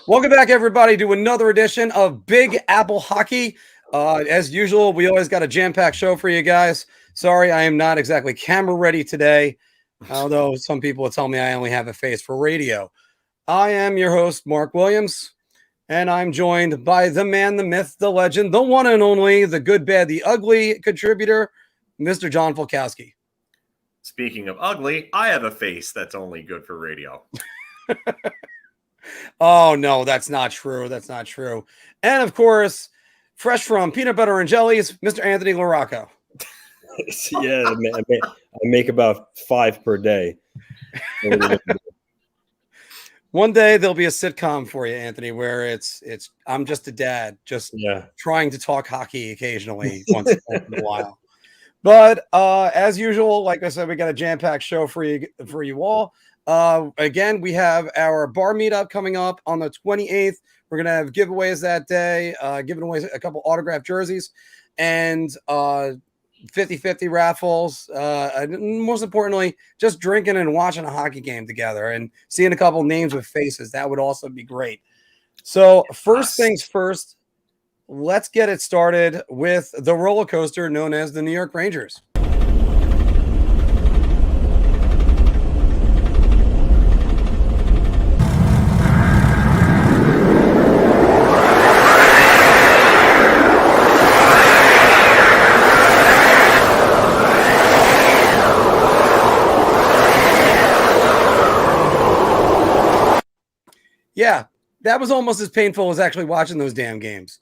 Welcome back, everybody, to another edition of Big Apple Hockey. As usual, we always got a jam-packed show for you guys. Sorry, I am not exactly camera ready today, although some people will tell me I only have a face for radio. I am your host, Mark Williams, and I'm joined by the man, the myth, the legend, the one and only, the good, bad, the ugly contributor, Mr. John Volkowski. Speaking of ugly, I have a face that's only good for radio. Oh, no, that's not true. That's not true. And, of course, fresh from peanut butter and jellies, Mr. Anthony LaRocco. Yeah, I make about 5 per day. One day there'll be a sitcom for you, Anthony, where it's I'm just a dad, just trying to talk hockey occasionally once in a while. But as usual, like I said, we got a jam-packed show for you all. Again, we have our bar meetup coming up on the 28th. We're gonna have giveaways that day, giving away a couple autographed jerseys and 50-50 raffles. Most importantly, just drinking and watching a hockey game together and seeing a couple names with faces. That would also be great. So first things first, let's get it started with the roller coaster known as the New York Rangers. Yeah, that was almost as painful as actually watching those damn games.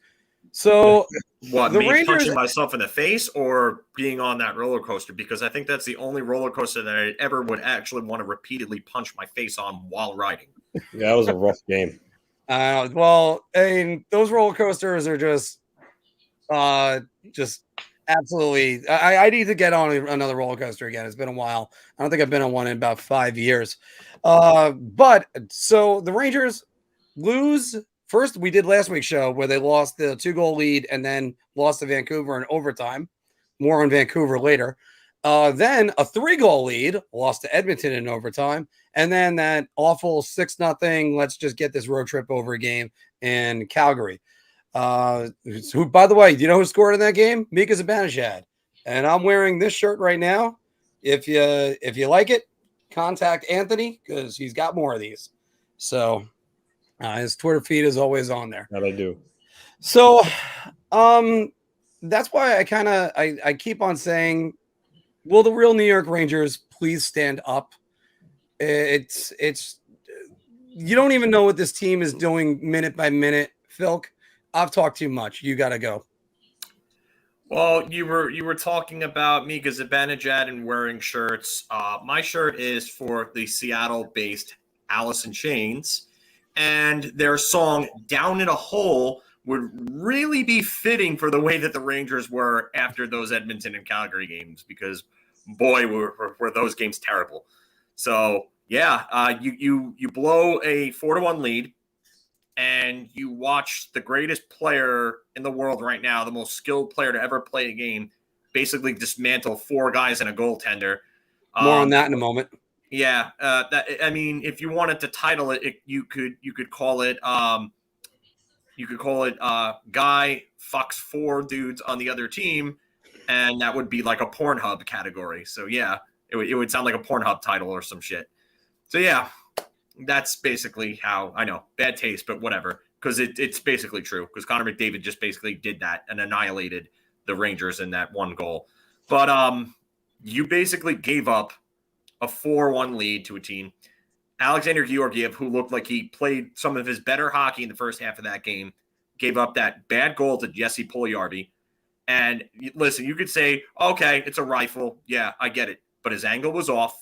So, what, me Rangers punching myself in the face or being on that roller coaster? Because I think that's the only roller coaster that I ever would actually want to repeatedly punch my face on while riding. Yeah, that was a rough game. Well, I mean, those roller coasters are just absolutely. I need to get on another roller coaster again. It's been a while. I don't think I've been on one in about 5 years. But so the Rangers lose. First, we did last week's show where they lost the 2-goal lead and then lost to Vancouver in overtime. More on Vancouver later. Then a 3-goal lead, lost to Edmonton in overtime. And then that awful 6-0, let's just get this road trip over game in Calgary. Who, by the way, do you know who scored in that game? Mika Zibanejad. And I'm wearing this shirt right now. If you like it, contact Anthony because he's got more of these. So his Twitter feed is always on there. That I do. So that's why I keep on saying, will the real New York Rangers please stand up? It's you don't even know what this team is doing minute by minute. Philk, I've talked too much. You got to go. Well, you were talking about Mika Zibanejad and wearing shirts. My shirt is for the Seattle-based Alice in Chains, and their song "Down in a Hole" would really be fitting for the way that the Rangers were after those Edmonton and Calgary games, because boy, were those games terrible. So yeah, you blow a 4-1 lead. And you watch the greatest player in the world right now, the most skilled player to ever play a game, basically dismantle 4 guys and a goaltender. More on that in a moment. Yeah, if you wanted to title it, you could call it guy fucks 4 dudes on the other team, and that would be like a Pornhub category. So yeah, it would sound like a Pornhub title or some shit. So yeah. That's basically how, I know, bad taste, but whatever, because it's basically true, because Connor McDavid just basically did that and annihilated the Rangers in that 1 goal. But you basically gave up a 4-1 lead to a team. Alexander Georgiev, who looked like he played some of his better hockey in the first half of that game, gave up that bad goal to Jesse Puljujarvi. And listen, you could say, okay, it's a rifle. Yeah, I get it. But his angle was off.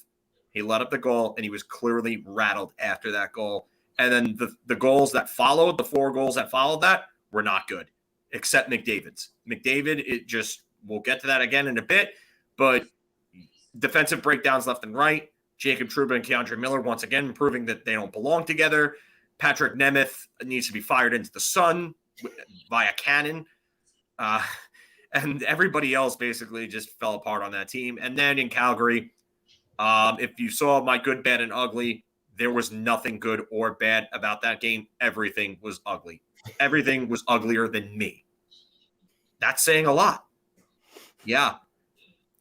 He let up the goal, and he was clearly rattled after that goal. And then the goals that followed, the 4 goals that followed that, were not good, except McDavid's. McDavid, we'll get to that again in a bit, but defensive breakdowns left and right. Jacob Trouba and Keandre Miller, once again, proving that they don't belong together. Patrick Nemeth needs to be fired into the sun via cannon. And everybody else basically just fell apart on that team. And then in Calgary, if you saw my good, bad, and ugly, there was nothing good or bad about that game. Everything was ugly. Everything was uglier than me. That's saying a lot. Yeah.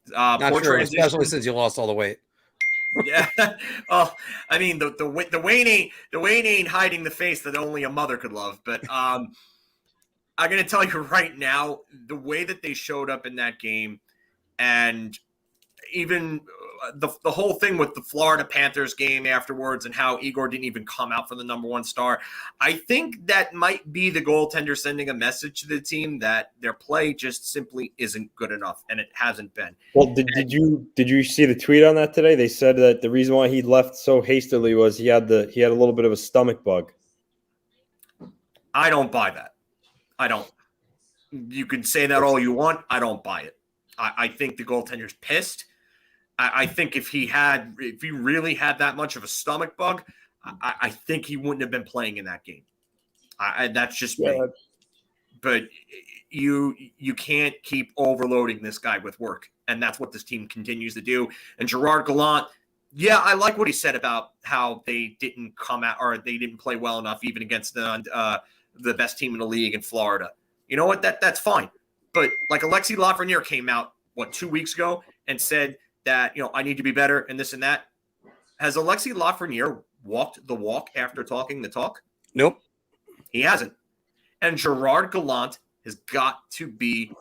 Not Poor true, transition. especially since you lost all the weight. Yeah. Oh, I mean, the Wayne ain't hiding the face that only a mother could love. But I'm gonna tell you right now, the way that they showed up in that game, and even the whole thing with the Florida Panthers game afterwards and how Igor didn't even come out for the number one star. I think that might be the goaltender sending a message to the team that their play just simply isn't good enough, and it hasn't been. Well, did you see the tweet on that today? They said that the reason why he left so hastily was he had a little bit of a stomach bug. I don't buy that. I don't. You can say that all you want. I don't buy it. I think the goaltender's pissed. I think if he really had that much of a stomach bug, I think he wouldn't have been playing in that game. That's just me. But you can't keep overloading this guy with work, and that's what this team continues to do. And Gerard Gallant, yeah, I like what he said about how they didn't come out or they didn't play well enough even against the best team in the league in Florida. You know what? That's fine. But like Alexis Lafreniere came out 2 weeks ago and said that, I need to be better and this and that. Has Alexis Lafreniere walked the walk after talking the talk? Nope. He hasn't. And Gerard Gallant has got to be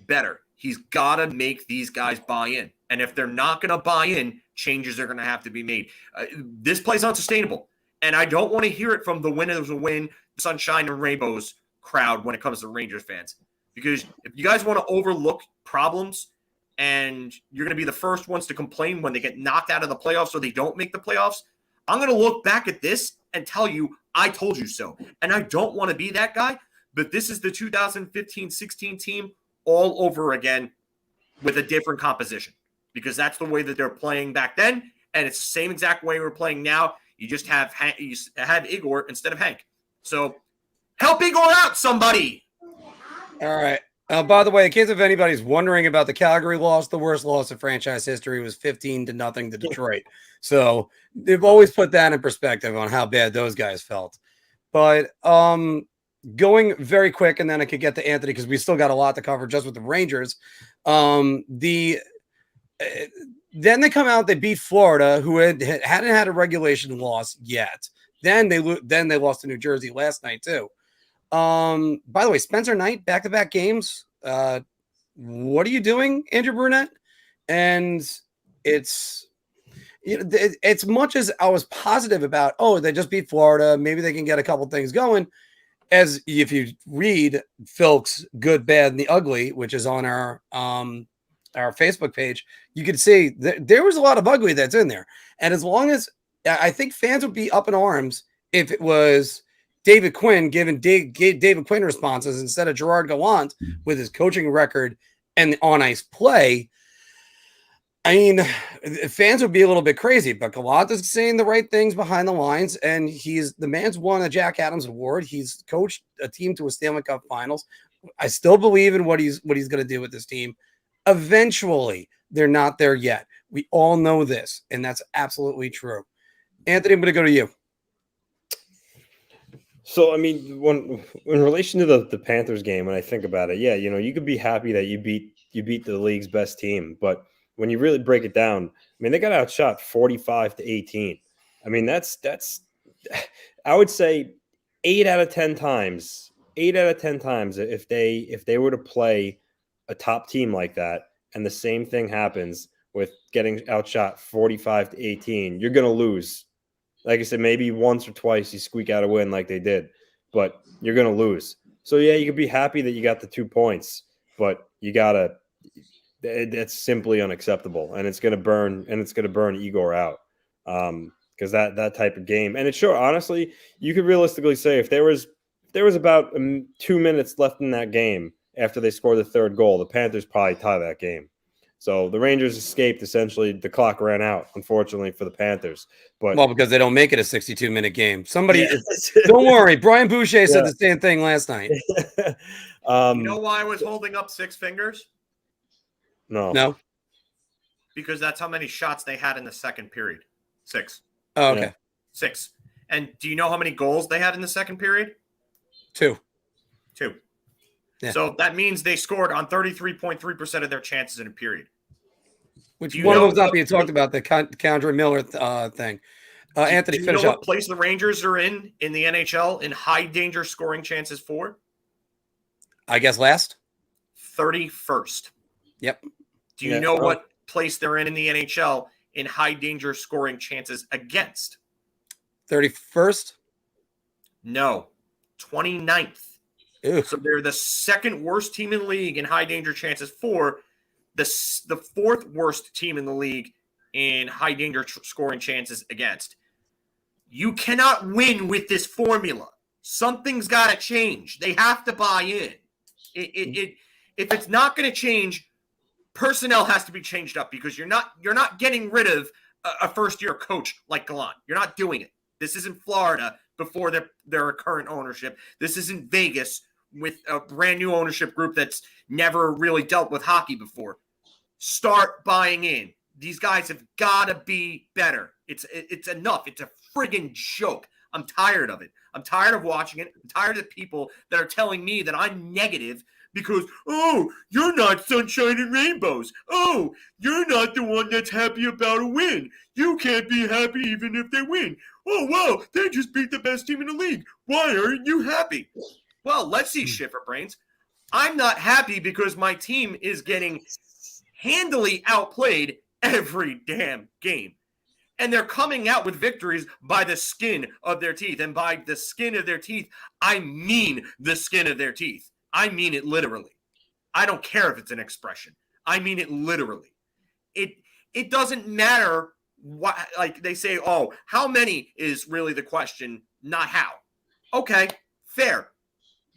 better. He's got to make these guys buy in. And if they're not going to buy in, changes are going to have to be made. This play's unsustainable. And I don't want to hear it from the winners will win, sunshine and rainbows crowd when it comes to Rangers fans. Because if you guys want to overlook problems and you're going to be the first ones to complain when they get knocked out of the playoffs or they don't make the playoffs, I'm going to look back at this and tell you, I told you so. And I don't want to be that guy, but this is the 2015-16 team all over again with a different composition because that's the way that they're playing back then. And it's the same exact way we're playing now. You just have Igor instead of Hank. So help Igor out, somebody. All right. By the way, in case if anybody's wondering about the Calgary loss, the worst loss in franchise history was 15-0 to Detroit. So they've always put that in perspective on how bad those guys felt. But going very quick, and then I could get to Anthony because we still got a lot to cover just with the Rangers. Then they come out, they beat Florida, who hadn't had a regulation loss yet. Then they lost to New Jersey last night too. By the way, Spencer Knight, back-to-back games. What are you doing, Andrew Brunette? And it's much as I was positive about, they just beat Florida, maybe they can get a couple things going. As if you read Philk's Good, Bad, and the Ugly, which is on our Facebook page, you could see there was a lot of ugly that's in there. And as long as I think fans would be up in arms if it was David Quinn giving David Quinn responses instead of Gerard Gallant with his coaching record and on-ice play. I mean, fans would be a little bit crazy, but Gallant is saying the right things behind the lines, and the man's won a Jack Adams Award. He's coached a team to a Stanley Cup Finals. I still believe in what he's going to do with this team. Eventually, they're not there yet. We all know this, and that's absolutely true. Anthony, I'm going to go to you. So, I mean, in relation to the Panthers game, when I think about it, yeah, you could be happy that you beat the league's best team, but when you really break it down, I mean, they got outshot 45-18. I mean, that's I would say 8 out of 10 times, if they were to play a top team like that, and the same thing happens with getting outshot 45-18, you're going to lose. Like I said, maybe once or twice you squeak out a win like they did, but you're going to lose. So, yeah, you could be happy that you got the 2 points, but it's simply unacceptable, and it's going to burn Igor out because that type of game. And it's sure, honestly, you could realistically say if there was about 2 minutes left in that game after they scored the third goal, the Panthers probably tie that game. So the Rangers escaped. Essentially, the clock ran out, unfortunately, for the Panthers. But because they don't make it a 62-minute game. Don't worry. Brian Boucher said the same thing last night. You know why I was holding up 6 fingers? No. Because that's how many shots they had in the second period. 6. Oh, okay. 6. And do you know how many goals they had in the second period? 2. 2. Yeah. So that means they scored on 33.3% of their chances in a period. Which one of them's not being talked about, the Condre Miller thing. Anthony, do you finish know up. what place the Rangers are in the NHL in high danger scoring chances for? I guess last. 31st. Yep. Do you know what place they're in the NHL in high danger scoring chances against? 31st? No. 29th. Ew. So they're the second worst team in the league in high danger chances for, the fourth worst team in the league in high danger scoring chances against. You cannot win with this formula. Something's got to change. They have to buy in. If it's not going to change, personnel has to be changed up, because you're not getting rid of a first-year coach like Gallant. You're not doing it. This isn't Florida before their current ownership. This isn't Vegas with a brand new ownership group that's never really dealt with hockey before. Start buying in. These guys have got to be better. It's enough. It's a friggin' joke. I'm tired of it. I'm tired of watching it. I'm tired of the people that are telling me that I'm negative because, oh, you're not sunshine and rainbows. Oh, you're not the one that's happy about a win. You can't be happy even if they win. Oh, well, they just beat the best team in the league. Why aren't you happy? Well, let's see, Shifterbrains. I'm not happy because my team is getting handily outplayed every damn game. And they're coming out with victories by the skin of their teeth. And by the skin of their teeth, I mean the skin of their teeth. I mean it literally. I don't care if it's an expression. I mean it literally. It doesn't matter what, like they say, oh, how many is really the question, not how. Okay, fair.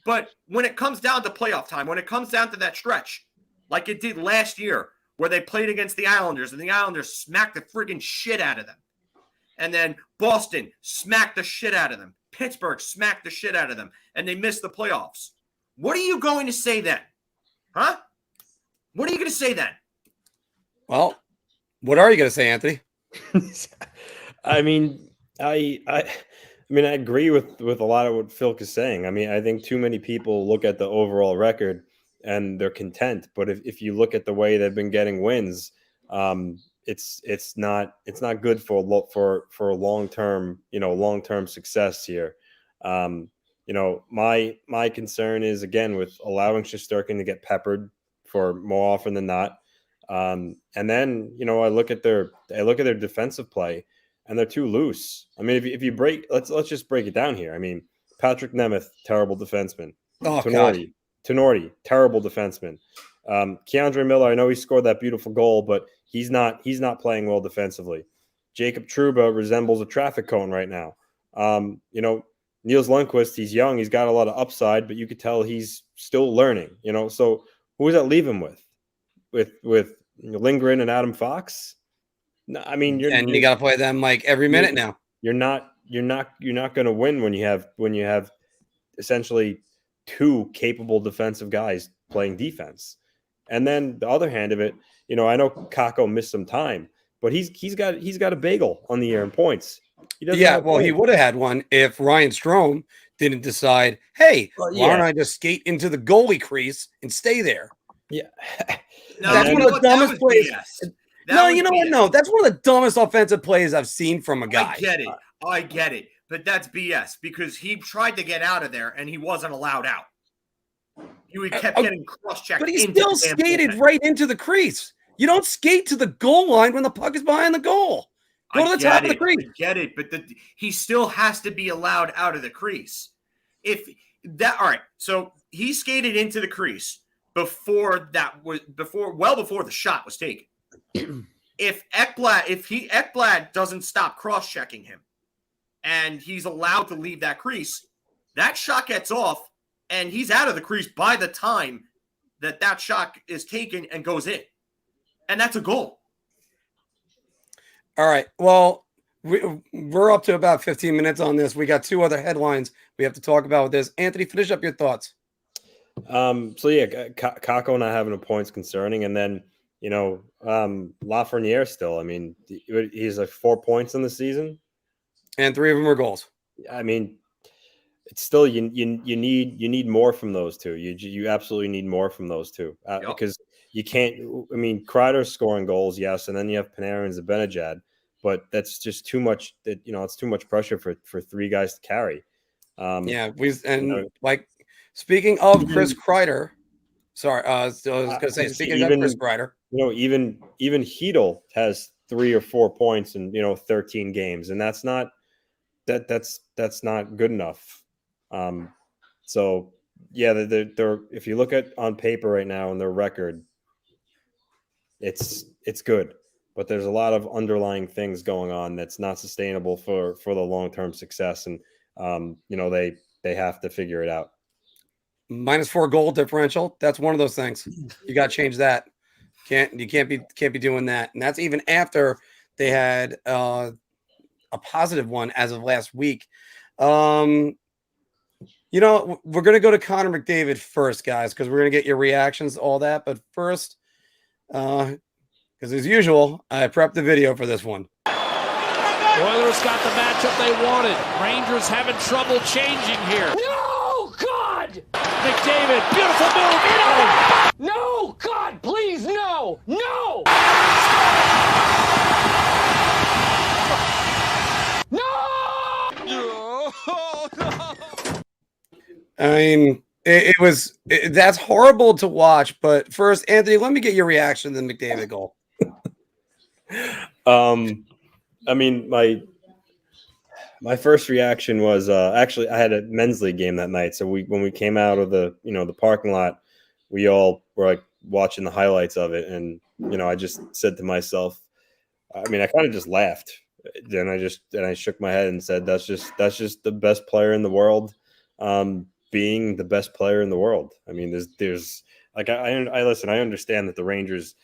But when it comes down to playoff time, when it comes down to that stretch, like it did last year, where they played against the Islanders, and the Islanders smacked the friggin' shit out of them. And then Boston smacked the shit out of them. Pittsburgh smacked the shit out of them, and they missed the playoffs. What are you going to say then? Huh? What are you going to say then? Well, what are you going to say, Anthony? I mean, I agree with a lot of what Phil is saying. I mean, I think too many people look at the overall record and they're content. But if you look at the way they've been getting wins, it's not good for long-term success here. My concern is, again, with allowing Shesterkin to get peppered for more often than not. And then, I look at their defensive play, and they're too loose. I mean, if you break, let's just break it down here. I mean, Patrick Nemeth, terrible defenseman. Oh, God. Tenorti, terrible defenseman. Keandre Miller, I know he scored that beautiful goal, but he's not playing well defensively. Jacob Trouba resembles a traffic cone right now. Niels Lundqvist, he's young, he's got a lot of upside, but you could tell he's still learning. So who does that leave him with? With Lindgren and Adam Fox? No, I mean, you got to play them like every minute now. You're not going to win when you have essentially two capable defensive guys playing defense. And then the other hand of it, I know Kakko missed some time, but he's got a bagel on the air in points. He would have had one if Ryan Strome didn't decide, hey, why don't I just skate into the goalie crease and stay there? Yeah. No, that's one of the dumbest plays. No, you know what? No, that's one of the dumbest offensive plays I've seen from a guy. I get it. But that's BS because he tried to get out of there and he wasn't allowed out. He kept getting cross-checked. But he still skated right into the crease. You don't skate to the goal line when the puck is behind the goal. Go to the top of the crease. I get it, but he still has to be allowed out of the crease. All right, so he skated into the crease before the shot was taken. If Ekblad doesn't stop cross-checking him and he's allowed to leave that crease, that shot gets off and he's out of the crease by the time that shot is taken and goes in. And that's a goal. All right. Well, we're up to about 15 minutes on this. We got two other headlines we have to talk about with this. Anthony, finish up your thoughts. Kakko not having a point's concerning. And then, Lafreniere still, I mean, he's like 4 points in the season. And 3 of them were goals. I mean, it's still you need more from those two. You absolutely need more from those two because you can't. I mean, Kreider's scoring goals, yes, and then you have Panarin and Zibanejad, but that's just too much. That it's too much pressure for 3 guys to carry. Speaking of Chris Kreider, sorry, I was going to say speaking of Chris Kreider, even Hedl has 3 or 4 points in 13 games, and that's not not good enough. So yeah, they're if you look at on paper right now and their record, it's good, but there's a lot of underlying things going on that's not sustainable for the long-term success, and they have to figure it out. -4 goal differential. That's one of those things. You got to change that. You can't be doing that. And that's even after they had a positive one as of last week. We're going to go to Connor McDavid first, guys, because we're going to get your reactions, all that. But first, because as usual, I prepped the video for this one. Oilers got the matchup they wanted. Rangers having trouble changing here. No, God! McDavid, beautiful move. No, God, please, no! No! I mean, that's horrible to watch. But first, Anthony, let me get your reaction to the McDavid goal. I mean, my first reaction was actually I had a men's league game that night. So when we came out of the the parking lot, we all were like watching the highlights of it, and I just said to myself, I mean, I kind of just laughed. Then I shook my head and said, that's just the best player in the world, being the best player in the world. I mean, there's like I listen. I understand that the Rangers,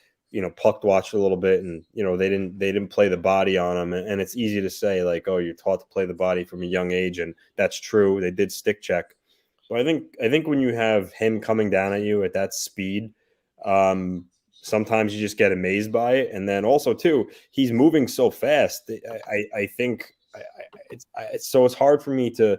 puck watched a little bit, and they didn't play the body on them, and it's easy to say like, oh, you're taught to play the body from a young age, and that's true. They did stick check, but I think when you have him coming down at you at that speed, sometimes you just get amazed by it, and then also too, he's moving so fast. I think it's hard for me to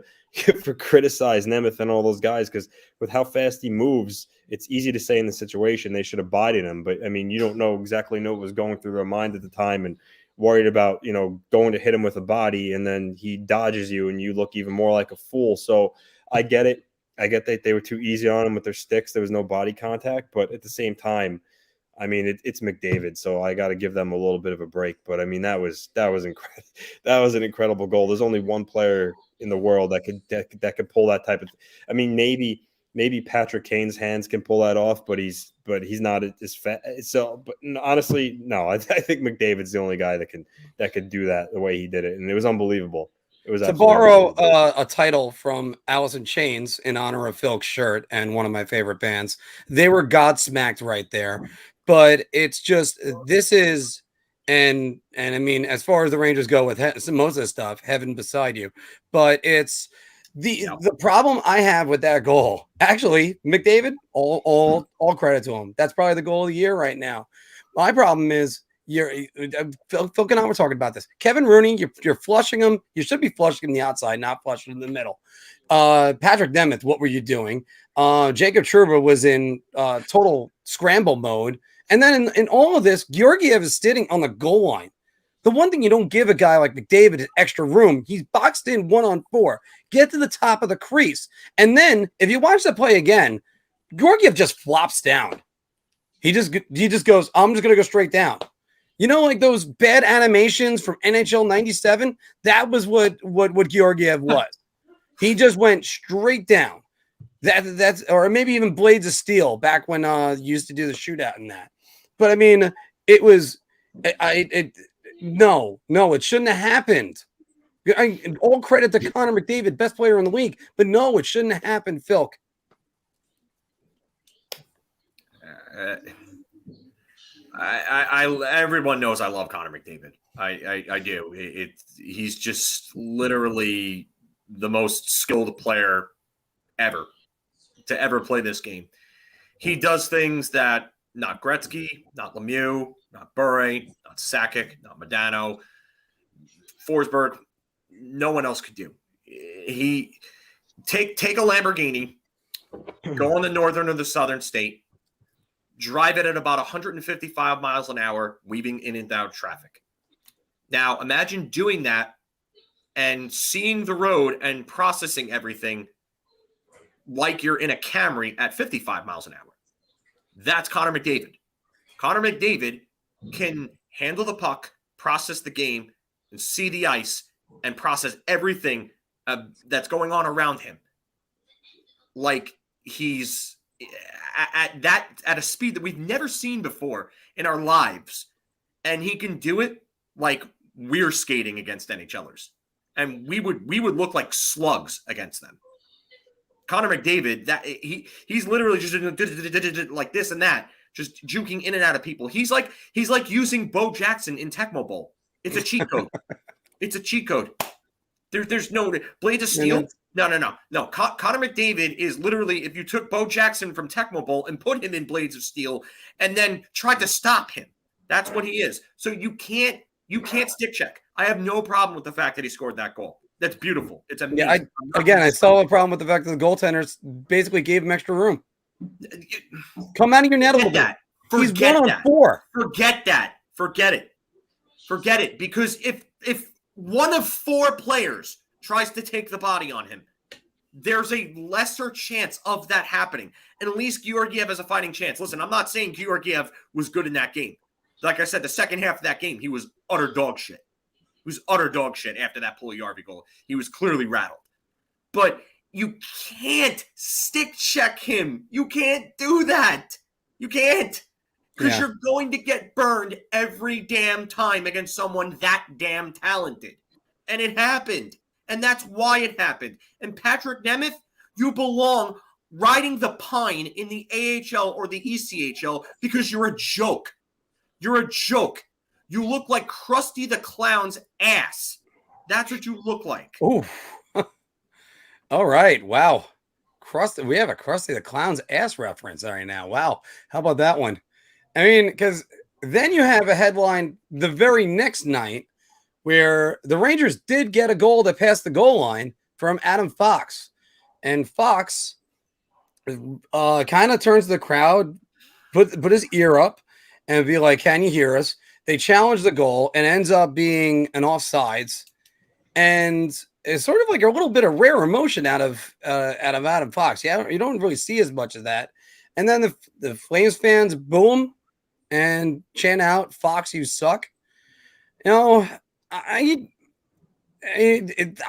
criticize Nemeth and all those guys, because with how fast he moves, it's easy to say in the situation they should have bided him. But I mean, you don't exactly know what was going through their mind at the time, and worried about going to hit him with a body, and then he dodges you and you look even more like a fool. So I get it. I get that they were too easy on him with their sticks. There was no body contact, but at the same time, I mean, it's McDavid, so I got to give them a little bit of a break. But I mean, that was incredible. That was an incredible goal. There's only one player in the world that could pull that type of. I mean, maybe Patrick Kane's hands can pull that off, but he's not as fat. So, but honestly, no, I think McDavid's the only guy that could do that the way he did it, and it was unbelievable. It was to borrow a title from Alice in Chains in honor of Phil's shirt and one of my favorite bands. They were godsmacked right there. But it's just this is and I mean, as far as the Rangers go with most of the stuff, heaven beside you. But it's the problem I have with that goal. Actually, McDavid, all credit to him. That's probably the goal of the year right now. My problem is Phil and I were talking about this. Kevin Rooney, you're flushing him. You should be flushing him the outside, not flushing him in the middle. Patrick Nemeth, what were you doing? Jacob Trouba was in total scramble mode. And then in all of this, Georgiev is sitting on the goal line. The one thing you don't give a guy like McDavid is extra room. He's boxed in 1-on-4. Get to the top of the crease. And then if you watch the play again, Georgiev just flops down. He just goes, I'm just going to go straight down. Like those bad animations from NHL 97? That was what Georgiev was. He just went straight down. That's or maybe even Blades of Steel back when you used to do the shootout in that. But I mean, it was no, it shouldn't have happened. All credit to Connor McDavid, best player in the league, but no, it shouldn't have happened, Phil. Everyone knows I love Connor McDavid. I do. He's just literally the most skilled player ever to ever play this game. He does things that not Gretzky, not Lemieux, not Bure, not Sakic, not Modano, Forsberg, no one else could do. He take a Lamborghini, go on the northern or the southern state, drive it at about 155 miles an hour, weaving in and out traffic. Now, imagine doing that and seeing the road and processing everything like you're in a Camry at 55 miles an hour. That's Connor McDavid. Connor McDavid can handle the puck, process the game, and see the ice, and process everything that's going on around him. Like he's at a speed that we've never seen before in our lives. And he can do it like we're skating against NHLers. And we would look like slugs against them. Connor McDavid, he's literally just like this and that, just juking in and out of people. He's like using Bo Jackson in Tecmo Bowl. It's a cheat code. It's a cheat code. There's no Blades of Steel. No. Connor McDavid is literally, if you took Bo Jackson from Tecmo Bowl and put him in Blades of Steel and then tried to stop him, that's what he is. So you can't stick check. I have no problem with the fact that he scored that goal. That's beautiful. It's amazing. Yeah, I saw a problem with the fact that the goaltenders basically gave him extra room. Come out of your net a little bit. He's 1-on-4. Forget that. Forget it. Because if one of 4 players tries to take the body on him, there's a lesser chance of that happening. And at least Georgiev has a fighting chance. Listen, I'm not saying Georgiev was good in that game. Like I said, the second half of that game, he was utter dog shit. He was utter dog shit after that Puljujärvi goal. He was clearly rattled. But you can't stick check him. You can't do that. You can't. Because you're going to get burned every damn time against someone that damn talented. And it happened. And that's why it happened. And Patrick Nemeth, you belong riding the pine in the AHL or the ECHL because you're a joke. You're a joke. You look like Krusty the Clown's ass. That's what you look like. Ooh. All right. Wow. We have a Krusty the Clown's ass reference right now. Wow. How about that one? I mean, because then you have a headline the very next night where the Rangers did get a goal that passed the goal line from Adam Fox. And Fox kind of turns to the crowd, put his ear up and be like, can you hear us? They challenge the goal and ends up being an offsides. And it's sort of like a little bit of rare emotion out of Adam Fox. Yeah, you don't really see as much of that. And then the Flames fans boo him and chant out, Fox, you suck. You know, I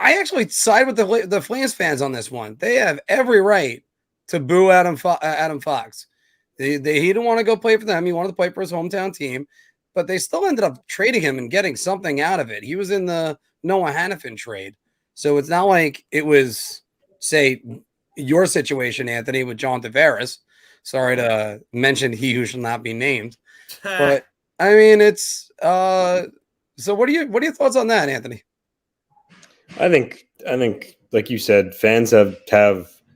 actually side with the Flames fans on this one. They have every right to boo Adam Fox. He didn't want to go play for them. He wanted to play for his hometown team, but they still ended up trading him and getting something out of it. He was in the Noah Hannafin trade. So it's not like it was, say, your situation, Anthony, with John Tavares. Sorry to mention he who shall not be named. But I mean, it's so what are your thoughts on that, Anthony? I think like you said, fans have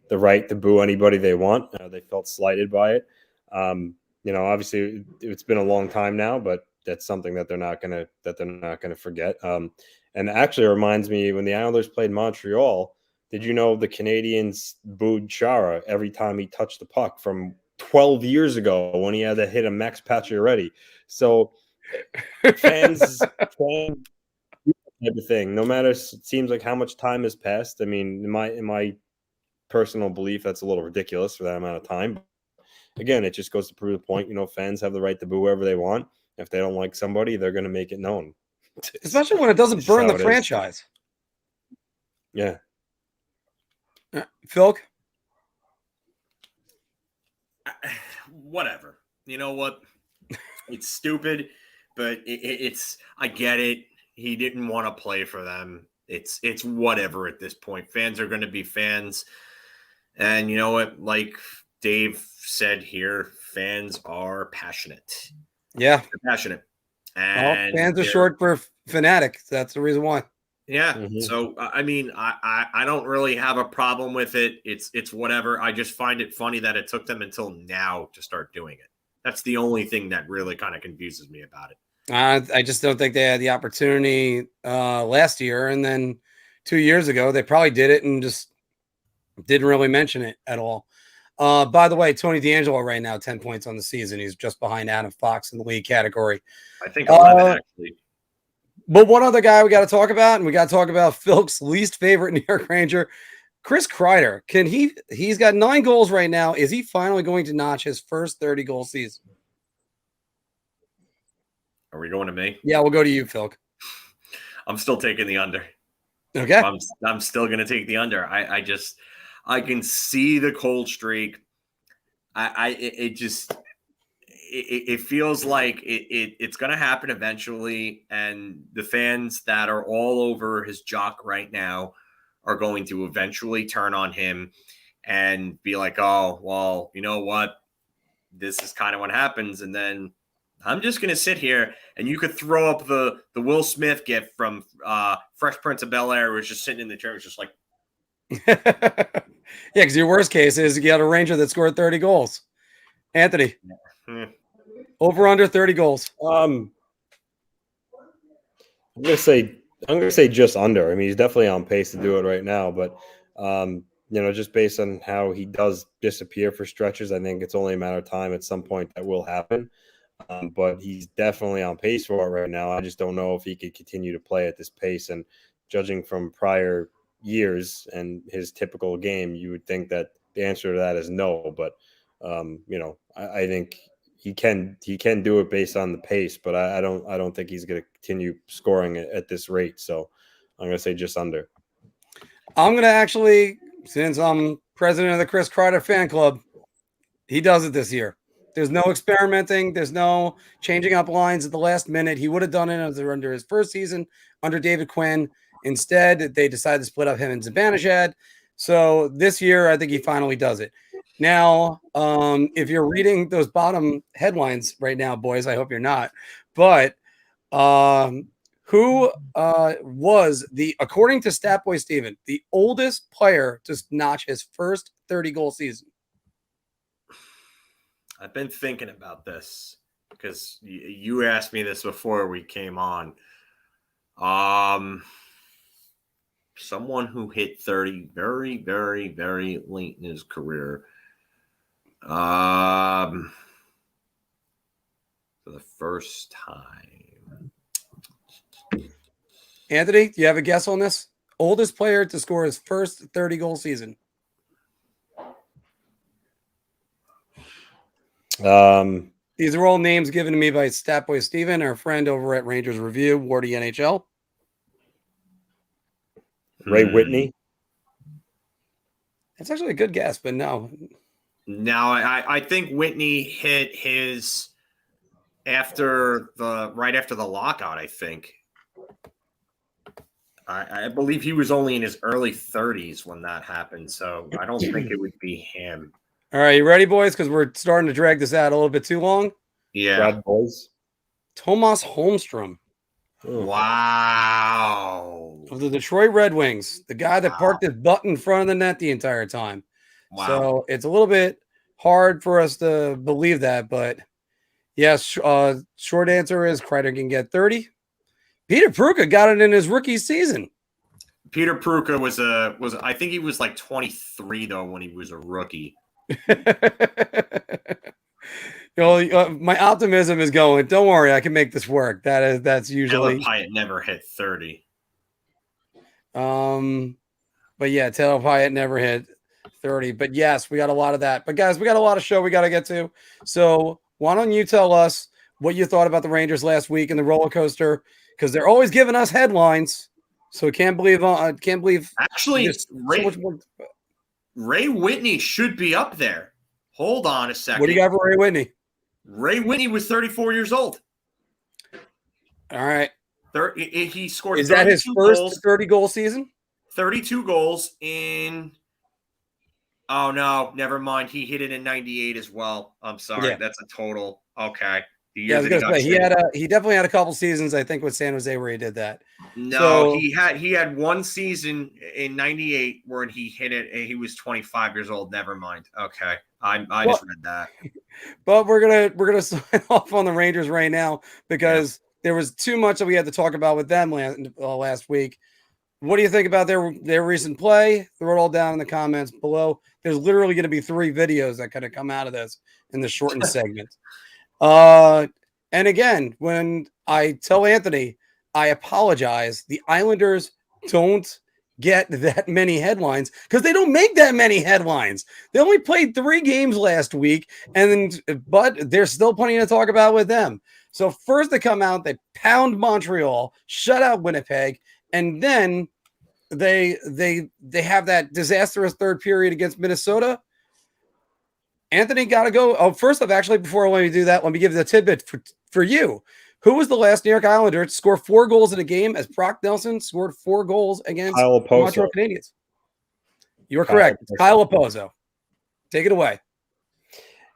the right to boo anybody they want. They felt slighted by it. Obviously it's been a long time now, but that's something that they're not gonna forget. And actually it reminds me, when the Islanders played Montreal, did you know the Canadiens booed Chara every time he touched the puck from 12 years ago when he had to hit a Max Pacioretty? So fans type of thing. No matter, it seems like how much time has passed. I mean, in my personal belief, that's a little ridiculous for that amount of time. Again, it just goes to prove the point. Fans have the right to boo whoever they want. If they don't like somebody, they're going to make it known. Especially when it doesn't burn the franchise. Yeah. Phil? Whatever. You know what? It's stupid, but it's I get it. He didn't want to play for them. It's whatever at this point. Fans are going to be fans. And you know what? Like Dave said here, fans are passionate. Yeah. They're passionate. And fans are short for fanatic. That's the reason why. Yeah. Mm-hmm. So, I mean, I don't really have a problem with it. It's whatever. I just find it funny that it took them until now to start doing it. That's the only thing that really kind of confuses me about it. I just don't think they had the opportunity last year. And then 2 years ago. They probably did it and just didn't really mention it at all. By the way, Tony DeAngelo right now, 10 points on the season. He's just behind Adam Fox in the league category. I think 11, actually. But one other guy we got to talk about, and we got to talk about Phil's least favorite New York Ranger, Chris Kreider. He's got 9 goals right now. Is he finally going to notch his first 30-goal season? Are we going to me? Yeah, we'll go to you, Phil. I'm still taking the under. Okay. I'm still going to take the under. I can see the cold streak. It feels like it's going to happen eventually. And the fans that are all over his jock right now are going to eventually turn on him and be like, oh, well, you know what? This is kind of what happens. And then I'm just going to sit here, and you could throw up the Will Smith gift from Fresh Prince of Bel-Air, who's just sitting in the chair, was just like, yeah, because your worst case is you got a Ranger that scored 30 goals. Anthony, over under 30 goals. I'm gonna say just under. I mean, he's definitely on pace to do it right now, but just based on how he does disappear for stretches, I think it's only a matter of time at some point that will happen. But he's definitely on pace for it right now. I just don't know if he could continue to play at this pace. And judging from prior years and his typical game, you would think that the answer to that is no. But I think he can do it based on the pace. But I don't think he's going to continue scoring at this rate. So I'm going to say just under. I'm going to actually, since I'm president of the Chris Kreider fan club, he does it this year. There's no experimenting. There's no changing up lines at the last minute. He would have done it under his first season under David Quinn. Instead, they decided to split up him and Zibanejad. So this year, I think he finally does it. Now, if you're reading those bottom headlines right now, boys, I hope you're not. But who was according to Statboy Steven, the oldest player to notch his first 30-goal season? I've been thinking about this because you asked me this before we came on. Someone who hit 30 very, very, very late in his career. For the first time. Anthony, do you have a guess on this? Oldest player to score his first 30-goal season. These are all names given to me by Statboy Steven, our friend over at Rangers Review, Wardy NHL. Ray Whitney. That's actually a good guess, but no. No, I think Whitney hit his right after the lockout, I think. I believe he was only in his early 30s when that happened, so I don't think it would be him. All right, you ready, boys? Because we're starting to drag this out a little bit too long. Yeah. Brad boys. Tomas Holmstrom. Wow. Of the Detroit Red Wings, the guy that parked his butt in front of the net the entire time. Wow. So it's a little bit hard for us to believe that, but yes, short answer is Kreider can get 30. Peter Pruka got it in his rookie season. Peter Pruka was I think he was like 23 though when he was a rookie. My optimism is going. Don't worry, I can make this work. That's usually. Taylor Pyatt never hit 30. But yeah, Taylor Pyatt never hit 30. But yes, we got a lot of that. But guys, we got a lot of show we got to get to. So why don't you tell us what you thought about the Rangers last week in the roller coaster? Because they're always giving us headlines. So I can't believe. Actually, Ray Whitney should be up there. Hold on a second. What do you got for Ray Whitney? Ray Whitney was 34 years old. All right. He scored. Is that his first 30-goal season? 32 goals in. Oh no, never mind. He hit it in 98 as well. I'm sorry. Yeah. That's a total. Okay. Yeah, I was gonna say he definitely had a couple seasons, I think, with San Jose where he did that. No, so, he had one season in 98 where he hit it and he was 25 years old. Never mind. Okay. I just read that. But we're gonna sign off on the Rangers right now because there was too much that we had to talk about with them last week. What do you think about their recent play? Throw it all down in the comments below. There's literally going to be 3 videos that kind of come out of this in the shortened segment. And again, when I tell Anthony, I apologize. The Islanders don't get that many headlines because they don't make that many headlines. They only played 3 games last week, but there's still plenty to talk about with them. So first they come out, they pound Montreal, shut out Winnipeg, and then they have that disastrous third period against Minnesota. Anthony got to go. Oh, first off, actually, before I let me do that, let me give the tidbit for you. Who was the last New York Islander to score 4 goals in a game as Brock Nelson scored 4 goals against the Montreal Canadiens? You are correct. Kyle Opozo. Take it away.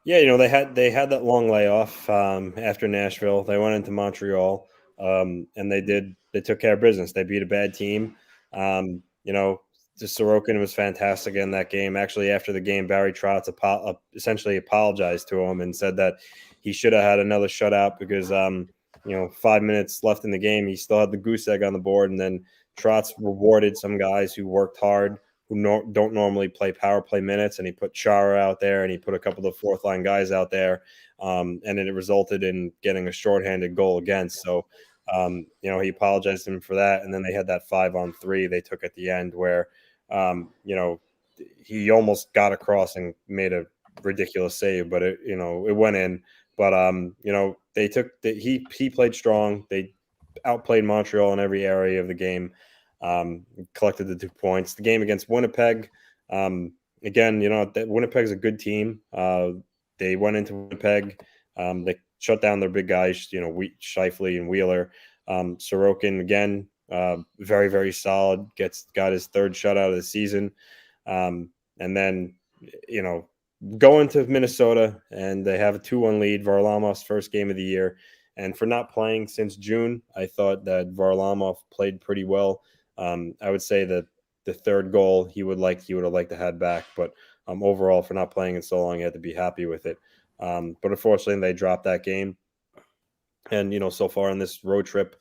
Yeah, they had that long layoff after Nashville. They went into Montreal, and they took care of business. They beat a bad team. Sorokin was fantastic in that game. Actually, after the game, Barry Trotz essentially apologized to him and said that he should have had another shutout because 5 minutes left in the game, he still had the goose egg on the board, and then Trotz rewarded some guys who worked hard, who don't normally play power play minutes, and he put Chara out there, and he put a couple of fourth line guys out there, and then it resulted in getting a shorthanded goal against. So, he apologized to him for that, and then they had that 5-on-3 they took at the end where, he almost got across and made a ridiculous save, but it went in. But he played strong. They outplayed Montreal in every area of the game. Collected the 2 points. The game against Winnipeg, again, Winnipeg's a good team. They went into Winnipeg. They shut down their big guys, Scheifele and Wheeler. Sorokin, again, very, very solid. Got his 3rd shutout of the season. And then, going to Minnesota, and they have a 2-1 lead, Varlamov's first game of the year. And for not playing since June, I thought that Varlamov played pretty well. I would say that the 3rd goal he would have liked to have back, but overall, for not playing in so long, he had to be happy with it. But unfortunately, they dropped that game. And so far on this road trip,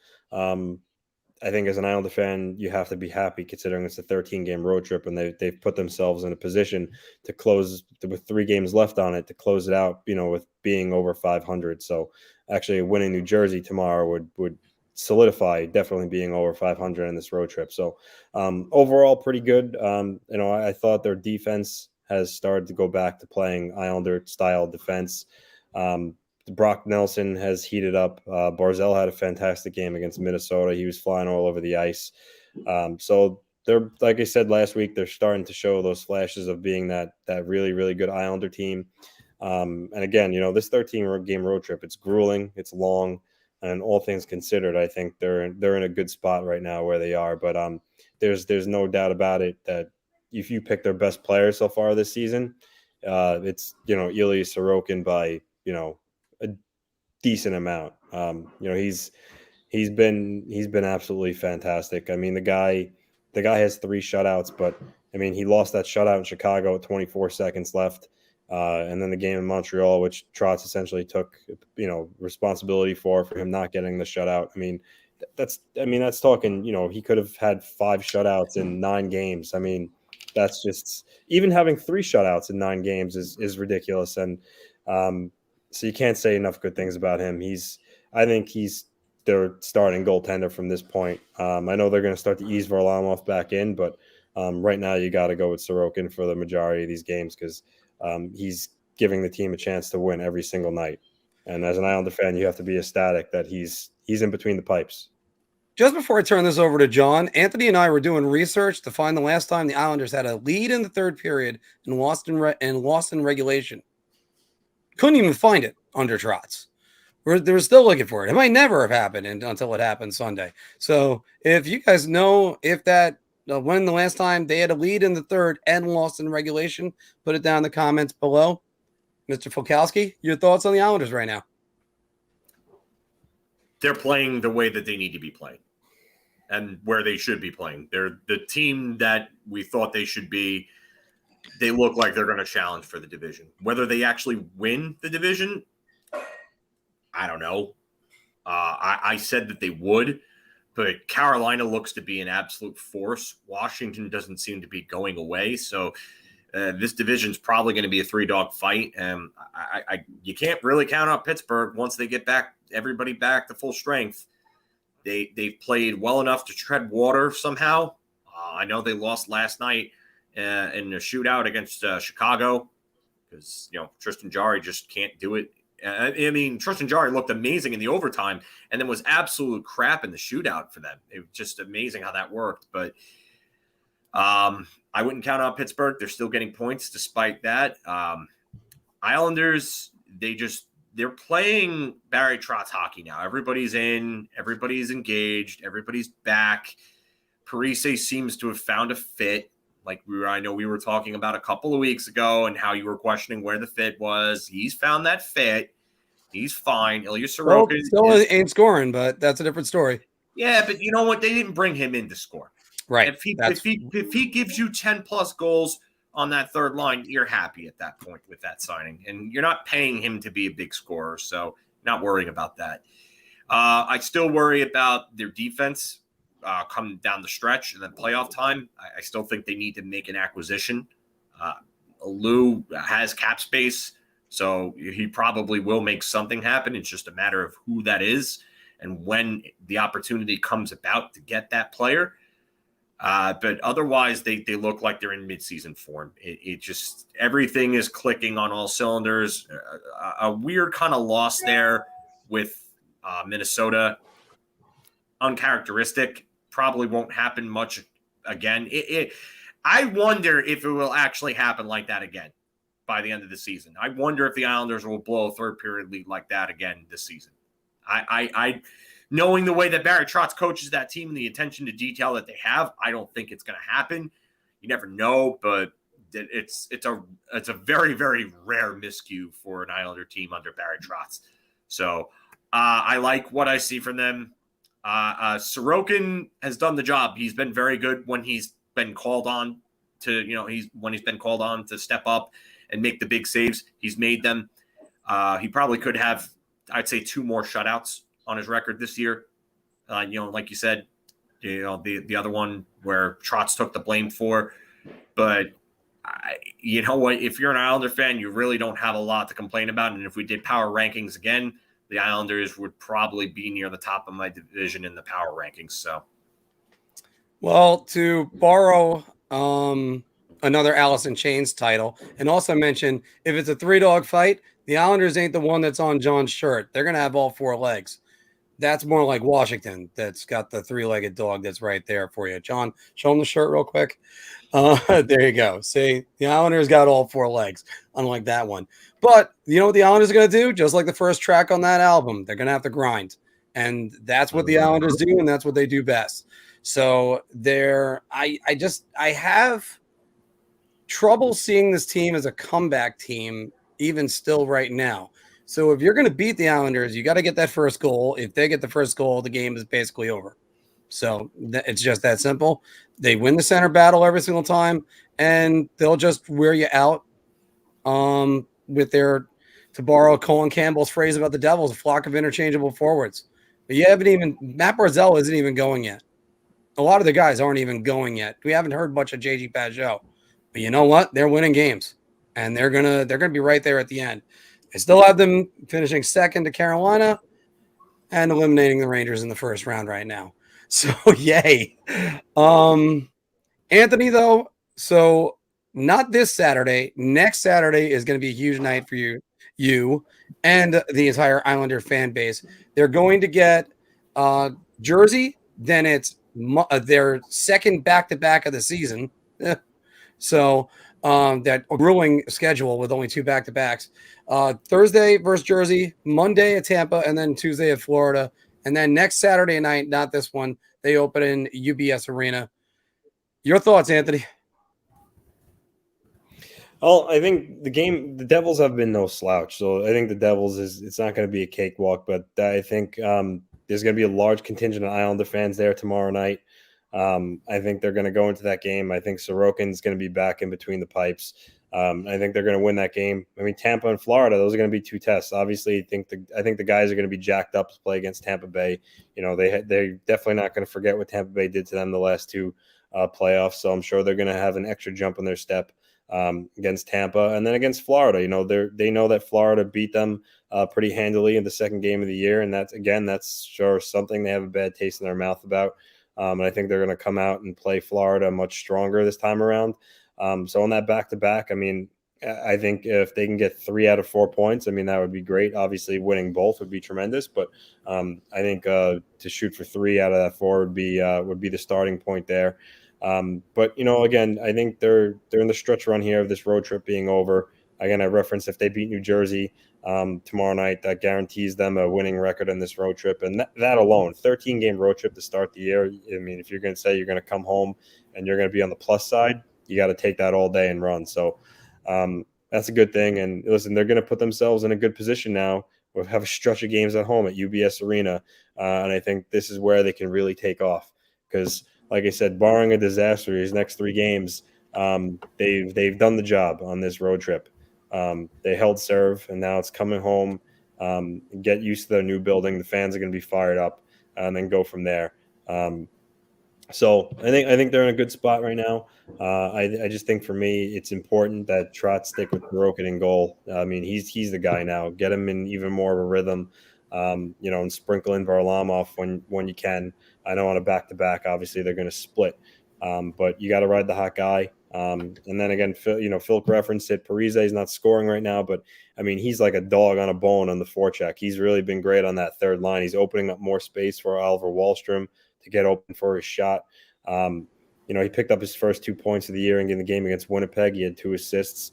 I think as an Islander fan, you have to be happy considering it's a 13-game road trip, and they've put themselves in a position to close with 3 games left on it to close it out, with being over 500. So actually winning New Jersey tomorrow would solidify definitely being over 500 in this road trip. So overall, pretty good. I thought their defense has started to go back to playing Islander-style defense. Brock Nelson has heated up. Barzal had a fantastic game against Minnesota. He was flying all over the ice. So they're, like I said last week, they're starting to show those flashes of being that really, really good Islander team. And again, this 13-game road trip, it's grueling, it's long, and all things considered, I think they're in a good spot right now where they are. But there's no doubt about it that if you pick their best player so far this season, it's Ilya Sorokin by a decent amount. He's been absolutely fantastic. I mean, the guy has 3 shutouts, but I mean, he lost that shutout in Chicago with 24 seconds left. And then the game in Montreal, which Trotz essentially took, responsibility for him not getting the shutout. I mean, that's talking, he could have had 5 shutouts in 9 games. I mean, that's just, even having 3 shutouts in 9 games is ridiculous. And so you can't say enough good things about him. I think he's their starting goaltender from this point. I know they're going to start to ease Varlamov back in, but right now you got to go with Sorokin for the majority of these games because he's giving the team a chance to win every single night. And as an Islander fan, you have to be ecstatic that he's in between the pipes. Just before I turn this over to John, Anthony and I were doing research to find the last time the Islanders had a lead in the 3rd period and lost in regulation. Couldn't even find it under Trotz. They were still looking for it. It might never have happened until it happened Sunday. So if you guys know if that when the last time they had a lead in the 3rd and lost in regulation, put it down in the comments below. Mr. Folkowski, your thoughts on the Islanders right now? They're playing the way that they need to be playing and where they should be playing. They're the team that we thought they should be. They look like they're going to challenge for the division. Whether they actually win the division, I don't know. I said that they would, but Carolina looks to be an absolute force. Washington doesn't seem to be going away. So this division's probably going to be a 3-dog fight. You can't really count out Pittsburgh once they get everybody back to full strength. They've played well enough to tread water somehow. I know they lost last night in a shootout against Chicago because, Tristan Jarry just can't do it. Tristan Jarry looked amazing in the overtime and then was absolute crap in the shootout for them. It was just amazing how that worked. But I wouldn't count out Pittsburgh. They're still getting points despite that. Islanders, they're playing Barry Trotz hockey now. Everybody's in, everybody's engaged, everybody's back. Parise seems to have found a fit. I know we were talking about a couple of weeks ago and how you were questioning where the fit was. He's found that fit. He's fine. Ilya Sorokin still ain't scoring, but that's a different story. Yeah, but you know what? They didn't bring him in to score. Right. If he gives you 10 plus goals on that third line, you're happy at that point with that signing, and you're not paying him to be a big scorer, so not worrying about that. I still worry about their defense coming down the stretch and then playoff time. I still think they need to make an acquisition. Lou has cap space, so he probably will make something happen. It's just a matter of who that is and when the opportunity comes about to get that player. But otherwise, they look like they're in midseason form. It just everything is clicking on all cylinders. A weird kind of loss there with Minnesota. Uncharacteristic. Probably won't happen much again. I wonder if it will actually happen like that again by the end of the season. I wonder if the Islanders will blow a third period lead like that again this season. I knowing the way that Barry Trotz coaches that team and the attention to detail that they have, I don't think it's going to happen. You never know, but it's a very, very rare miscue for an Islander team under Barry Trotz. So I like what I see from them. Sorokin has done the job. He's been very good when he's been called on to, when he's been called on to step up and make the big saves. He's made them. He probably could have, I'd say, 2 more shutouts on his record this year. Like you said, the other one where Trotz took the blame for. But you know what? If you're an Islander fan, you really don't have a lot to complain about. And if we did power rankings again, the Islanders would probably be near the top of my division in the power rankings. So, well, to borrow another Alice in Chains title, and also mention if it's a 3-dog fight, the Islanders ain't the one that's on John's shirt. They're going to have all 4 legs. That's more like Washington that's got the 3-legged dog that's right there for you. John, show him the shirt real quick. There you go. See, the Islanders got all 4 legs, unlike that one. But you know what the Islanders are going to do? Just like the first track on that album, they're going to have to grind. And that's what the Islanders do, and that's what they do best. So I have trouble seeing this team as a comeback team even still right now. So if you're going to beat the Islanders, you got to get that first goal. If they get the first goal, the game is basically over. So it's just that simple. They win the center battle every single time, and they'll just wear you out with their, to borrow Colin Campbell's phrase about the Devils, a flock of interchangeable forwards. But you haven't even, Matt Barzal isn't even going yet. A lot of the guys aren't even going yet. We haven't heard much of JG Pageau. But you know what? They're winning games, and they're gonna be right there at the end. I still have them finishing second to Carolina and eliminating the Rangers in the first round right now. So yay. Anthony, though, so not this Saturday. Next Saturday is going to be a huge night for you and the entire Islander fan base. They're going to get Jersey. Then it's their second back-to-back of the season. So that grueling schedule with only 2 back-to-backs. Thursday versus Jersey, Monday at Tampa, and then Tuesday at Florida. And then next Saturday night, not this one, they open in UBS Arena. Your thoughts, Anthony? Well, I think the Devils have been no slouch. So I think the Devils it's not going to be a cakewalk, but I think there's going to be a large contingent of Islander fans there tomorrow night. I think they're going to go into that game. I think Sorokin's going to be back in between the pipes. I think they're going to win that game. I mean, Tampa and Florida, those are going to be two tests. Obviously, I think the guys are going to be jacked up to play against Tampa Bay. They're definitely not going to forget what Tampa Bay did to them the last two playoffs. So I'm sure they're going to have an extra jump in their step against Tampa, and then against Florida. They know that Florida beat them pretty handily in the second game of the year, and that's sure something they have a bad taste in their mouth about. And I think they're going to come out and play Florida much stronger this time around. So on that back-to-back, I mean, I think if they can get 3 out of 4 points, I mean, that would be great. Obviously, winning both would be tremendous, but I think to shoot for 3 out of that 4 would be the starting point there. But again, I think they're in the stretch run here of this road trip being over. Again, I referenced if they beat New Jersey tomorrow night, that guarantees them a winning record on this road trip, and that alone, 13-game road trip to start the year. I mean, if you're going to say you're going to come home and you're going to be on the plus side, you got to take that all day and run. So that's a good thing. And listen, they're going to put themselves in a good position now. We'll have a stretch of games at home at UBS Arena, and I think this is where they can really take off because, like I said, barring a disaster, these next 3 games, they've done the job on this road trip. They held serve, and now it's coming home. Get used to their new building. The fans are going to be fired up, and then go from there. So I think they're in a good spot right now. I just think for me, it's important that Trotz stick with Sorokin in goal. I mean, he's the guy now. Get him in even more of a rhythm, and sprinkle in Varlamov when you can. I know on a back-to-back, obviously they're going to split, but you got to ride the hot guy. And then again, Phil referenced it. Parise is not scoring right now, but I mean, he's like a dog on a bone on the forecheck. He's really been great on that third line. He's opening up more space for Oliver Wahlstrom to get open for his shot. He picked up his first 2 points of the year in the game against Winnipeg. He had 2 assists.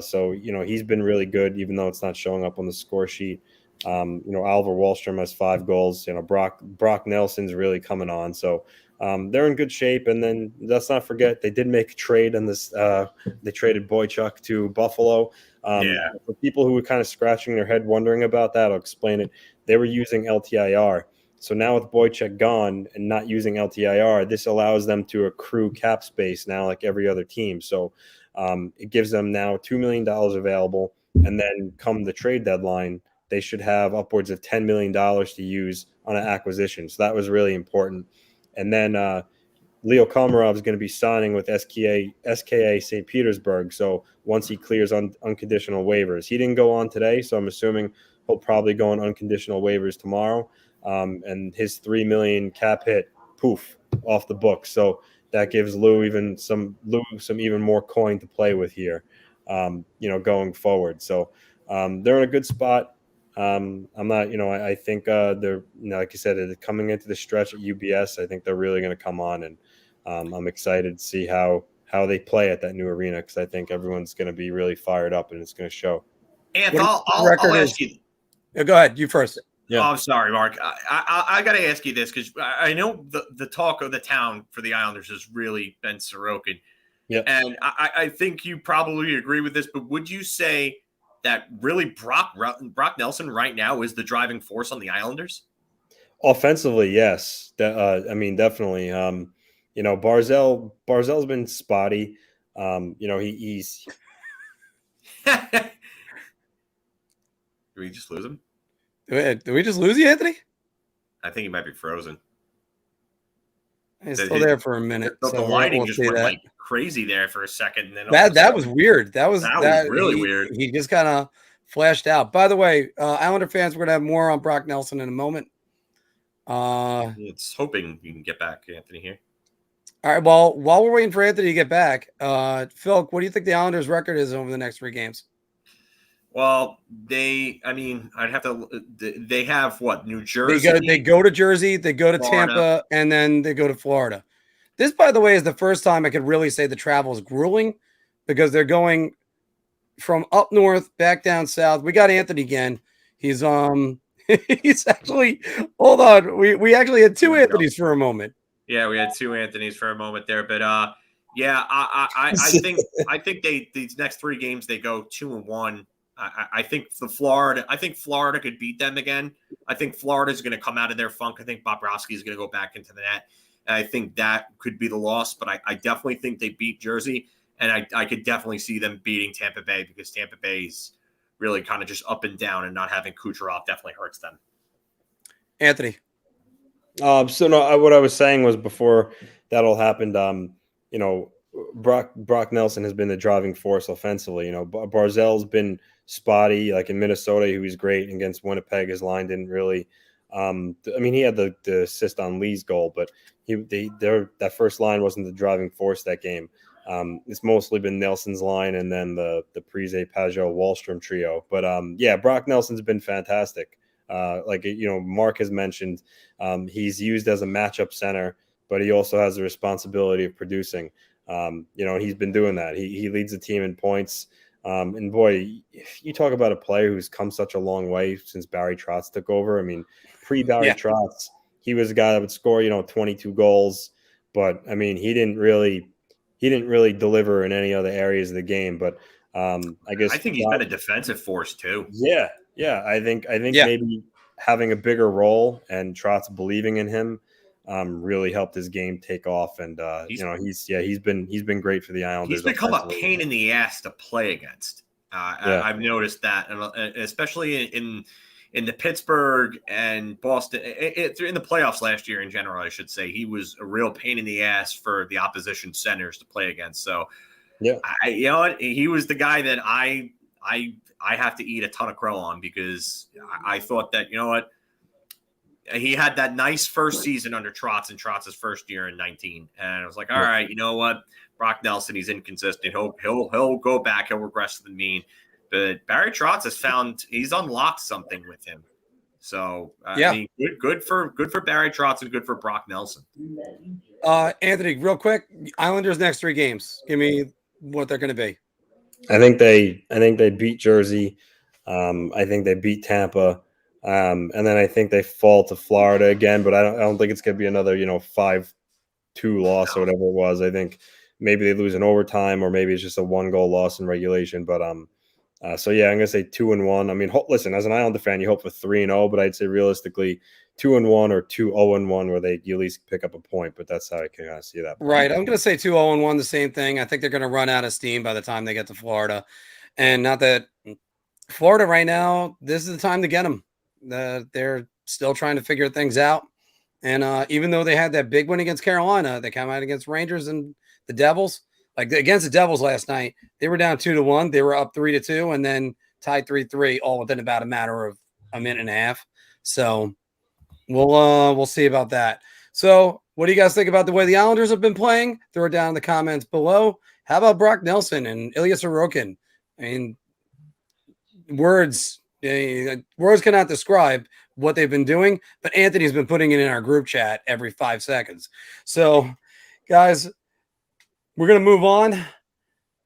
So he's been really good, even though it's not showing up on the score sheet. Oliver Wahlstrom has 5 goals. Brock Nelson's really coming on. So they're in good shape. And then let's not forget, they did make a trade on this. They traded Boychuk to Buffalo. For people who were kind of scratching their head wondering about that, I'll explain it. They were using LTIR. So now with Boychuk gone and not using LTIR, this allows them to accrue cap space now like every other team. So it gives them now $2 million available. And then come the trade deadline, they should have upwards of $10 million to use on an acquisition. So that was really important. And then Leo Komarov is going to be signing with SKA St. Petersburg. So once he clears on unconditional waivers, he didn't go on today. So I'm assuming he'll probably go on unconditional waivers tomorrow. And his $3 million cap hit, poof, off the book. So that gives Lou some even more coin to play with here, going forward. So they're in a good spot. I'm not, I think they're, like you said, coming into the stretch at UBS. I think they're really going to come on, and I'm excited to see how they play at that new arena because I think everyone's going to be really fired up and it's going to show. And I'll ask you. Yeah, go ahead. You first. Yeah. Oh, I'm sorry, Mark. I got to ask you this because I know the talk of the town for the Islanders has really been Sorokin. Yeah. And I think you probably agree with this, but would you say that really Brock Nelson right now is the driving force on the Islanders? Offensively, yes. Definitely. Barzell's been spotty. He's. Did we just lose him? Did we just lose you, Anthony? I think he might be frozen. He's still there for a minute. The lighting just went like crazy there for a second. And then that was weird. That was really weird. He just kind of flashed out. By the way, Islander fans, we're going to have more on Brock Nelson in a moment. It's hoping you can get back, Anthony, here. All right. Well, while we're waiting for Anthony to get back, Phil, what do you think the Islanders' record is over the next 3 games? Well, they have what? New Jersey. They go to Jersey, they go to Florida. Tampa, and then they go to Florida. This, by the way, is the first time I could really say the travel is grueling because they're going from up north back down south. We got Anthony again. He's he's actually, hold on. We actually had 2 Anthonys for a moment. Yeah, we had 2 Anthonys for a moment there, but yeah, I think these next 3 games they go 2-1. I think Florida could beat them again. I think Florida's going to come out of their funk. I think Bobrovsky is going to go back into the net. And I think that could be the loss, but I definitely think they beat Jersey. And I could definitely see them beating Tampa Bay because Tampa Bay's really kind of just up and down, and not having Kucherov definitely hurts them. Anthony. So no, what I was saying was before that all happened, Brock Nelson has been the driving force offensively. Barzell's been spotty, like in Minnesota, he was great. Against Winnipeg, his line didn't really. He had the assist on Lee's goal, but that first line wasn't the driving force that game. It's mostly been Nelson's line and then the Parise, Pajot, Wallstrom trio. But Brock Nelson's been fantastic. Mark has mentioned, he's used as a matchup center, but he also has the responsibility of producing. He's been doing that. He leads the team in points. And boy, if you talk about a player who's come such a long way since Barry Trotz took over. I mean, pre-Barry Trotz, he was a guy that would score, 22 goals. But I mean, he didn't really deliver in any other areas of the game. But I think he's been a defensive force too. Yeah. I think maybe having a bigger role and Trotz believing in him really helped his game take off. And he's been great for the Islanders. He's become a pain in the ass to play against. I've noticed that, and especially in the Pittsburgh and Boston, in the playoffs last year in general, I should say, he was a real pain in the ass for the opposition centers to play against. So, he was the guy that I have to eat a ton of crow on, because I thought that, he had that nice first season under Trotz, and Trotz's first year in 19. And I was like, all right, you know what? Brock Nelson, he's inconsistent. He'll go back. He'll regress to the mean. But Barry Trotz has found he's unlocked something with him. So good for Barry Trotz and good for Brock Nelson. Anthony, real quick, Islanders next 3 games. Give me what they're going to be. I think they beat Jersey. I think they beat Tampa. And then I think they fall to Florida again, but I don't think it's going to be another, 5-2 loss or whatever it was. I think maybe they lose in overtime, or maybe it's just a 1-goal loss in regulation. But I'm going to say 2-1. I mean, listen, as an Islander fan, you hope for 3-0, but I'd say realistically 2-1 or 2-0-1, where they at least pick up a point. But that's how I can kind of see that. Right. I'm going to say 2-0-1, the same thing. I think they're going to run out of steam by the time they get to Florida. And not that Florida right now, this is the time to get them. They're still trying to figure things out. And even though they had that big win against Carolina, they come out against Rangers and the Devils. Like against the Devils last night, they were down 2-1. They were up 3-2 and then tied 3-3, all within about a matter of a minute and a half. So we'll see about that. So what do you guys think about the way the Islanders have been playing? Throw it down in the comments below. How about Brock Nelson and Ilya Sorokin? I mean, words cannot describe what they've been doing, but Anthony's been putting it in our group chat every 5 seconds. So, guys, we're going to move on,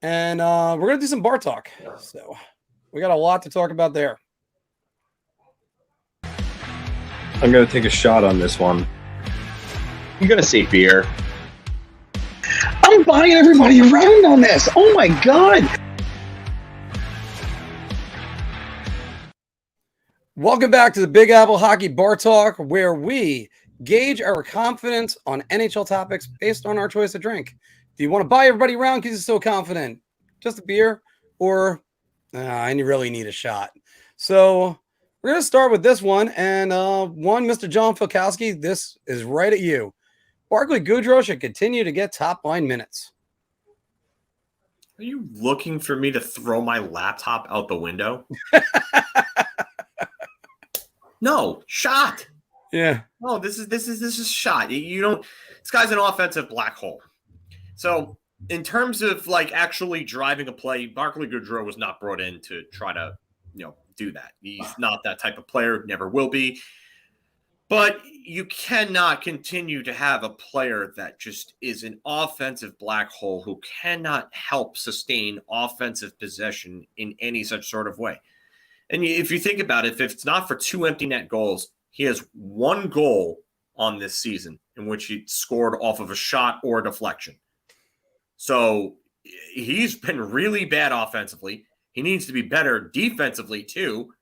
and we're going to do some bar talk. So we got a lot to talk about there. I'm going to take a shot on this one. I'm going to say beer. I'm buying everybody around on this. Oh, my God. Welcome back to the Big Apple Hockey Bar Talk, where we gauge our confidence on NHL topics based on our choice of drink. Do you want to buy everybody around because you're so confident? Just a beer, or I really need a shot? So we're going to start with this one. And Mr. John Filkowski, this is right at you. Barclay Goodrow should continue to get top line minutes. Are you looking for me to throw my laptop out the window? No, shot. Yeah. No, this is shot. You don't. This guy's an offensive black hole. So in terms of like actually driving a play, Barclay Goodrow was not brought in to try to do that. He's not that type of player. Never will be. But you cannot continue to have a player that just is an offensive black hole who cannot help sustain offensive possession in any such sort of way. And if you think about it, if it's not for 2 empty net goals, he has 1 goal on this season in which he scored off of a shot or a deflection. So he's been really bad offensively. He needs to be better defensively too.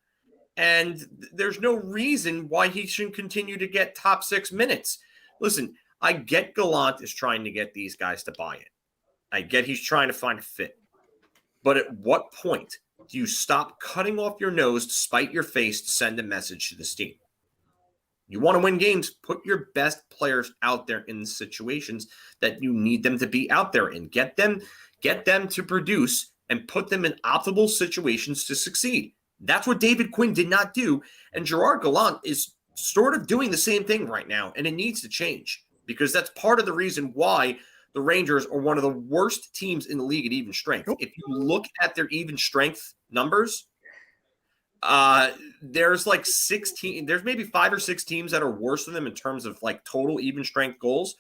And there's no reason why he shouldn't continue to get top 6 minutes. Listen, I get Gallant is trying to get these guys to buy it. I get he's trying to find a fit. But at what point do you stop cutting off your nose to spite your face to send a message to this team? You want to win games, put your best players out there in situations that you need them to be out there in. Get them to produce and put them in optimal situations to succeed. That's what David Quinn did not do. And Gerard Gallant is sort of doing the same thing right now, and it needs to change because that's part of the reason why the Rangers are one of the worst teams in the league at even strength. If you look at their even strength numbers, there's like 16, there's maybe 5 or 6 teams that are worse than them in terms of like total even strength goals.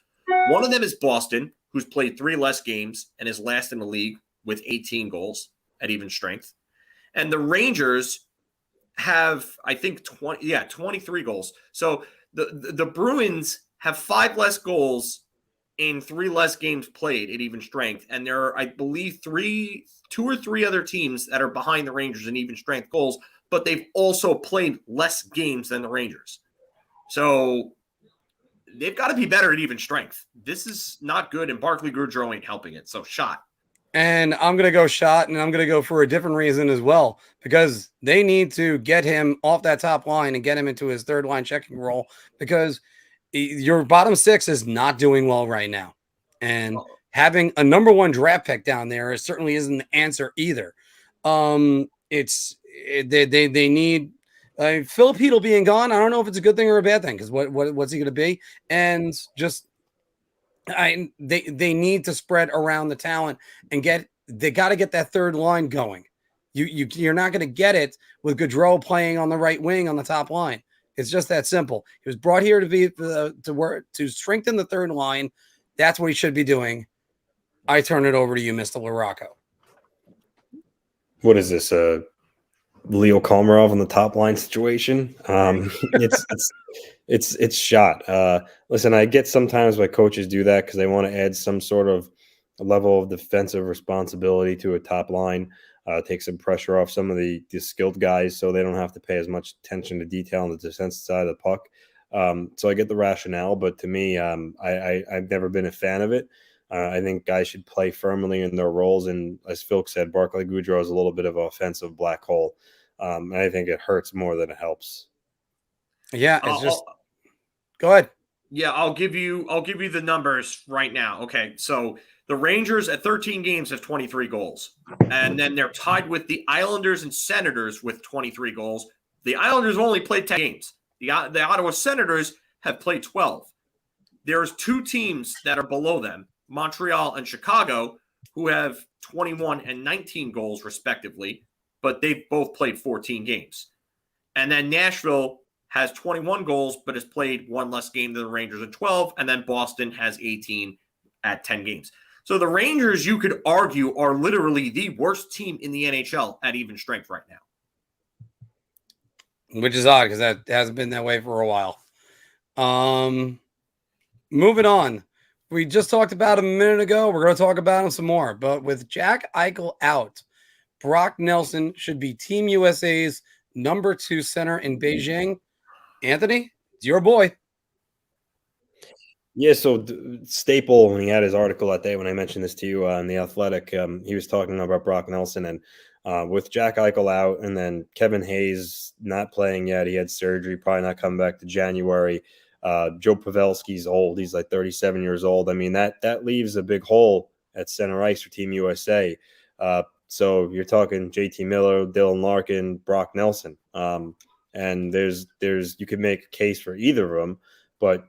One of them is Boston, who's played 3 less games and is last in the league with 18 goals at even strength. And the Rangers have, I think, 23 goals. So the Bruins have 5 less goals in 3 less games played at even strength. And there are, I believe, 2 or 3 other teams that are behind the Rangers in even strength goals, but they've also played less games than the Rangers. So they've got to be better at even strength. This is not good, and Barclay Goodrow ain't helping it. So shot. And I'm going to go shot, and I'm going to go for a different reason as well, because they need to get him off that top line and get him into his third line checking role, because your bottom 6 is not doing well right now. And having a number 1 draft pick down there certainly isn't the answer either. They need Filipino being gone. I don't know if it's a good thing or a bad thing, because what's he going to be? And just they need to spread around the talent and they got to get that third line going. You're not going to get it with Gaudreau playing on the right wing on the top line. It's just that simple. He was brought here to strengthen the third line. That's what he should be doing. I turn it over to you, Mr. LaRocco. What is this? Leo Komarov on the top line situation? It's shot. Listen, I get sometimes why coaches do that because they want to add some sort of level of defensive responsibility to a top line, take some pressure off some of the skilled guys so they don't have to pay as much attention to detail on the defensive side of the puck. So I get the rationale, but to me, I've never been a fan of it. I think guys should play firmly in their roles. And as Phil said, Barclay Goodrow is a little bit of an offensive black hole. And I think it hurts more than it helps. Yeah, it's go ahead. Yeah, I'll give you the numbers right now. Okay, so the Rangers at 13 games have 23 goals. And then they're tied with the Islanders and Senators with 23 goals. The Islanders have only played 10 games. The Ottawa Senators have played 12. There's 2 teams that are below them, Montreal and Chicago, who have 21 and 19 goals respectively, but they've both played 14 games. And then Nashville has 21 goals, but has played 1 less game than the Rangers at 12, and then Boston has 18 at 10 games. So the Rangers, you could argue, are literally the worst team in the NHL at even strength right now. Which is odd because that hasn't been that way for a while. Moving on. We just talked about him a minute ago. We're going to talk about him some more. But with Jack Eichel out, Brock Nelson should be Team USA's number 2 center in Beijing. Anthony, it's your boy. Yeah, so Staple, when he had his article that day when I mentioned this to you on The Athletic, he was talking about Brock Nelson. And with Jack Eichel out and then Kevin Hayes not playing yet, he had surgery, probably not coming back to January. Joe Pavelski's old. He's like 37 years old. I mean, that leaves a big hole at center ice for Team USA. So you're talking JT Miller, Dylan Larkin, Brock Nelson. And there's you could make a case for either of them, but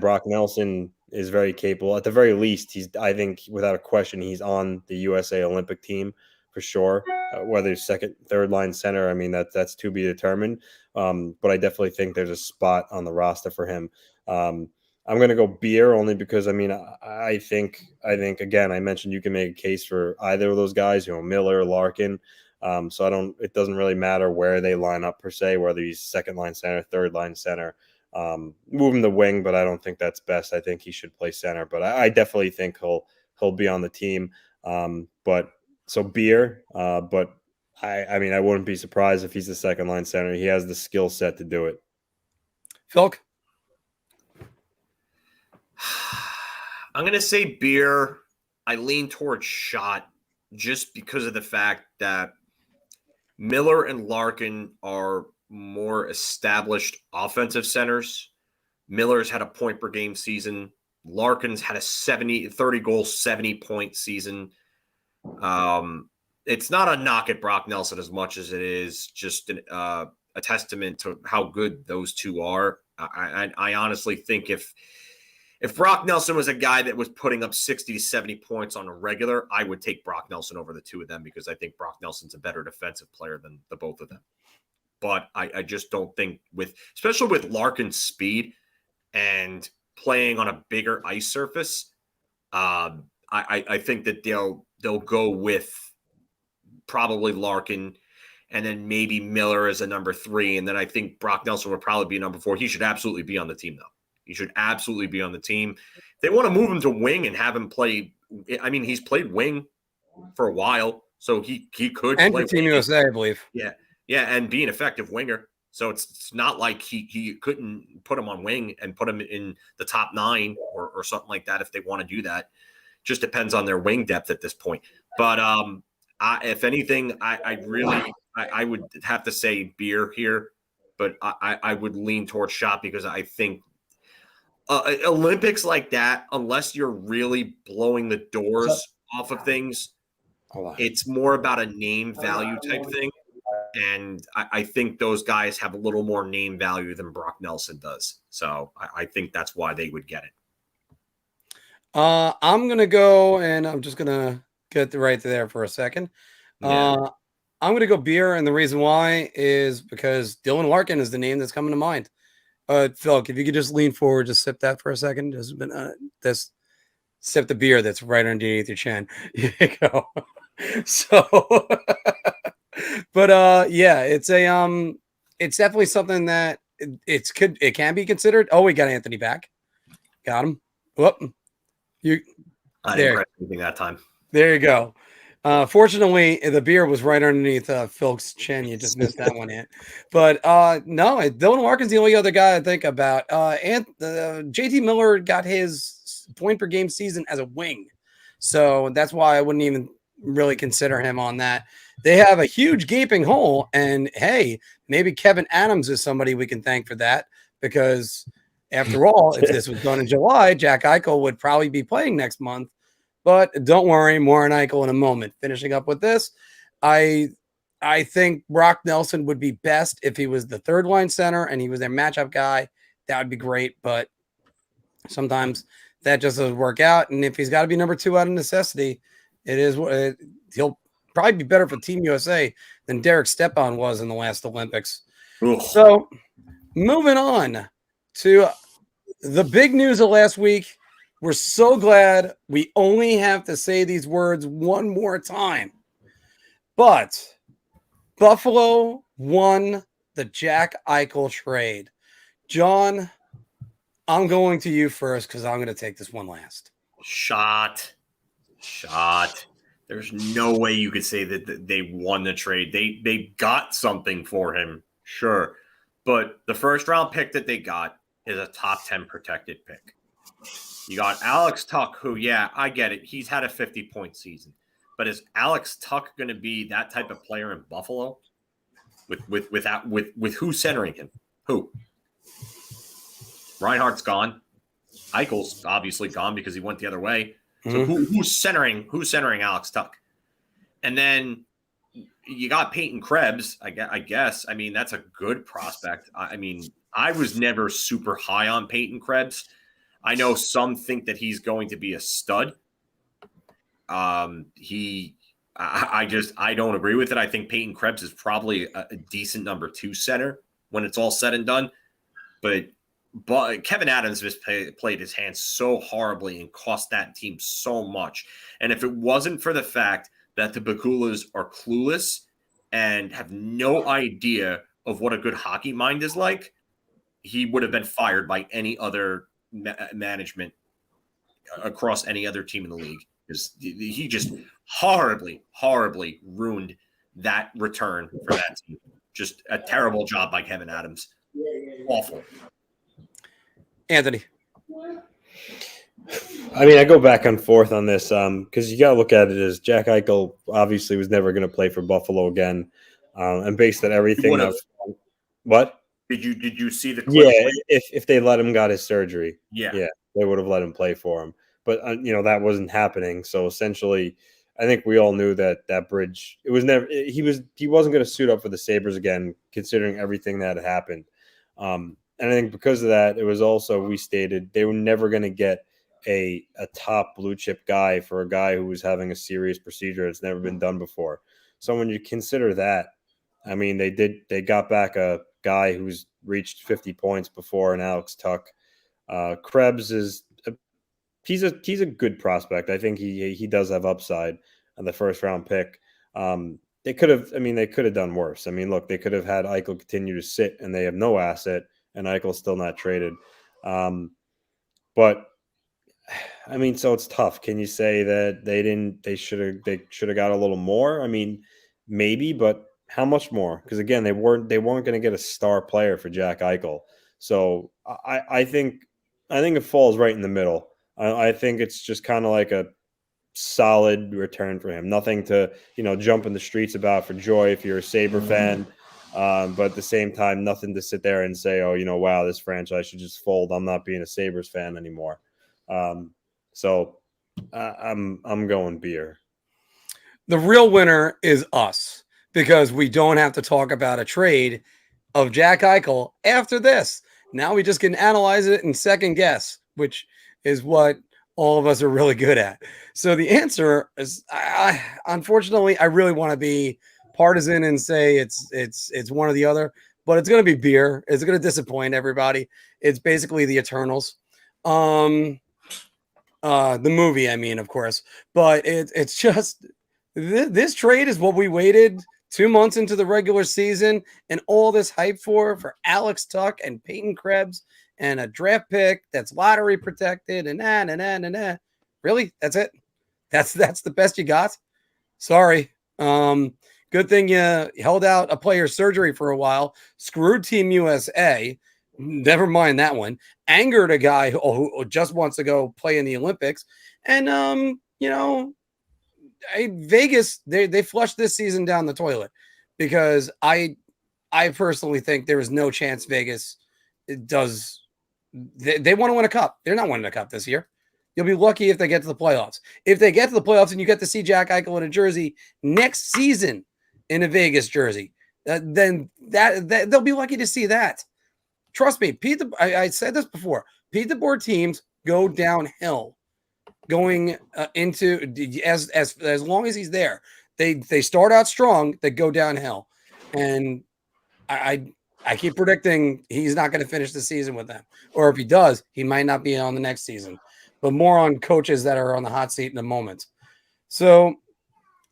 Brock Nelson is very capable. At the very least, I think without a question, he's on the USA Olympic team for sure. Whether he's second, third line center, I mean that's to be determined. But I definitely think there's a spot on the roster for him. I'm going to go Beer only because I think again, I mentioned you can make a case for either of those guys, Miller, Larkin. So it doesn't really matter where they line up per se, whether he's second line center, third line center. Move him to wing, but I don't think that's best. I think he should play center, but I definitely think he'll be on the team. But so Beer, but I wouldn't be surprised if he's the second line center. He has the skill set to do it. Phil? I'm going to say Beer. I lean towards shot just because of the fact that Miller and Larkin are more established offensive centers. Miller's had a point per game season. Larkin's had a 30 goal, 70-point season. It's not a knock at Brock Nelson as much as it is just a testament to how good those two are. I honestly think if Brock Nelson was a guy that was putting up 60 to 70 points on a regular, I would take Brock Nelson over the two of them because I think Brock Nelson's a better defensive player than the both of them. But I just don't think especially with Larkin's speed and playing on a bigger ice surface, I think that they'll go with probably Larkin and then maybe Miller as a number 3. And then I think Brock Nelson would probably be number 4. He should absolutely be on the team, though. He should absolutely be on the team. If they want to move him to wing and have him play. I mean, he's played wing for a while, so he could and play Team wing. USA, I believe. Yeah, and be an effective winger. So it's not like he couldn't put him on wing and put him in the top 9 or something like that if they want to do that. Just depends on their wing depth at this point. But if anything, I would have to say beer here, but I would lean towards shot because I think Olympics like that, unless you're really blowing the doors off of things, it's more about a name value type thing. And I think those guys have a little more name value than Brock Nelson does. So I think that's why they would get it. I'm going to go, and I'm just going to get right there for a second. Yeah. I'm going to go beer, and the reason why is because Dylan Larkin is the name that's coming to mind. Phil, if you could just lean forward, just sip that for a second. Just sip the beer that's right underneath your chin. Here you go. So, but yeah, it's definitely something that it can be considered. Oh, we got Anthony back. Got him. Whoop. I didn't press anything that time. There you go. Fortunately, the beer was right underneath Phil's chin. You just missed that one in. But no, Dylan Larkin's the only other guy I think about. And JT Miller got his point per game season as a wing. So that's why I wouldn't even really consider him on that. They have a huge gaping hole. And hey, maybe Kevin Adams is somebody we can thank for that. Because after all, if this was done in July, Jack Eichel would probably be playing next month. But don't worry, more on Eichel in a moment. Finishing up with this, I think Brock Nelson would be best if he was the third line center and he was their matchup guy. That would be great, but sometimes that just doesn't work out. And if he's got to be number 2 out of necessity, he'll probably be better for Team USA than Derek Stepan was in the last Olympics. Ugh. So moving on to the big news of last week. We're so glad we only have to say these words one more time. But Buffalo won the Jack Eichel trade. John, I'm going to you first because I'm going to take this one last. Shot. There's no way you could say that they won the trade. They got something for him, sure. But the first round pick that they got is a top 10 protected pick. You got Alex Tuch, who, yeah, I get it. He's had a 50-point season. But is Alex Tuch going to be that type of player in Buffalo? With who centering him? Who? Reinhardt's gone. Eichel's obviously gone because he went the other way. So who's centering Alex Tuch? And then you got Peyton Krebs, I guess. I mean, that's a good prospect. I mean, I was never super high on Peyton Krebs. I know some think that he's going to be a stud. I don't agree with it. I think Peyton Krebs is probably a decent number 2 center when it's all said and done. But Kevin Adams just played his hands so horribly and cost that team so much. And if it wasn't for the fact that the Bakulas are clueless and have no idea of what a good hockey mind is like, he would have been fired by any other management across any other team in the league. Because he just horribly ruined that return for that team. Just a terrible job by Kevin Adams. Awful. Anthony. I mean, I go back and forth on this because you got to look at it as Jack Eichel obviously was never going to play for Buffalo again, and based on everything would've. what? Did you see the Yeah, clip? if they let him got his surgery, Yeah. they would have let him play for him. But that wasn't happening. So essentially, I think we all knew that bridge. It was never. He wasn't going to suit up for the Sabres again, considering everything that had happened. And I think because of that, it was also we stated they were never going to get a top blue chip guy for a guy who was having a serious procedure that's never been done before. So when you consider that, I mean, they got back a guy who's reached 50 points before, and Alex Tuck. Krebs he's a good prospect. I think he does have upside on the first round pick. They could have done worse. I mean, look, they could have had Eichel continue to sit, and they have no asset, and Eichel's still not traded. But I mean, so it's tough. Can you say that they should have got a little more? I mean, maybe, but how much more? Because again, they weren't going to get a star player for Jack Eichel. So I think it falls right in the middle. I think it's just kind of like a solid return for him. Nothing to jump in the streets about for joy if you're a Sabre fan. But at the same time, nothing to sit there and say, oh, wow, this franchise should just fold. I'm not being a Sabres fan anymore. So I'm going beer. The real winner is us because we don't have to talk about a trade of Jack Eichel after this. Now we just can analyze it and second guess, which is what all of us are really good at. So the answer is, unfortunately, I really want to be partisan and say it's one or the other, but it's going to be beer. It's going to disappoint everybody. It's basically the Eternals. The movie, I mean, of course, but it's just this trade is what we waited 2 months into the regular season and all this hype for Alex Tuck and Peyton Krebs and a draft pick that's lottery protected and Really? That's it? That's the best you got? Sorry. Good thing you held out a player's surgery for a while, screwed Team USA. Never mind that one. Angered a guy who just wants to go play in the Olympics. And, Vegas, they flushed this season down the toilet because I personally think there is no chance Vegas does. They want to win a cup. They're not winning a cup this year. You'll be lucky if they get to the playoffs. If they get to the playoffs and you get to see Jack Eichel in a jersey next season in a Vegas jersey, then that they'll be lucky to see that. Trust me, I said this before. Pete DeBoer teams go downhill going into as long as he's there. They start out strong, they go downhill, and I keep predicting he's not going to finish the season with them, or if he does, he might not be on the next season. But more on coaches that are on the hot seat in the moment. So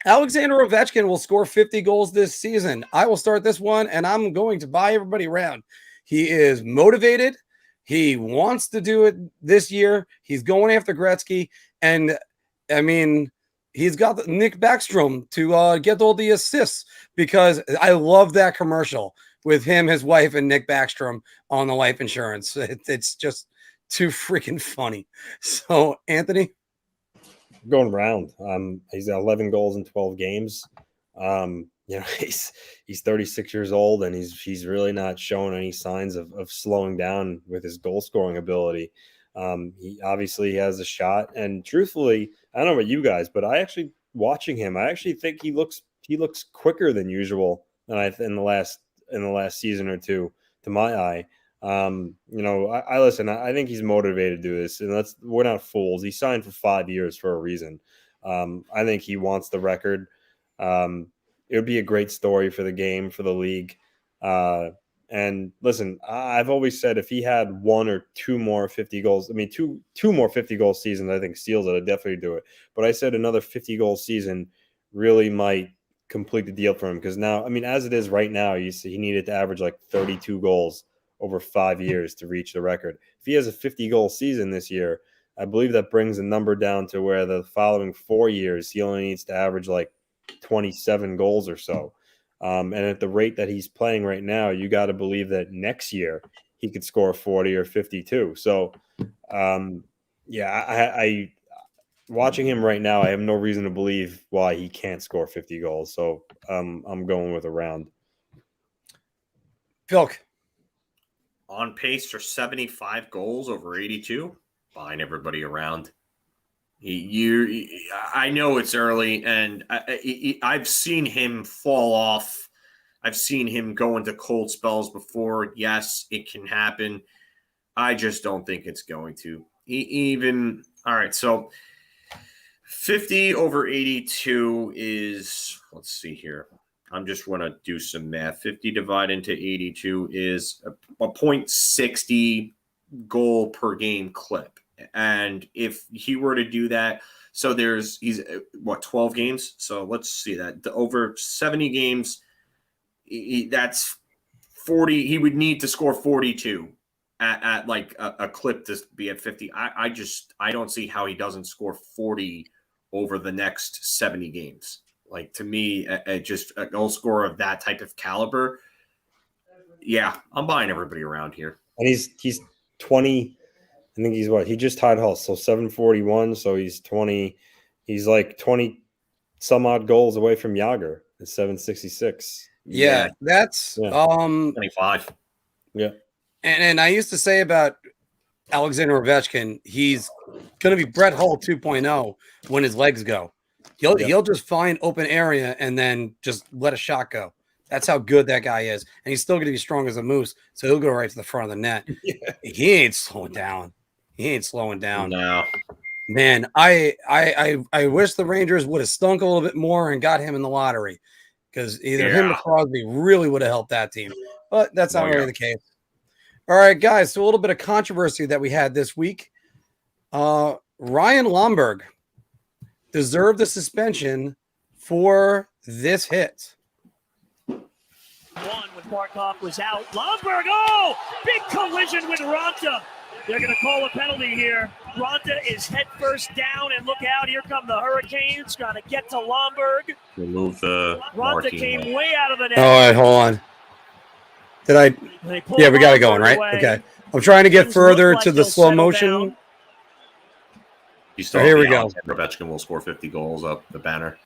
Alexander Ovechkin will score 50 goals this season. I will start this one, and I'm going to buy everybody around. He is motivated. He wants to do it this year. He's going after Gretzky. And, I mean, he's got Nick Backstrom to get all the assists because I love that commercial with him, his wife, and Nick Backstrom on the life insurance. It's just too freaking funny. So, Anthony? Going round. He's got 11 goals in 12 games. He's 36 years old, and he's really not showing any signs of slowing down with his goal scoring ability. He obviously has a shot, and truthfully, I don't know about you guys, but watching him, I actually think he looks quicker than usual in the last season or two, to my eye. I listen. I think he's motivated to do this, and we're not fools. He signed for 5 years for a reason. I think he wants the record. It would be a great story for the game, for the league. And listen, I've always said if he had one or two more 50 goals, two more 50 goal seasons, I think steals it. I'd definitely do it. But I said another 50 goal season really might complete the deal for him, because now, as it is right now, you see he needed to average like 32 goals over 5 years to reach the record. If he has a 50 goal season this year, I believe that brings the number down to where the following 4 years he only needs to average like 27 goals or so. And at the rate that he's playing right now, you got to believe that next year he could score 40 or 52. So Yeah, I watching him right now, I have no reason to believe why he can't score 50 goals. So I'm going with a round. Phil. On pace for 75 goals over 82. Buying everybody around. I know it's early, and I've seen him fall off. I've seen him go into cold spells before. Yes, it can happen. I just don't think it's going to. All right, so 50 over 82 is, let's see here. I'm just want to do some math. 50 divided into 82 is a .60 goal per game clip. And if he were to do that, so he's 12 games. So let's see that over 70 games, that's 40. He would need to score 42 at like a clip to be at 50. I don't see how he doesn't score 40 over the next 70 games. Like, to me, just a goal scorer of that type of caliber. Yeah, I'm buying everybody around here. And he's 20. I think he's he just tied Hull, so 741. So he's 20. He's like 20 some odd goals away from Yager at 766. Yeah, that's 25. Yeah. And I used to say about Alexander Ovechkin, he's going to be Brett Hull 2.0 when his legs go. He'll just find open area and then just let a shot go. That's how good that guy is. And he's still going to be strong as a moose, so he'll go right to the front of the net. Yeah. He ain't slowing down. No. Man, I wish the Rangers would have stunk a little bit more and got him in the lottery, because either him or Crosby really would have helped that team. But that's not really the case. All right, guys, so a little bit of controversy that we had this week. Ryan Lomberg deserved a suspension for this hit. One when Markov was out. Lomberg, big collision with Ronta. They're going to call a penalty here. Ronta is head first down, and look out, here come the Hurricanes, trying to get to Lomberg. Remove the Ronta came way out of the net. All right, hold on. Yeah, we got it going, right? Okay. I'm trying to get further to the slow motion. Here we go. Ovechkin will score 50 goals up the banner.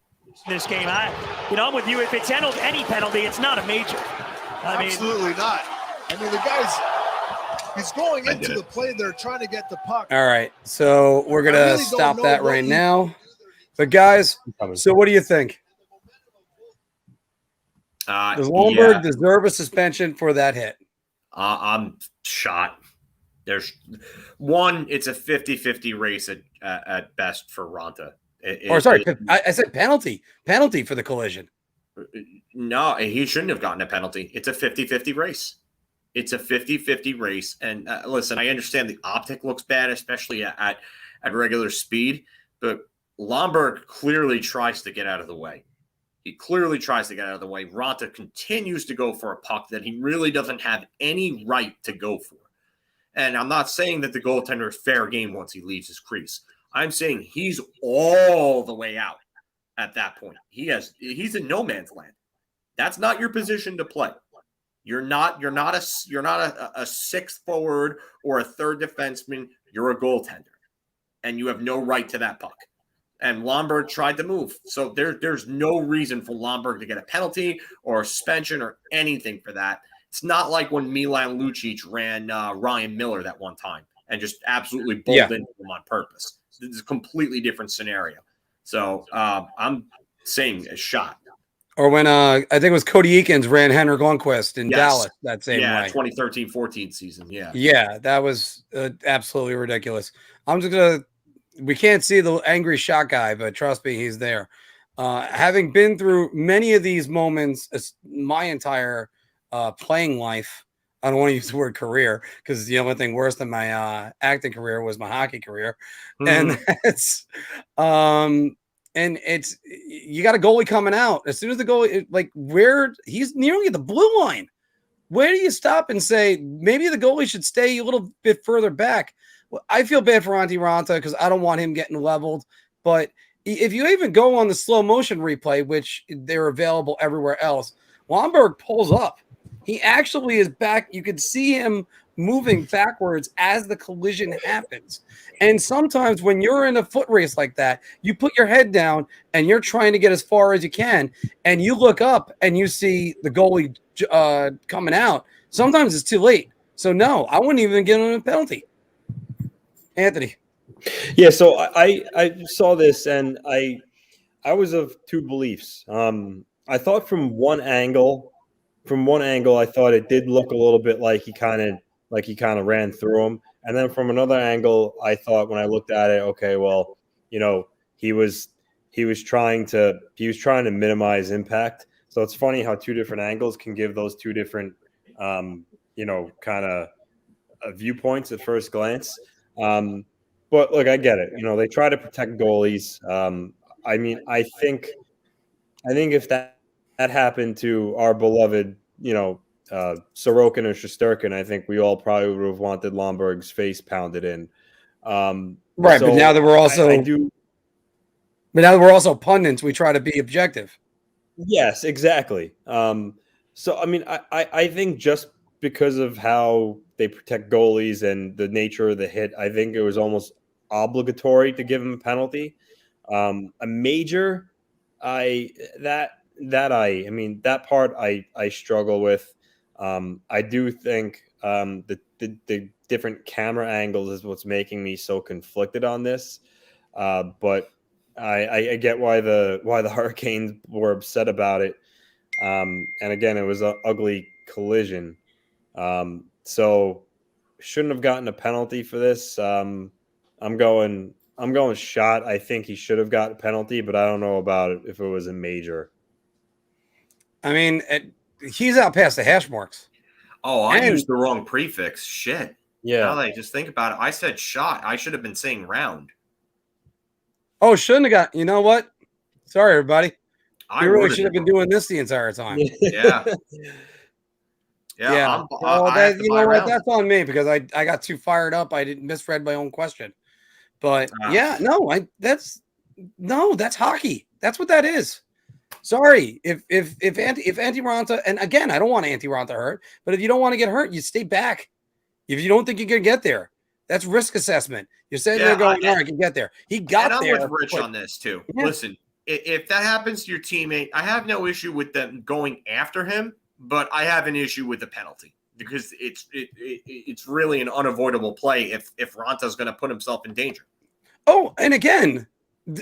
This game, I'm with you. If it's any penalty, it's not a major. Absolutely not. I mean, the guy's he's going into the play. They're trying to get the puck. All right, so we're gonna stop that right now. But guys, so what do you think? Does Lomberg deserve a suspension for that hit? I'm shot. There's one. It's a 50-50 race at best for Ronta. I said penalty for the collision. No, he shouldn't have gotten a penalty. It's a 50-50 race. It's a 50-50 race. And listen, I understand the optic looks bad, especially at regular speed, but Lomberg clearly tries to get out of the way. He clearly tries to get out of the way. Ronta continues to go for a puck that he really doesn't have any right to go for. And I'm not saying that the goaltender is fair game once he leaves his crease. I'm saying he's all the way out at that point. He's in no man's land. That's not your position to play. You're not a sixth forward or a third defenseman. You're a goaltender, and you have no right to that puck. And Lomberg tried to move, so there's no reason for Lomberg to get a penalty or a suspension or anything for that. It's not like when Milan Lucic ran Ryan Miller that one time and just absolutely bowled into him on purpose. This is a completely different scenario. So I'm saying a shot. Or when I think it was Cody Eakins ran Henrik Lundqvist in Dallas that same way. 2013-14 season. Yeah, that was absolutely ridiculous. We can't see the angry shot guy, but trust me, he's there. Having been through many of these moments, my entire playing life, I don't want to use the word career because the only thing worse than my acting career was my hockey career. And it's you got a goalie coming out. As soon as the goalie, he's nearly at the blue line, where do you stop and say maybe the goalie should stay a little bit further back? Well, I feel bad for Antti Raanta because I don't want him getting leveled. But if you even go on the slow motion replay, which they're available everywhere else, Lomberg pulls up. He actually is back. You could see him moving backwards as the collision happens. And sometimes when you're in a foot race like that, you put your head down and you're trying to get as far as you can, and you look up and you see the goalie coming out. Sometimes it's too late. So no, I wouldn't even give him a penalty. Anthony. Yeah, so I saw this and I was of two beliefs. I thought from one angle, I thought it did look a little bit like he kind of ran through him, and then from another angle, I thought when I looked at it, okay, well, he was trying to minimize impact. So it's funny how two different angles can give those two different kind of viewpoints at first glance. But look, I get it. They try to protect goalies. I think if that happened to our beloved, Sorokin or Shesterkin, I think we all probably would have wanted Lomberg's face pounded in. Right, so but now that we're also but now that we're also pundits, we try to be objective. Yes, exactly. So I think just because of how they protect goalies and the nature of the hit, I think it was almost obligatory to give him a penalty. A major, that part I struggle with. I do think the different camera angles is what's making me so conflicted on this. But I get why the Hurricanes were upset about it. And again, it was an ugly collision. So shouldn't have gotten a penalty for this. I'm going shot. I think he should have got a penalty, but I don't know about it if it was a major. I mean, he's out past the hash marks. Oh, I used the wrong prefix. Shit. Yeah. Now that I just think about it, I said shot. I should have been saying round. Oh, shouldn't have got. You know what? Sorry, everybody. I You really should have been doing this the entire time. Yeah. Yeah. That's on me because I got too fired up. I didn't misread my own question. But that's hockey. That's what that is. Sorry. If Antti Raanta, and again, I don't want Antti Raanta hurt, but if you don't want to get hurt, you stay back. If you don't think you can get there, that's risk assessment. You're sitting there going, I can get there. He got there. I'm with Rich on this too. Yeah. Listen, if that happens to your teammate, I have no issue with them going after him, but I have an issue with the penalty because it's really an unavoidable play if Ranta's going to put himself in danger. Oh, and again,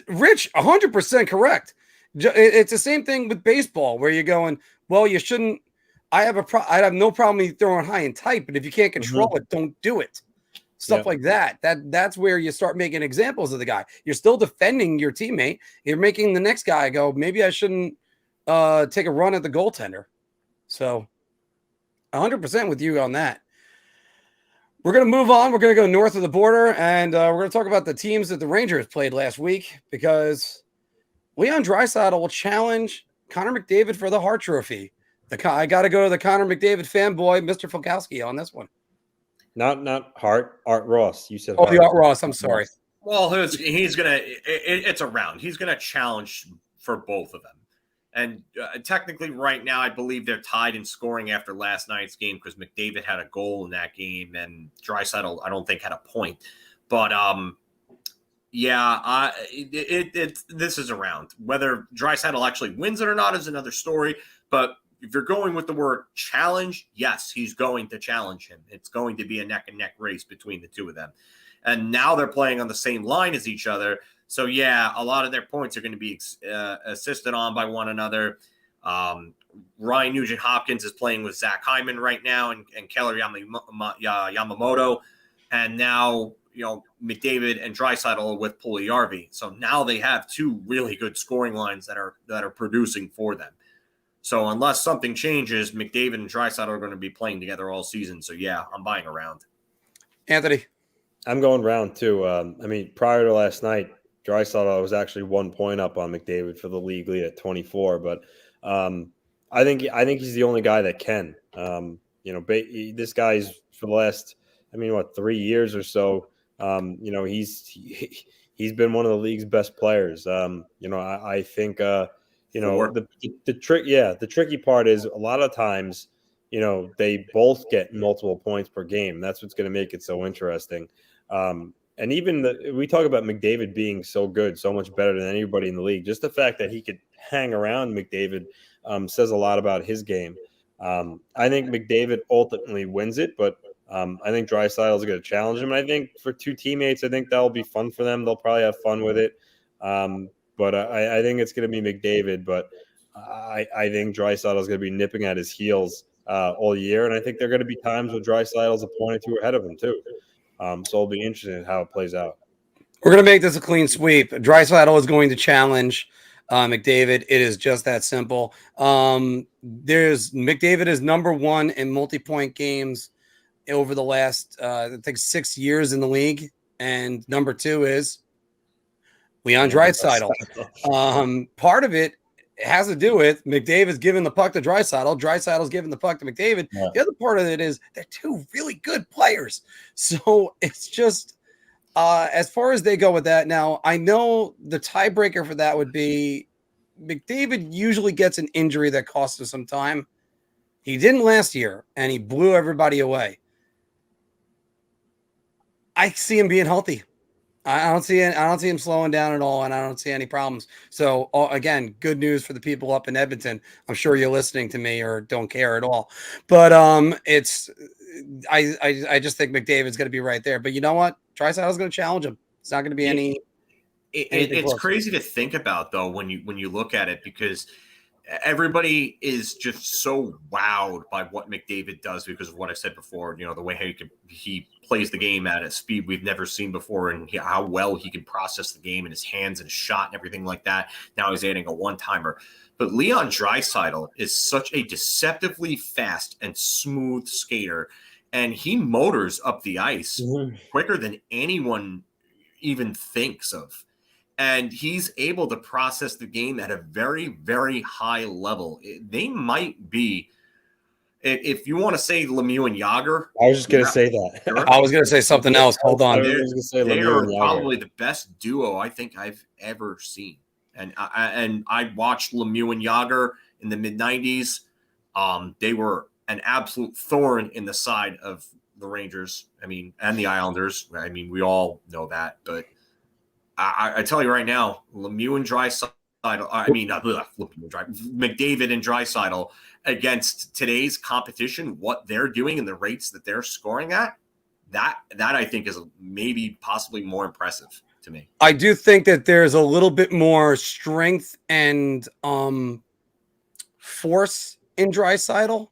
Rich, 100% correct. It's the same thing with baseball where you're going, well, you shouldn't. I have no problem with you throwing high and tight, but if you can't control it, don't do it. Stuff like that. That's where you start making examples of the guy. You're still defending your teammate. You're making the next guy go, maybe I shouldn't take a run at the goaltender. So 100% with you on that. We're going to move on. We're going to go north of the border, and we're going to talk about the teams that the Rangers played last week because Leon Draisaitl will challenge Connor McDavid for the Hart Trophy. I got to go to the Connor McDavid fanboy, Mr. Fulkowski, on this one. Not Hart, Art Ross. You said Hart. The Art Ross. I'm sorry. Well, he's gonna. It's a round. He's gonna challenge for both of them. And technically, right now, I believe they're tied in scoring after last night's game because McDavid had a goal in that game and Draisaitl, I don't think, had a point. But this is a round. Whether Draisaitl actually wins it or not is another story. But if you're going with the word challenge, yes, he's going to challenge him. It's going to be a neck-and-neck race between the two of them. And now they're playing on the same line as each other. So, yeah, a lot of their points are going to be assisted on by one another. Ryan Nugent-Hopkins is playing with Zach Hyman right now and Keller Yamamoto. And now, McDavid and Draisaitl with Puljujarvi. So now they have two really good scoring lines that are producing for them. So unless something changes, McDavid and Draisaitl are going to be playing together all season. So, yeah, I'm buying a round. Anthony. I'm going round two. Prior to last night, Draisaitl was actually 1 point up on McDavid for the league lead at 24. But I think he's the only guy that can. This guy's for the last, 3 years or so. He's been one of the league's best players. I think. The tricky part is a lot of times, they both get multiple points per game. That's what's going to make it so interesting. And even we talk about McDavid being so good, so much better than anybody in the league. Just the fact that he could hang around McDavid says a lot about his game. I think McDavid ultimately wins it, but I think Draisaitl is going to challenge him. And I think for two teammates, I think that'll be fun for them. They'll probably have fun with it. But I think it's going to be McDavid. But I think Draisaitl is going to be nipping at his heels all year. And I think there are going to be times when Draisaitl is a point or two ahead of him too. So it'll be interesting in how it plays out. We're going to make this a clean sweep. Draisaitl is going to challenge McDavid. It is just that simple. McDavid is number one in multi-point games over the last, I think, 6 years in the league. And number two is Leon Draisaitl. Part of it has to do with McDavid's giving the puck to Draisaitl. Draisaitl's giving the puck to McDavid. Yeah. The other part of it is they're two really good players. So it's just as far as they go with that. Now, I know the tiebreaker for that would be McDavid usually gets an injury that costs him some time. He didn't last year, and he blew everybody away. I see him being healthy. I don't see him slowing down at all, and I don't see any problems. So again, good news for the people up in Edmonton. I'm sure you're listening to me or don't care at all, but I just think McDavid's going to be right there. But you know what? Draisaitl's going to challenge him. It's not going to be any. It's crazy to think about though when you look at it, because everybody is just so wowed by what McDavid does because of what I said before. The way he plays the game at a speed we've never seen before, and how well he can process the game and his hands and his shot and everything like that. Now he's adding a one-timer. But Leon Draisaitl is such a deceptively fast and smooth skater, and he motors up the ice quicker than anyone even thinks of. And he's able to process the game at a very, very high level. They might be, if you want to say Lemieux and Yager. I was just going to say that. I was going to say something else. Hold on. They are probably the best duo I think I've ever seen. And I watched Lemieux and Yager in the mid-90s. They were an absolute thorn in the side of the Rangers. And the Islanders. We all know that. But I tell you right now, Lemieux and Draisaitl. McDavid and Draisaitl against today's competition, what they're doing and the rates that they're scoring at, that I think is maybe possibly more impressive to me. I do think that there's a little bit more strength and force in Draisaitl,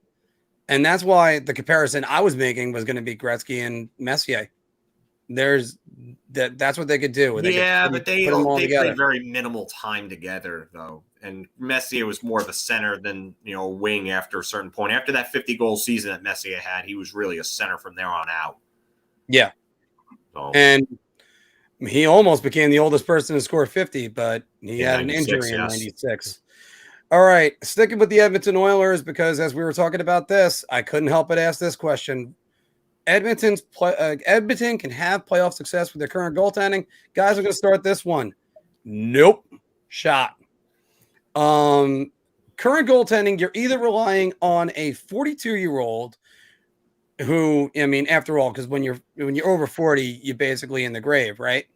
and that's why the comparison I was making was going to be Gretzky and Messier. That's what they could do. But they play very minimal time together, though. And Messier was more of a center than a wing after a certain point. After that 50-goal season that Messier had, he was really a center from there on out. Yeah, and he almost became the oldest person to score 50, but he had an injury in '96. All right, sticking with the Edmonton Oilers, because as we were talking about this, I couldn't help but ask this question. Edmonton can have playoff success with their current goaltending. Guys are going to start this one. Nope. Shot. Current goaltending, you're either relying on a 42-year-old who, after all, because when you're over 40, you're basically in the grave, right?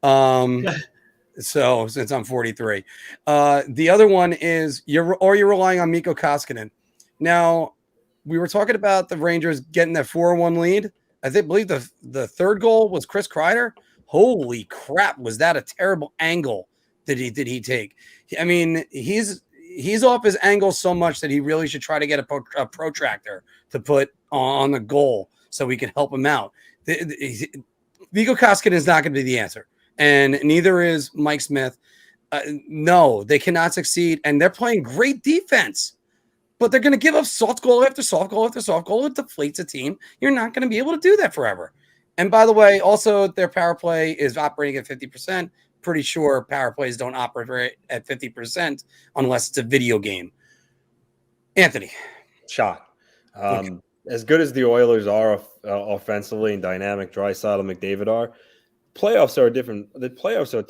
So since I'm 43, the other one is you're relying on Mikko Koskinen. Now, we were talking about the Rangers getting that 4-1 lead. I believe the third goal was Chris Kreider. Holy crap, was that a terrible angle did he take? He's off his angle so much that he really should try to get a protractor to put on the goal so we can help him out. Mikko Koskinen is not going to be the answer, and neither is Mike Smith. No, they cannot succeed, and they're playing great defense. But they're going to give up soft goal after soft goal after soft goal. It deflates a team. You're not going to be able to do that forever. And by the way, also their power play is operating at 50%. Pretty sure power plays don't operate at 50% unless it's a video game. Anthony. Shot. As good as the Oilers are offensively and dynamic, Draisaitl and McDavid are, playoffs are different. The playoffs are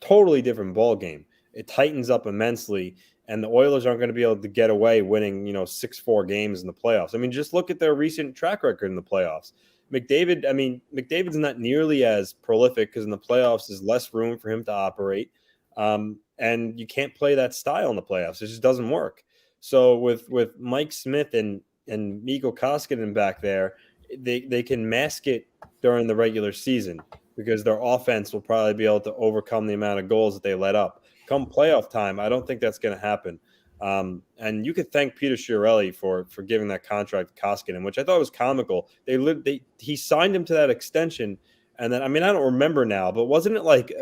totally different ball game. It tightens up immensely. and the Oilers aren't going to be able to get away winning, 6-4 games in the playoffs. I mean, just look at their recent track record in the playoffs. McDavid's not nearly as prolific because in the playoffs there's less room for him to operate. And you can't play that style in the playoffs. It just doesn't work. So with Mike Smith and Mikko Koskinen back there, they can mask it during the regular season because their offense will probably be able to overcome the amount of goals that they let up. Come playoff time, I don't think that's going to happen. And you could thank Peter Chiarelli for giving that contract to Koskinen, which I thought was comical. He signed him to that extension, and then I don't remember now, but wasn't it like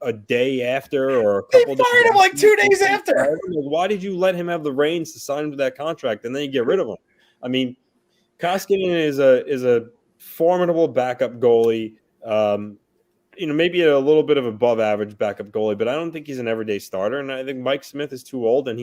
a day after or a couple? They fired him like 2 days after. Why did you let him have the reins to sign him to that contract and then you get rid of him? I mean, Koskinen is a formidable backup goalie. Maybe a little bit of above average backup goalie, but I don't think he's an everyday starter. And I think Mike Smith is too old, and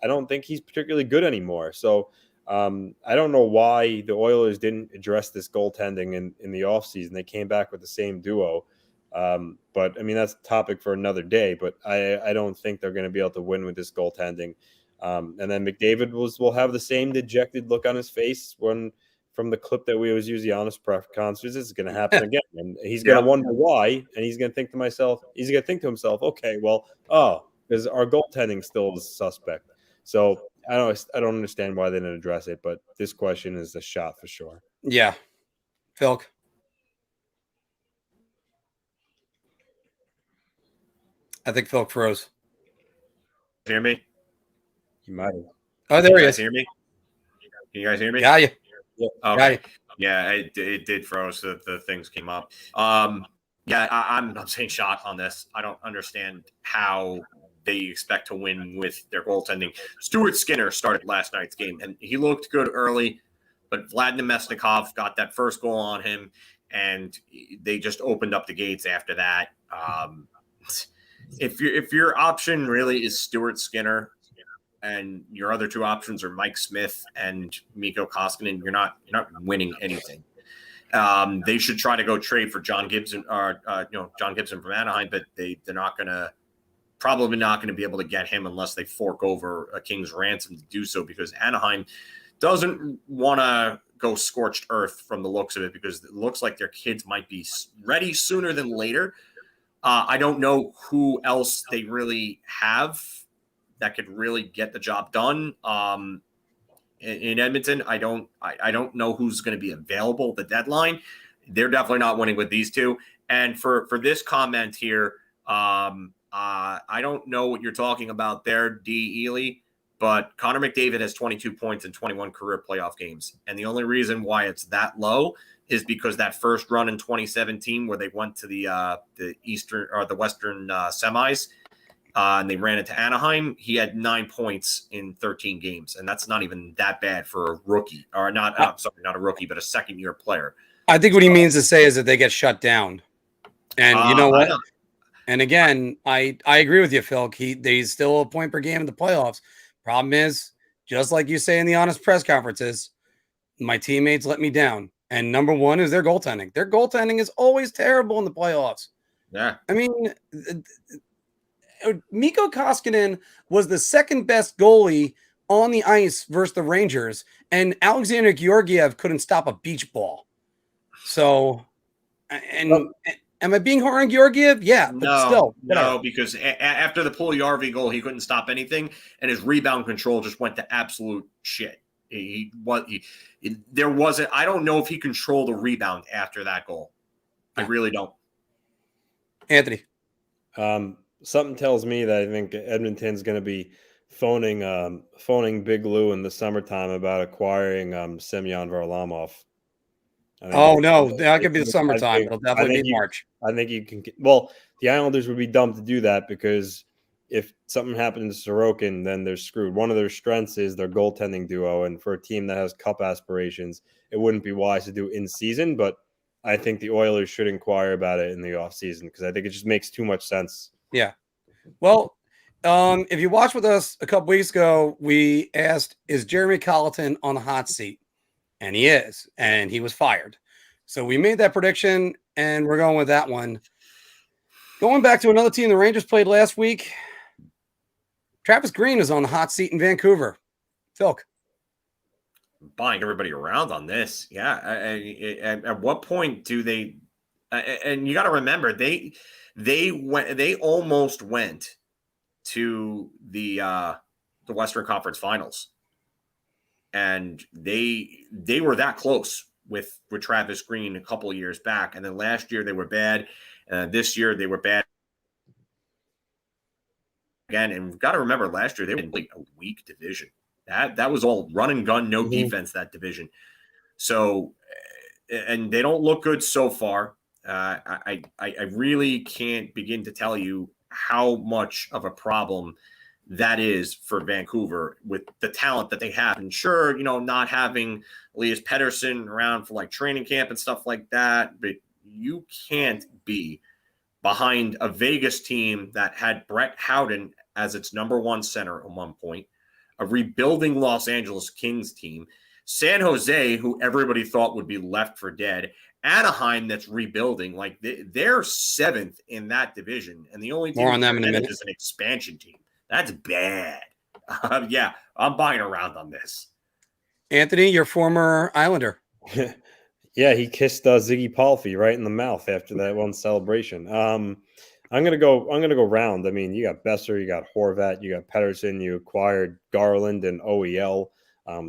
I don't think he's particularly good anymore. So I don't know why the Oilers didn't address this goaltending in the offseason. They came back with the same duo. But that's a topic for another day, but I don't think they're going to be able to win with this goaltending. And then McDavid will have the same dejected look on his face from the clip that we always use, the honest press conferences, it's going to happen again. And he's going to wonder why. And he's going to think to himself, okay, well, because our goaltending still is suspect. So I don't understand why they didn't address it, but this question is a shot for sure. Yeah. Phil. I think Phil froze. Hear me? You might have. Oh, there he is. Hear me? Can you guys hear me? Got you. Yeah. Okay. Yeah, it did froze. The things came up. I'm saying shot on this. I don't understand how they expect to win with their goaltending. Stuart Skinner started last night's game, and he looked good early, but Vladimir Mesnikov got that first goal on him, and they just opened up the gates after that. If your option really is Stuart Skinner, and your other two options are Mike Smith and Mikko Koskinen, you're not winning anything. They should try to go trade for John Gibson from Anaheim, but they're probably not going to be able to get him unless they fork over a king's ransom to do so, because Anaheim doesn't want to go scorched earth from the looks of it, because it looks like their kids might be ready sooner than later. I don't know who else they really have that could really get the job done in Edmonton. I don't know who's going to be available at the deadline. They're definitely not winning with these two. And for this comment here, I don't know what you're talking about there, D. Ely, but Connor McDavid has 22 points in 21 career playoff games. And the only reason why it's that low is because that first run in 2017 where they went to the Eastern or the Western semis, and they ran into Anaheim, he had 9 points in 13 games. And that's not even that bad for a rookie, or not a rookie, but a second-year player. I think what he means to say is that they get shut down. And you know what? And again, I agree with you, Phil. He's still a point per game in the playoffs. Problem is, just like you say in the honest press conferences, my teammates let me down. And number one is their goaltending. Their goaltending is always terrible in the playoffs. Yeah. I mean, Mikko Koskinen was the second best goalie on the ice versus the Rangers, and Alexander Georgiev couldn't stop a beach ball. So, am I being hard on Georgiev? Yeah, but still. No, because after the Puljujärvi goal, he couldn't stop anything, and his rebound control just went to absolute shit. I don't know if he controlled a rebound after that goal. I really don't. Anthony. Something tells me that I think Edmonton's going to be phoning Big Lou in the summertime about acquiring Semyon Varlamov. Oh, no, that could be the summertime. It'll definitely be March. I think you can – well, the Islanders would be dumb to do that, because if something happens to Sorokin, then they're screwed. One of their strengths is their goaltending duo, and for a team that has cup aspirations, it wouldn't be wise to do in season, but I think the Oilers should inquire about it in the offseason, because I think it just makes too much sense. Yeah. Well, if you watched with us a couple weeks ago, we asked, is Jeremy Colleton on the hot seat? And he is, and he was fired. So we made that prediction, and we're going with that one. Going back to another team the Rangers played last week, Travis Green is on the hot seat in Vancouver. Phil. Buying everybody around on this. Yeah. At what point do they, and you got to remember, they almost went to the Western Conference Finals, and they were that close with Travis Green a couple of years back, and then last year they were bad. This year they were bad again, and we've got to remember last year they were in like a weak division. That was all run and gun, no defense, that division. So, and they don't look good so far. I really can't begin to tell you how much of a problem that is for Vancouver with the talent that they have. And sure, not having Elias Pettersson around for like training camp and stuff like that, but you can't be behind a Vegas team that had Brett Howden as its number one center at one point, a rebuilding Los Angeles Kings team, San Jose, who everybody thought would be left for dead, Anaheim that's rebuilding. Like they're seventh in that division, and the only team more on them in a minute is an expansion team. That's bad. Yeah, I'm buying around on this. Anthony, your former Islander. Yeah, he kissed Ziggy Palffy right in the mouth after that one celebration. I'm gonna go round. I mean, you got Besser, you got Horvat, you got Pettersson, you acquired Garland and OEL.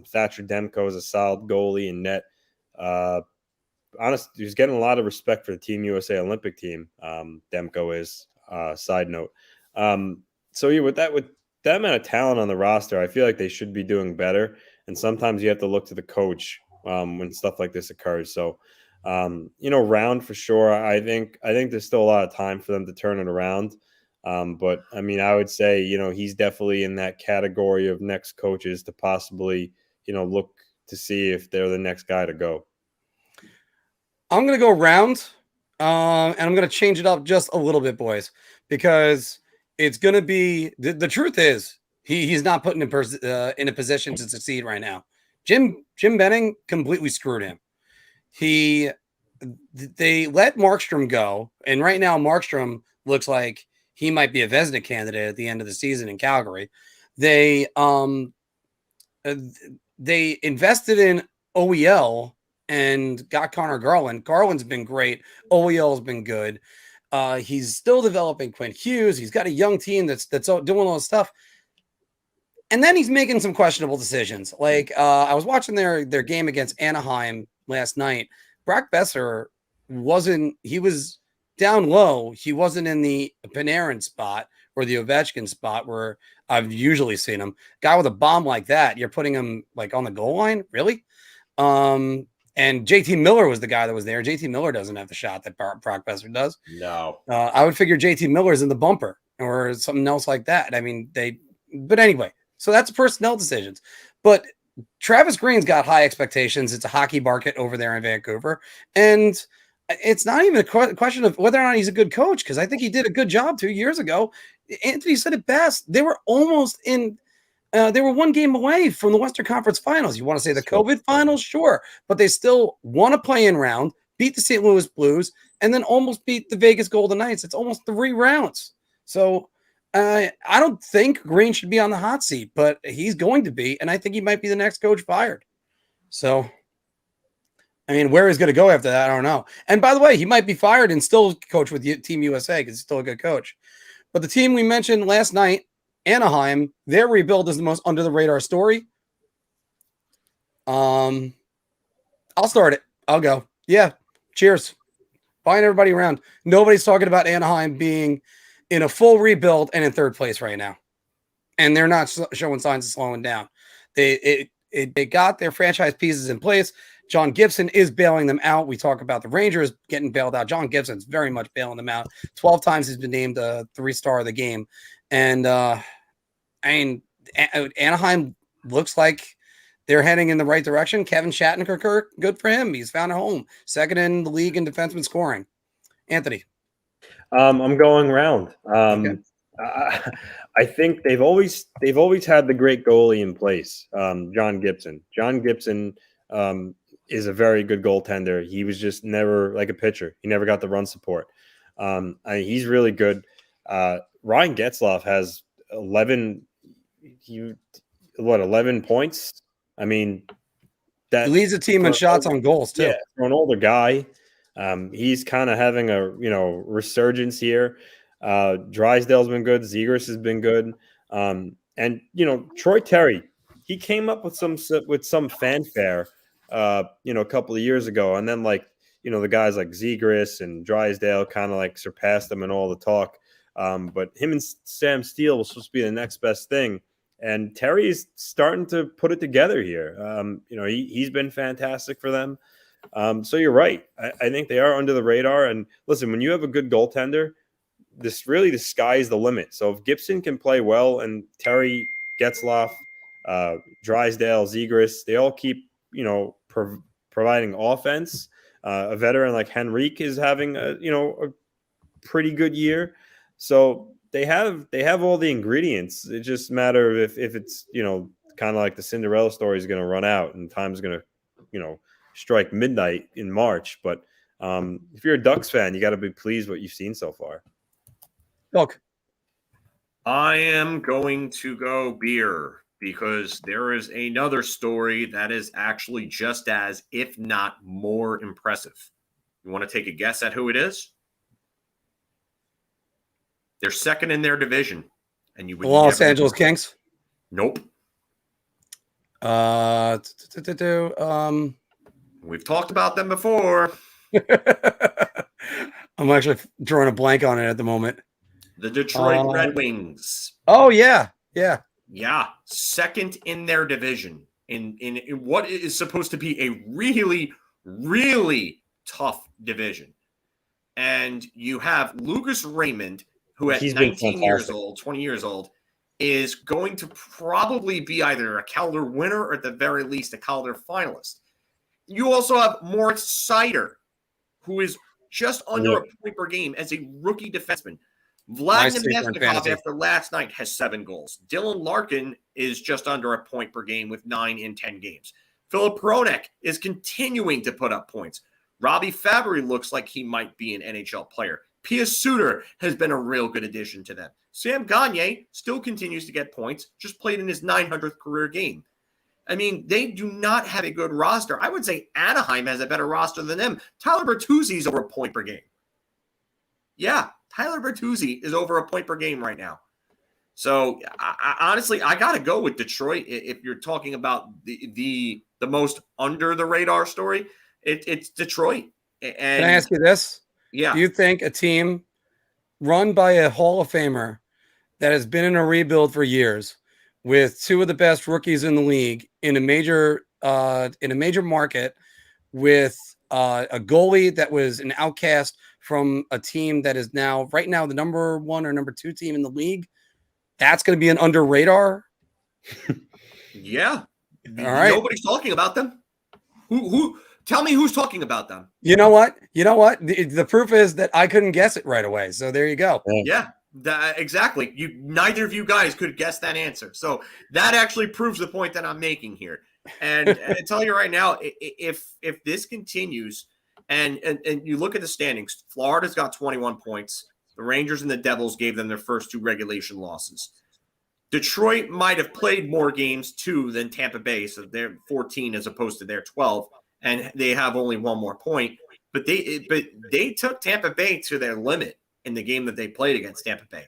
Thatcher Demko is a solid goalie and net. Honestly, he's getting a lot of respect for the Team USA Olympic team. Demko is. Side note. So yeah, with that amount of talent on the roster, I feel like they should be doing better. And sometimes you have to look to the coach when stuff like this occurs. So, round for sure. I think there's still a lot of time for them to turn it around. But I mean, I would say, he's definitely in that category of next coaches to possibly, look to see if they're the next guy to go. I'm going to go round, and I'm going to change it up just a little bit, boys, because it's going to be the truth is he's not put in a position to succeed right now. Jim Benning completely screwed him. They let Markstrom go, and right now Markstrom looks like he might be a Vezina candidate at the end of the season in Calgary. They invested in OEL and got Connor Garland. Garland's been great. OEL's been good. He's still developing Quinn Hughes. He's got a young team that's doing all this stuff. And then he's making some questionable decisions. Like I was watching their game against Anaheim last night. Brock Besser he was down low. He wasn't in the Panarin spot or the Ovechkin spot where I've usually seen him. Guy with a bomb like that, you're putting him like on the goal line? Really? And JT Miller was the guy that was there. JT Miller doesn't have the shot that Brock Besser does. No. I would figure JT Miller's in the bumper or something else like that. I mean, but anyway, so that's personnel decisions. But Travis Green's got high expectations. It's a hockey market over there in Vancouver. And it's not even a question of whether or not he's a good coach, because I think he did a good job 2 years ago. Anthony said it best. They were almost in they were one game away from the Western Conference Finals. You want to say the COVID Finals? Sure. But they still won a play-in round, beat the St. Louis Blues, and then almost beat the Vegas Golden Knights. It's almost 3 rounds. So I don't think Green should be on the hot seat, but he's going to be, and I think he might be the next coach fired. So, I mean, where he's going to go after that, I don't know. And by the way, he might be fired and still coach with Team USA because he's still a good coach. But the team we mentioned last night, Anaheim, their rebuild is the most under the radar story. I'll start it. I'll go. Yeah. Cheers. Buying everybody around. Nobody's talking about Anaheim being in a full rebuild and in third place right now. And they're not showing signs of slowing down. They got their franchise pieces in place. John Gibson is bailing them out. We talk about the Rangers getting bailed out. John Gibson's very much bailing them out. 12 times he's been named a 3-star of the game. And Anaheim looks like they're heading in the right direction. Kevin Shattenkirk, good for him. He's found a home. Second in the league in defenseman scoring. Anthony. I'm going round. Okay. I think they've always had the great goalie in place, John Gibson. John Gibson is a very good goaltender. He was just never like a pitcher. He never got the run support. He's really good. Ryan Getzlaf has 11 what, 11 points? I mean, that He leads the team in shots on goals too. Yeah, for an older guy, he's kind of having a resurgence here. Drysdale's been good. Zegras has been good. And Troy Terry, he came up with some fanfare, a couple of years ago, and then the guys like Zegras and Drysdale kind of like surpassed them in all the talk. But him and Sam Steele was supposed to be the next best thing. And Terry's starting to put it together here. He's been fantastic for them. So you're right. I think they are under the radar. And listen, when you have a good goaltender, the sky is the limit. So if Gibson can play well and Terry, Getzlaf, Drysdale, Zegras, they all keep, providing offense. A veteran like Henrique is having a pretty good year. So they have all the ingredients. It's just a matter of if it's, kind of like the Cinderella story is going to run out and time's going to, strike midnight in March. But if you're a Ducks fan, you got to be pleased what you've seen so far. Look, I am going to go beer because there is another story that is actually just as, if not more impressive. You want to take a guess at who it is? They're second in their division, and you would Los Angeles Kings. Nope. We've talked about them before. I'm actually drawing a blank on it at the moment. The Detroit Red Wings. Oh yeah. Yeah, second in their division in what is supposed to be a really, really tough division. And you have Lucas Raymond, who at 19 years old, 20 years old, is going to probably be either a Calder winner or at the very least a Calder finalist. You also have Moritz Seider, who is just under a point per game as a rookie defenseman. Vladimir Nemesnikov, after last night, has 7 goals. Dylan Larkin is just under a point per game with 9 in 10 games. Philip Hronek is continuing to put up points. Robbie Fabry looks like he might be an NHL player. Pia Suter has been a real good addition to them. Sam Gagner still continues to get points, just played in his 900th career game. I mean, they do not have a good roster. I would say Anaheim has a better roster than them. Tyler Bertuzzi is over a point per game. Yeah, Tyler Bertuzzi is over a point per game right now. So, honestly, I got to go with Detroit if you're talking about the most under the radar story. It's Detroit. And can I ask you this? Yeah. Do you think a team run by a Hall of Famer that has been in a rebuild for years, with 2 of the best rookies in the league in a major market, with a goalie that was an outcast from a team that is right now the number 1 or number 2 team in the league, that's going to be an under radar? Yeah. All right. Nobody's talking about them. Who? Tell me who's talking about them. You know what? The proof is that I couldn't guess it right away. So there you go. Yeah, exactly. Neither of you guys could guess that answer. So that actually proves the point that I'm making here. And I tell you right now, if this continues and you look at the standings, Florida's got 21 points. The Rangers and the Devils gave them their first 2 regulation losses. Detroit might have played more games too than Tampa Bay, so they're 14 as opposed to their 12. And they have only 1 more point, but they took Tampa Bay to their limit in the game that they played against Tampa Bay.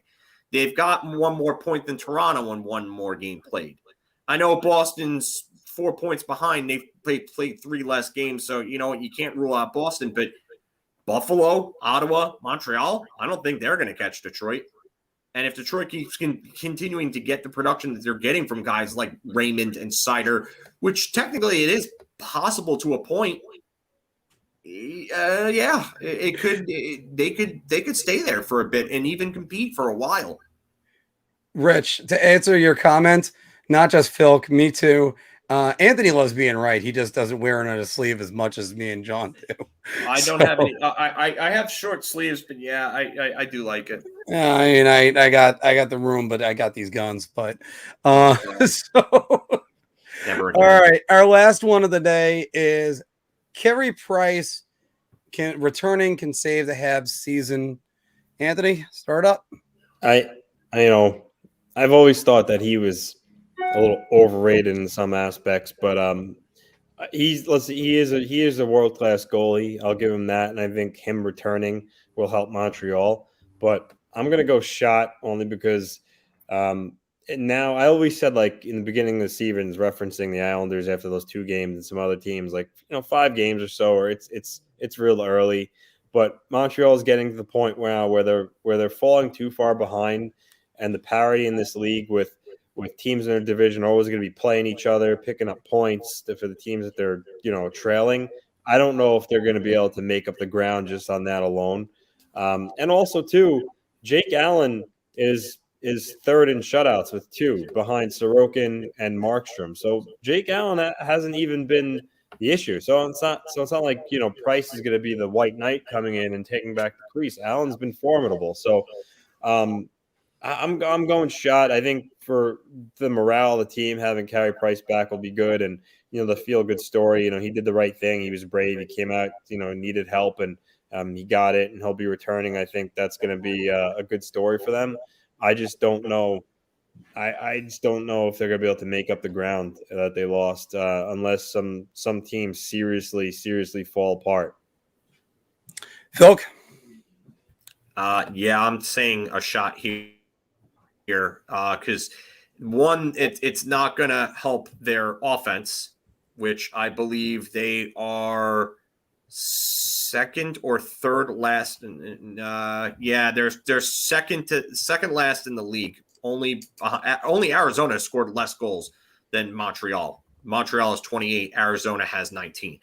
They've got 1 more point than Toronto and 1 more game played. I know Boston's 4 points behind. They've played 3 less games, so you can't rule out Boston. But Buffalo, Ottawa, Montreal, I don't think they're going to catch Detroit. And if Detroit keeps continuing to get the production that they're getting from guys like Raymond and Seider, which technically it is possible to a point, they could stay there for a bit and even compete for a while. Rich, to answer your comment, not just Phil, me too. Anthony loves being right. He just doesn't wear it on his sleeve as much as me and John do. I don't have any. I have short sleeves, but yeah, I do like it. Yeah, I mean, I got the room, but I got these guns. But so. Never All right, our last one of the day is Carey Price can save the Habs season. Anthony, start up. I've always thought that he was a little overrated in some aspects, but he is a world-class goalie. I'll give him that, and I think him returning will help Montreal. But I'm going to go shot only because now I always said, like, in the beginning of the season, referencing the Islanders after those 2 games and some other teams, like, 5 games or so, or it's real early. But Montreal is getting to the point now where they're falling too far behind, and the parity in this league with teams in their division are always going to be playing each other, picking up points for the teams that they're trailing. I don't know if they're going to be able to make up the ground just on that alone. And also, too, Jake Allen is third in shutouts with 2 behind Sorokin and Markstrom. So Jake Allen hasn't even been the issue. So it's not like Price is going to be the white knight coming in and taking back the crease. Allen's been formidable. So I'm going shot. I think for the morale of the team, having Carey Price back will be good, and the feel good story. He did the right thing. He was brave. He came out, needed help, and he got it, and he'll be returning. I think that's going to be a good story for them. I just don't know. I just don't know if they're going to be able to make up the ground that they lost unless some teams seriously fall apart. Phil? Yeah, I'm saying a shot here because one, it's not going to help their offense, which I believe they are second or third last. They're second last in the league. Only Arizona has scored less goals than Montreal. Montreal has 28. Arizona has 19.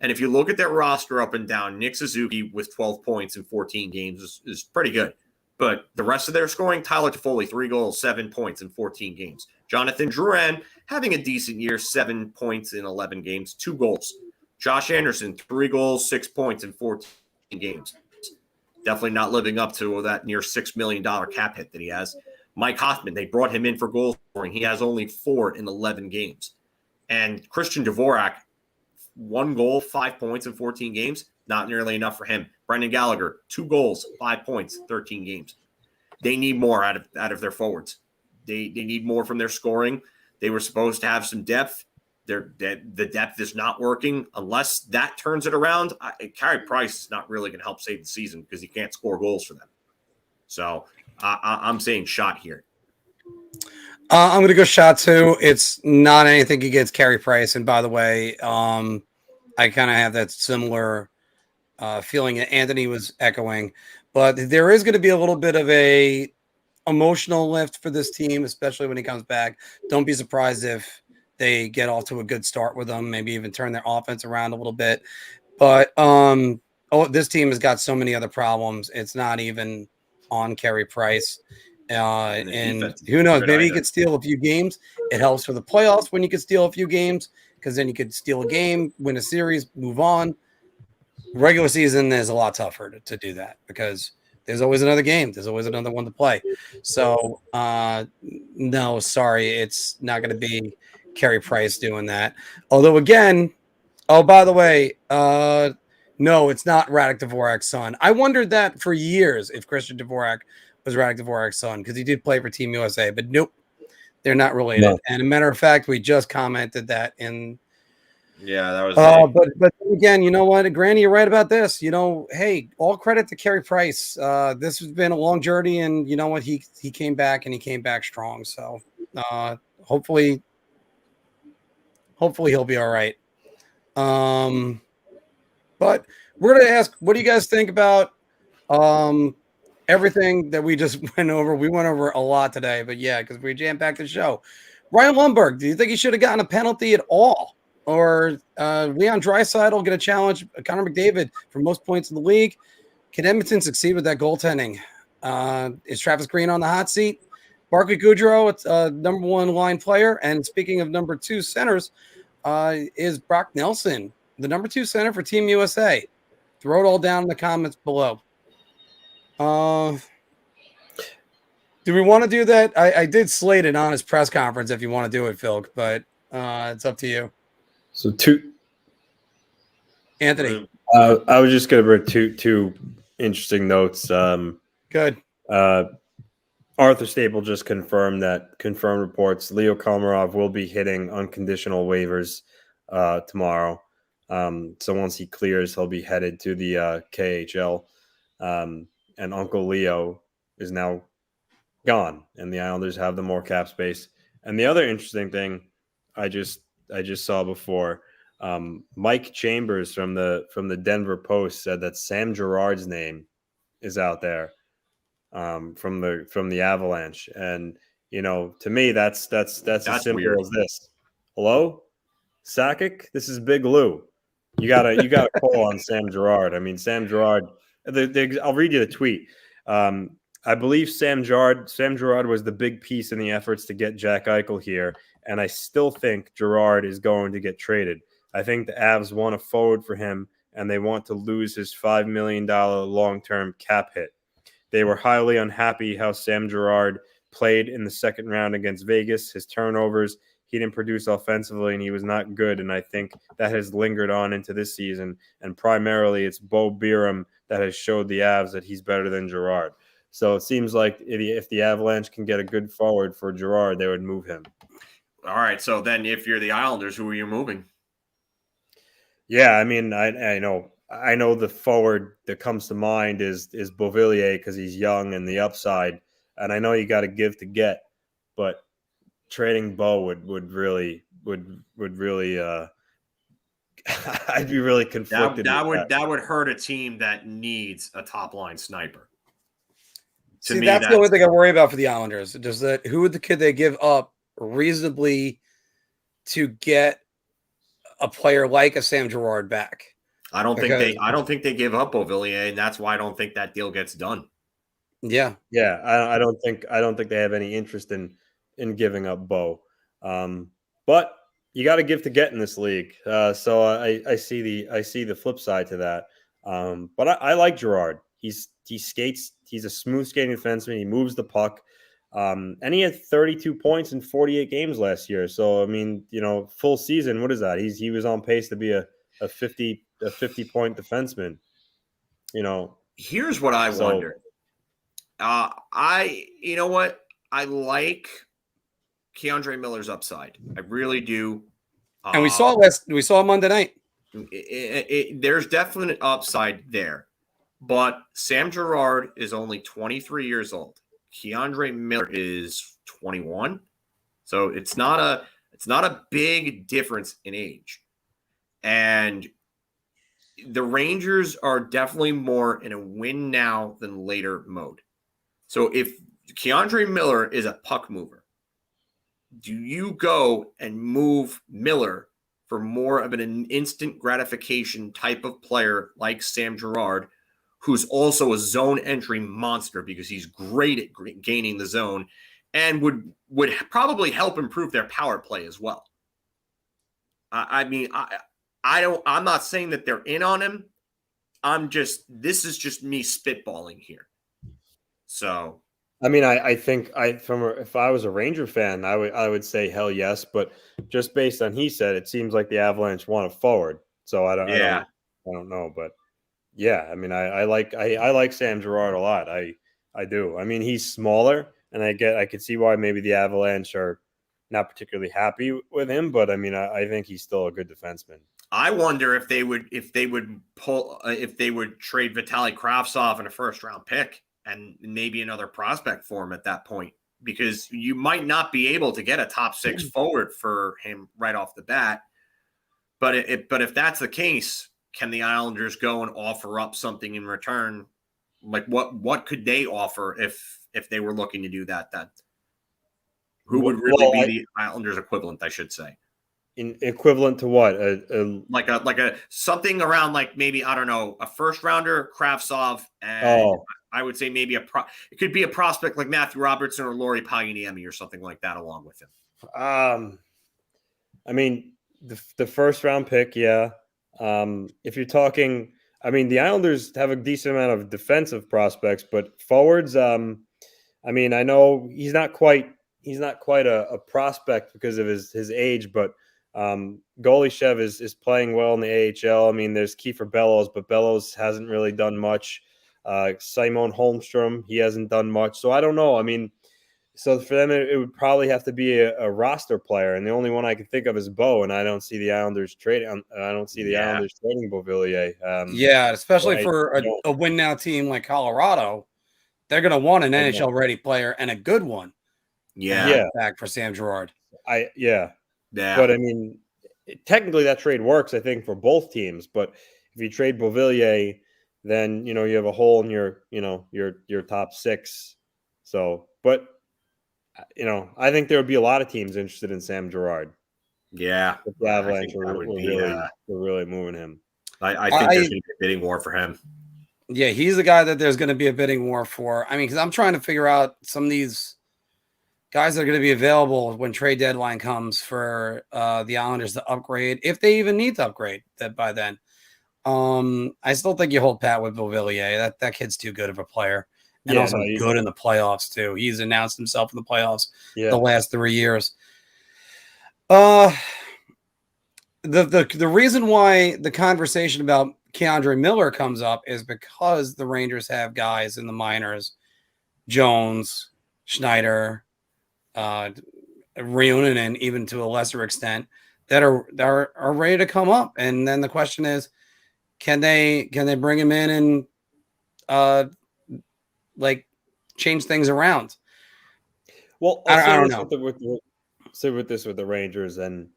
And if you look at their roster up and down, Nick Suzuki with 12 points in 14 games is pretty good. But the rest of their scoring, Tyler Toffoli, 3 goals, 7 points in 14 games. Jonathan Drouin having a decent year, 7 points in 11 games, 2 goals. Josh Anderson, 3 goals, 6 points in 14 games. Definitely not living up to that near $6 million cap hit that he has. Mike Hoffman, they brought him in for goal scoring. He has only 4 in 11 games. And Christian Dvorak, 1 goal, 5 points in 14 games. Not nearly enough for him. Brendan Gallagher, 2 goals, 5 points, 13 games. They need more out of their forwards. They need more from their scoring. They were supposed to have some depth. The depth is not working. Unless that turns it around, Carey Price is not really going to help save the season because he can't score goals for them. So I'm saying shot here. I'm going to go shot too. It's not anything against Carey Price. And by the way, I kind of have that similar feeling that Anthony was echoing. But there is going to be a little bit of a emotional lift for this team, especially when he comes back. Don't be surprised if they get off to a good start with him, maybe even turn their offense around a little bit. But this team has got so many other problems. It's not even on Carey Price. And who knows, maybe he could steal a few games. It helps for the playoffs when you could steal a few games, because then you could steal a game, win a series, move on. Regular season is a lot tougher to do that because there's always another game. There's always another one to play. So, no, sorry, it's not going to be Carey Price doing that. Although, again, by the way, no, it's not Radek Dvorak's son. I wondered that for years if Christian Dvorak was Radek Dvorak's son, because he did play for Team USA, but nope, they're not related. No. And a matter of fact, we just commented that in. Yeah, that was. But again, you know what, Granny, you're right about this. Hey, all credit to Carey Price. This has been a long journey, and you know what, he came back and he came back strong. So hopefully he'll be all right. But we're gonna ask, what do you guys think about everything that we just went over? We went over a lot today, but yeah, because we jam-packed the show. Ryan Lundberg, do you think he should have gotten a penalty at all? Or Leon Draisaitl get a challenge Connor McDavid for most points in the league? Can Edmonton succeed with that goaltending? Is Travis Green on the hot seat? Barclay Goodrow, it's number 1 line player. And speaking of number 2 centers, is Brock Nelson the number 2 center for Team USA? Throw it all down in the comments below. Do we want to do that? I did slate an honest press conference if you want to do it, Phil, but it's up to you. So 2. Anthony. I was just going to bring two interesting notes. Good. Arthur Staple just confirmed reports Leo Komarov will be hitting unconditional waivers tomorrow. So once he clears, he'll be headed to the KHL. And Uncle Leo is now gone, and the Islanders have the more cap space. And the other interesting thing I just saw before, Mike Chambers from the Denver Post said that Sam Girard's name is out there from the Avalanche, and to me that's as simple weird. as this. Hello, Sakic, this is Big Lou. You gotta call on Sam Girard. I mean, Sam Girard. I'll read you the tweet. I believe Sam Girard was the big piece in the efforts to get Jack Eichel here, and I still think Girard is going to get traded. I think the Avs want a forward for him, and they want to lose his $5 million long-term cap hit. They were highly unhappy how Sam Girard played in the second round against Vegas. His turnovers, he didn't produce offensively, and he was not good. And I think that has lingered on into this season. And primarily, it's Bo Byram that has showed the Avs that he's better than Girard. So it seems like if the Avalanche can get a good forward for Girard, they would move him. All right. So then if you're the Islanders, who are you moving? Yeah, I mean, I know the forward that comes to mind is Beauvillier because he's young and the upside. And I know you got to give to get, but trading Bo would really I'd be really conflicted. That would hurt a team that needs a top line sniper. See, that's the only thing I worry about for the Islanders. Just that could they give up reasonably to get a player like a Sam Girard back? I don't think they give up Beauvillier, and that's why I don't think that deal gets done. Yeah. I don't think they have any interest in giving up Bo. But you got to give to get in this league. So I see the flip side to that. But I like Girard. He skates. He's a smooth skating defenseman. He moves the puck. And he had 32 points in 48 games last year. So I mean, full season. What is that? He was on pace to be a 50-point defenseman. Here's what I wonder. You know what? I like Keandre Miller's upside. I really do. And we saw Monday night. There's definite upside there. But Sam Girard is only 23 years old. Keandre Miller is 21. So it's not a big difference in age. And the Rangers are definitely more in a win now than later mode. So if Keandre Miller is a puck mover, do you go and move Miller for more of an instant gratification type of player like Sam Girard, who's also a zone entry monster because he's great at gaining the zone and would probably help improve their power play as well? I'm not saying that they're in on him. This is just me spitballing here. So, I mean, I think if I was a Ranger fan, I would say hell yes, but just based on he said, it seems like the Avalanche want a forward. So I don't know, but yeah, I mean, I like Sam Girard a lot. I do. I mean, he's smaller, and I could see why maybe the Avalanche are not particularly happy with him, but I mean, I think he's still a good defenseman. I wonder if they would trade Vitaly Kravtsov in a first round pick and maybe another prospect for him at that point, because you might not be able to get a top six forward for him right off the bat. But if that's the case, can the Islanders go and offer up something in return? Like what could they offer if they were looking to do that? Then who would really be the Islanders equivalent, I should say? Equivalent to what? Like a something around like maybe, I don't know, a first rounder, Kravtsov, and I would say maybe it could be a prospect like Matthew Robertson or Lauri Paginiemi or something like that along with him. I mean, the first round pick, yeah. If you're talking, I mean, the Islanders have a decent amount of defensive prospects, but forwards, I mean, I know he's not quite a prospect because of his age, but Golishev is playing well in the AHL. I mean, there's Kiefer Bellows, but Bellows hasn't really done much. Simon Holmstrom, he hasn't done much. So I don't know. I mean, So for them, it would probably have to be a roster player, and the only one I can think of is Bo, and I don't see the Islanders trading. I don't see the Islanders trading Beauvillier. Especially for a win now team like Colorado, they're going to want an NHL ready player and a good one. Back for Sam Girard. But I mean, technically that trade works, I think, for both teams. But if you trade Beauvillier, then you have a hole in your top six. So, but I think there would be a lot of teams interested in Sam Girard. Yeah, the Avalanche were really moving him. I think there's going to be a bidding war for him. Yeah, he's the guy that there's going to be a bidding war for. I mean, because I'm trying to figure out some of these guys that are going to be available when trade deadline comes for the Islanders to upgrade, if they even need to upgrade that by then. I still think you hold pat with Beauvillier. That kid's too good of a player. And also good in the playoffs, too. He's announced himself in the playoffs the last 3 years. The reason why the conversation about K'Andre Miller comes up is because the Rangers have guys in the minors, Jones, Schneider, Reunanen, even to a lesser extent, that are ready to come up. And then the question is, can they bring him in and change things around? Well, I don't know. With the Rangers and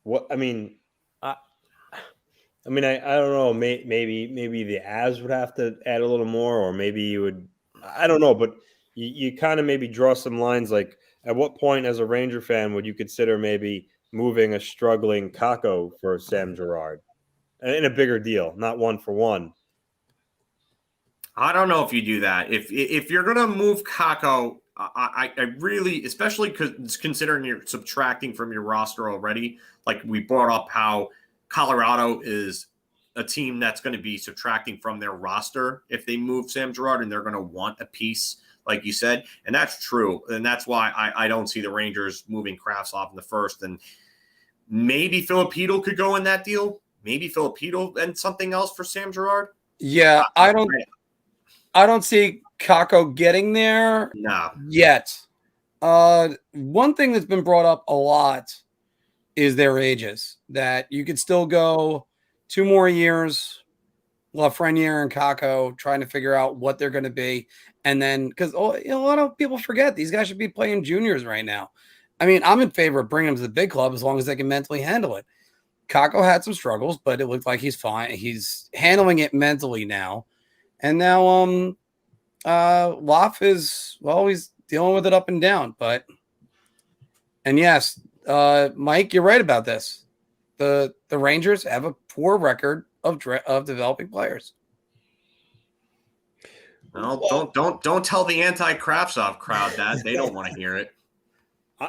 what I mean. I don't know. Maybe the Avs would have to add a little more, or maybe you would. I don't know, but you kind of maybe draw some lines. Like, at what point, as a Ranger fan, would you consider maybe moving a struggling Kakko for Sam Girard in a bigger deal, not one for one? I don't know if you do that. If you're gonna move Kakko, I really, especially because considering you're subtracting from your roster already, like we brought up how Colorado is a team that's going to be subtracting from their roster if they move Sam Girard, and they're going to want a piece, like you said. And that's true. And that's why I don't see the Rangers moving Kravtsov in the first. And maybe Filipino could go in that deal. Maybe Filipino and something else for Sam Girard. Yeah, I don't see Kakko getting there yet. One thing that's been brought up a lot is their ages, that you could still go 2 more years, Lafreniere and Kakko, trying to figure out what they're going to be. And then, because a lot of people forget these guys should be playing juniors right now. I mean, I'm in favor of bringing them to the big club as long as they can mentally handle it. Kakko had some struggles, but it looked like he's fine. He's handling it mentally now. And now Laf is, he's dealing with it up and down. And yes, Mike, you're right about this. The Rangers have a poor record of developing players. Well, don't tell the anti-Kravtsov crowd that. They don't want to hear it.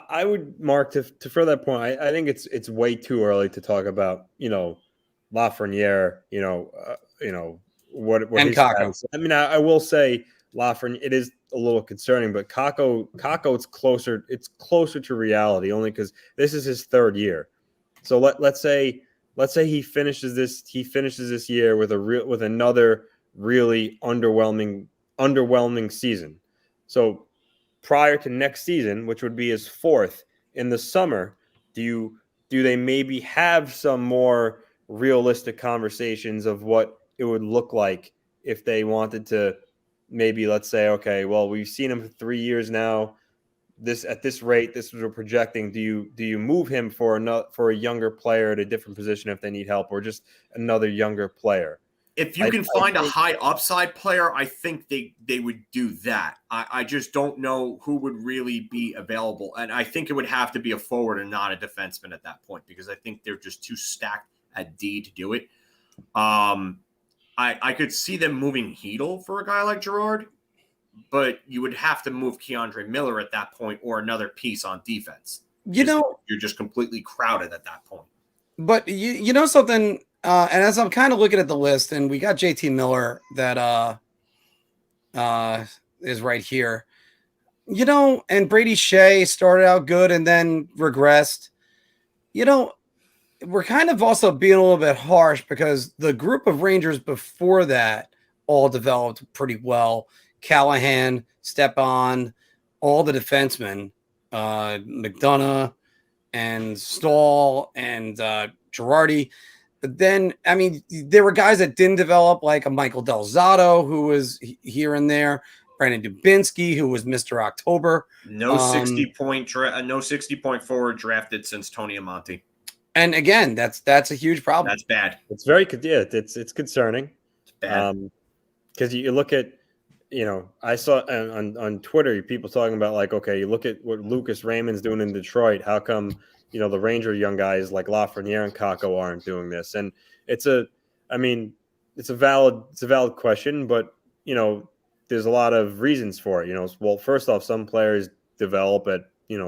I would, Mark, to further that point, I think it's way too early to talk about Lafreniere, what and Kakko. I mean, I will say Lafreniere, it is a little concerning, but Kakko, it's closer to reality only because this is his 3rd year. So let's say he finishes this year with another really underwhelming season. So prior to next season, which would be his 4th in the summer, do they maybe have some more realistic conversations of what it would look like if they wanted to maybe, let's say, okay, well, we've seen him for 3 years now. At this rate, this was we're projecting. Do you move him for a younger player at a different position if they need help, or just another younger player? If you can find a high upside player, I think they would do that. I just don't know who would really be available. And I think it would have to be a forward and not a defenseman at that point, because I think they're just too stacked at D to do it. I could see them moving Hedl for a guy like Girard, but you would have to move K'Andre Miller at that point, or another piece on defense. You're just completely crowded at that point. But you know something, and as I'm kind of looking at the list, and we got JT Miller that is right here, and Brady Shea started out good and then regressed. We're kind of also being a little bit harsh because the group of Rangers before that all developed pretty well. Callahan, Stepan, all the defensemen, McDonough and Stahl and Girardi. But then, I mean, there were guys that didn't develop, like a Michael Del Zotto, who was here and there, Brandon Dubinsky, who was Mr. October. No 60-point forward drafted since Tony Amonte. And again, that's a huge problem. That's bad. It's very good. Yeah, it's concerning. It's bad. Because you look at, I saw on Twitter people talking about, like, okay, you look at what Lucas Raymond's doing in Detroit. How come, the Ranger young guys like Lafreniere and Kakko aren't doing this? And it's a valid question, but there's a lot of reasons for it. Well, first off, some players develop at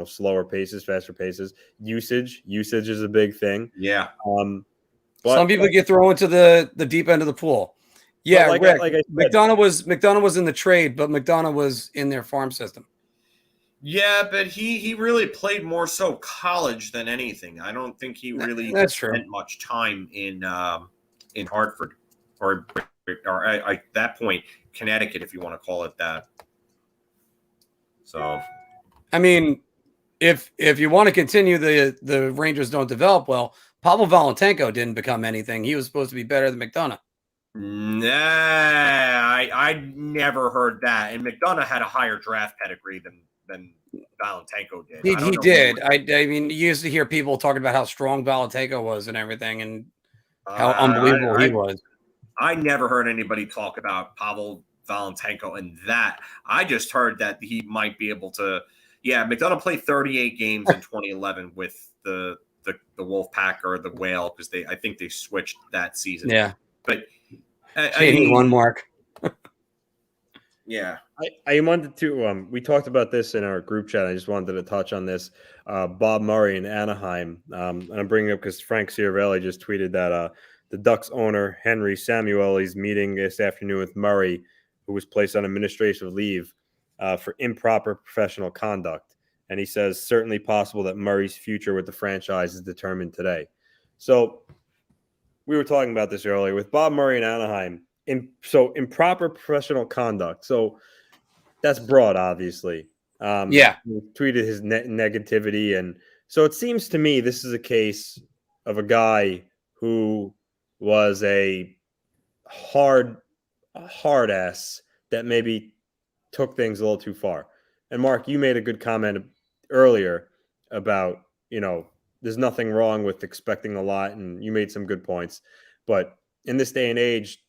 slower paces, faster paces. Usage is a big thing. Yeah. But some people get thrown into the deep end of the pool. Yeah, like Rick, I said, McDonough was in the trade, but McDonough was in their farm system. Yeah, but he really played more so college than anything. I don't think he really spent much time in Hartford or at that point Connecticut, if you want to call it that. So, I mean, if you want to continue the Rangers don't develop well, Pavel Valentenko didn't become anything. He was supposed to be better than McDonough. Nah, I never heard that. And McDonough had a higher draft pedigree than Valentenko did. He did. I mean, you used to hear people talking about how strong Valentenko was and everything, and how unbelievable he was. I never heard anybody talk about Pavel Valentenko and that. I just heard that he might be able to. Yeah, McDonough played 38 games in 2011 with the Wolfpack or the Whale, because I think they switched that season. Yeah, but I mean, one mark. Yeah. I wanted to we talked about this in our group chat. I just wanted to touch on this. Bob Murray in Anaheim. And I'm bringing it up because Frank Ciavarelli just tweeted that the Ducks owner, Henry Samuel, is meeting this afternoon with Murray, who was placed on administrative leave for improper professional conduct. And he says, certainly possible that Murray's future with the franchise is determined today. So we were talking about this earlier with Bob Murray in Anaheim. Improper professional conduct. So that's broad, obviously. He tweeted his negativity. And so it seems to me this is a case of a guy who was a hard ass that maybe took things a little too far. And Mark, you made a good comment earlier about, there's nothing wrong with expecting a lot, and you made some good points. But in this day and age,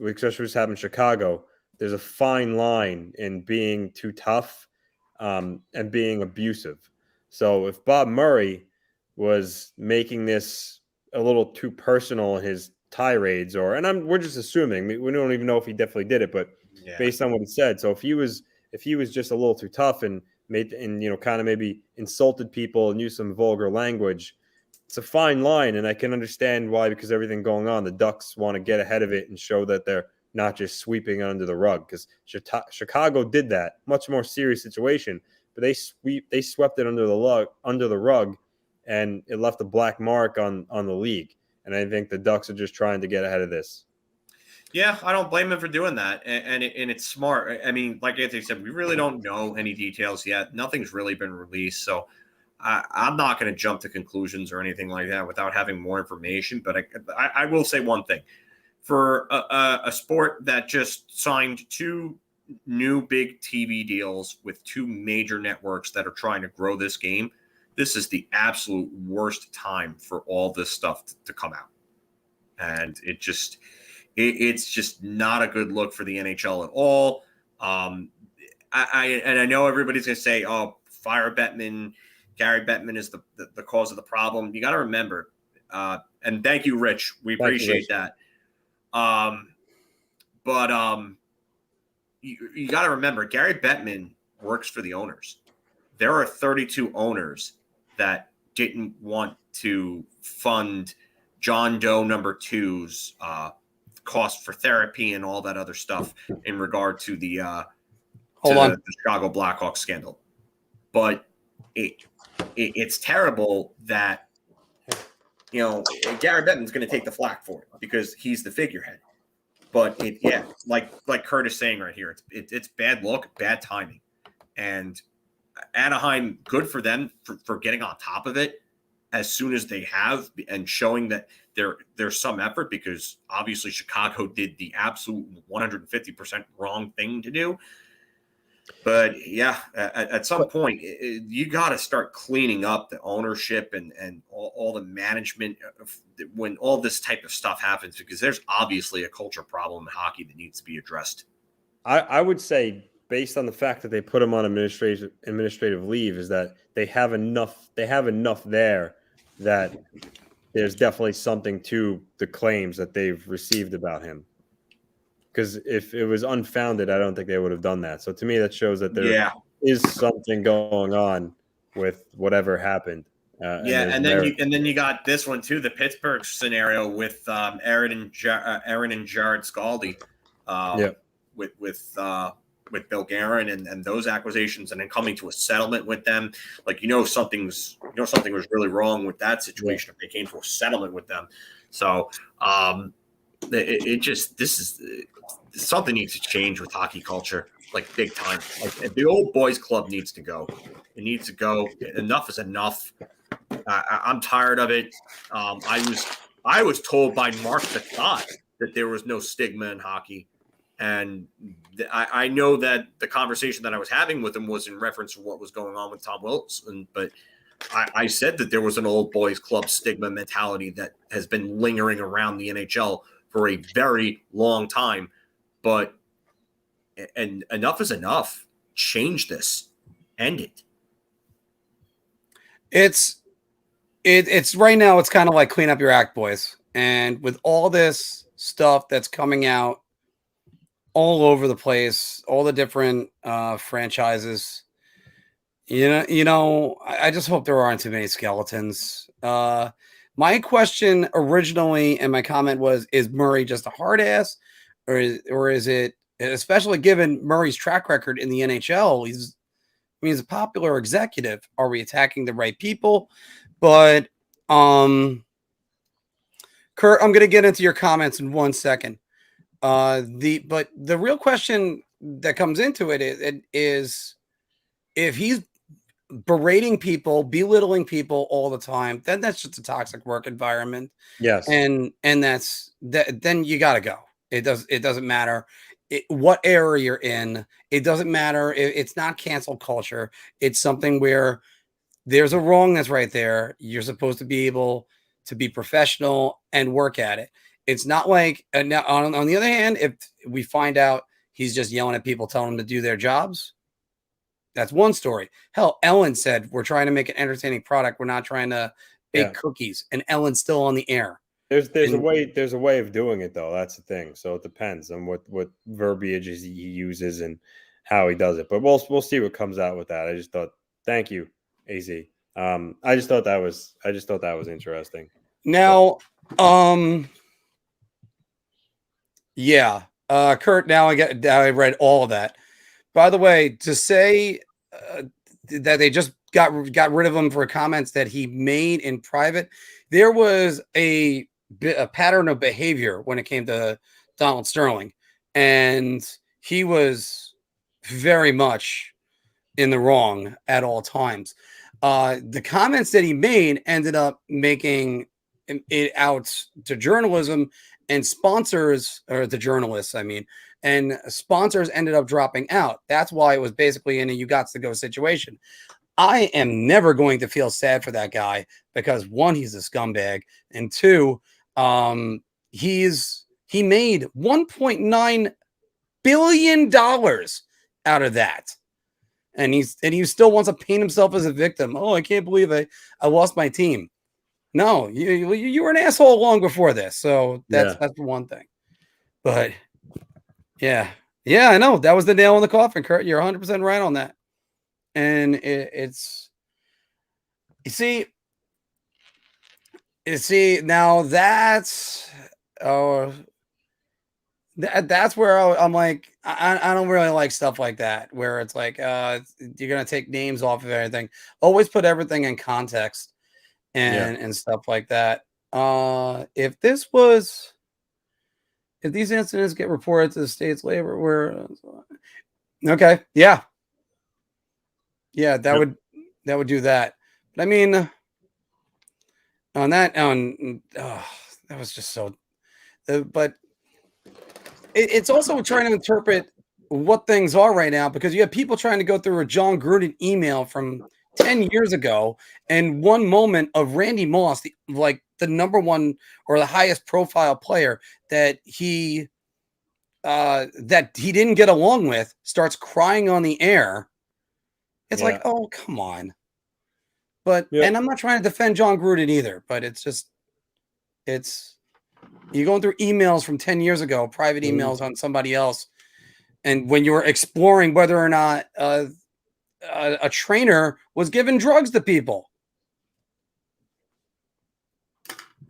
especially what's happened in Chicago, there's a fine line in being too tough and being abusive. So if Bob Murray was making this a little too personal in his tirades, we're just assuming, we don't even know if he definitely did it, but based on what he said. So if he was just a little too tough and kind of maybe insulted people and used some vulgar language, it's a fine line, and I can understand why, because everything going on, the Ducks want to get ahead of it and show that they're not just sweeping it under the rug, because Chicago did that, much more serious situation, but they swept it under the rug, and it left a black mark on the league. And I think the Ducks are just trying to get ahead of this. Yeah, I don't blame him for doing that, and it's smart. I mean, like Anthony said, we really don't know any details yet. Nothing's really been released, so I'm not going to jump to conclusions or anything like that without having more information. But I will say one thing. For a sport that just signed 2 new big TV deals with 2 major networks that are trying to grow this game, this is the absolute worst time for all this stuff to come out. And it's just not a good look for the NHL at all. I know everybody's going to say, oh, fire Bettman. Gary Bettman is the cause of the problem. You got to remember, and thank you, Rich. We appreciate that. But you got to remember, Gary Bettman works for the owners. There are 32 owners that didn't want to fund John Doe number 2's cost for therapy and all that other stuff in regard to the Chicago Blackhawks scandal. But it's terrible that, Gary Bettman's going to take the flack for it because he's the figurehead. But like Kurt is saying right here, it's bad luck, bad timing. And Anaheim, good for them for getting on top of it as soon as they have and showing that there's some effort, because obviously Chicago did the absolute 150% wrong thing to do. But yeah, at some point, you got to start cleaning up the ownership and all the management when all this type of stuff happens, because there's obviously a culture problem in hockey that needs to be addressed. I would say, based on the fact that they put him on administrative leave, is that they have enough there that there's definitely something to the claims that they've received about him. Because if it was unfounded, I don't think they would have done that. So to me, that shows that there is something going on with whatever happened. And then you got this one too, the Pittsburgh scenario with Aaron and Jared Scaldi, with Bill Guerin and those acquisitions, and then coming to a settlement with them. Like, something was really wrong with that situation if they came to a settlement with them. So something needs to change with hockey culture, like big time. Like, the old boys club needs to go. It needs to go. Enough is enough. I'm tired of it. I was told by Mark Bethot that there was no stigma in hockey. And I know that the conversation that I was having with him was in reference to what was going on with Tom Wilson, but I said that there was an old boys club stigma mentality that has been lingering around the NHL for a very long time. But enough is enough. Change this. End it. It's right now, it's kind of like clean up your act, boys. And with all this stuff that's coming out all over the place, all the different franchises, I just hope there aren't too many skeletons. My question originally and my comment was, is Murray just a hard ass, or is it, especially given Murray's track record in the NHL, he's a popular executive. Are we attacking the right people? But Kurt, I'm going to get into your comments in 1 second. But the real question that comes into it is if he's berating people, belittling people all the time, then that's just a toxic work environment. Yes. And that's that. Then you got to go. It doesn't matter what era you're in. It doesn't matter. It's not cancel culture. It's something where there's a wrong that's right there. You're supposed to be able to be professional and work at it. It's not like, now on the other hand, if we find out he's just yelling at people, telling them to do their jobs, that's one story. Hell, Ellen said, we're trying to make an entertaining product. We're not trying to bake cookies. And Ellen's still on the air. There's a way of doing it, though. That's the thing. So it depends on what verbiage he uses and how he does it. But we'll see what comes out with that. I just thought, thank you, AZ. I just thought that was interesting. Now, Kurt, now I read all of that. By the way, to say that they just got rid of him for comments that he made in private, there was a pattern of behavior when it came to Donald Sterling, and he was very much in the wrong at all times. The comments that he made ended up making it out to journalism and sponsors, or the journalists, and sponsors ended up dropping out. That's why it was basically in a you got to go situation. I am never going to feel sad for that guy because, one, he's a scumbag, and two, he made $1.9 billion out of that. And he still wants to paint himself as a victim. Oh, I can't believe I lost my team. No, you were an asshole long before this. So that's one thing. But yeah, I know that was the nail in the coffin, Kurt. You're 100% right on that. And it's you see now that's that's where I'm like, I don't really like stuff like that, where it's like you're gonna take names off of everything. Always put everything in context and stuff like that. If these incidents get reported to the state's labor, okay, yeah. Yeah, that would do that. But I mean, that was just so. But it's also trying to interpret what things are right now, because you have people trying to go through a John Gruden email from 10 years ago and one moment of Randy Moss, the number one or the highest profile player that he didn't get along with, starts crying on the air. It's like, oh, come on. But and I'm not trying to defend John Gruden either, but it's you're going through emails from 10 years ago, private emails on somebody else. And when you were exploring whether or not a trainer was giving drugs to people,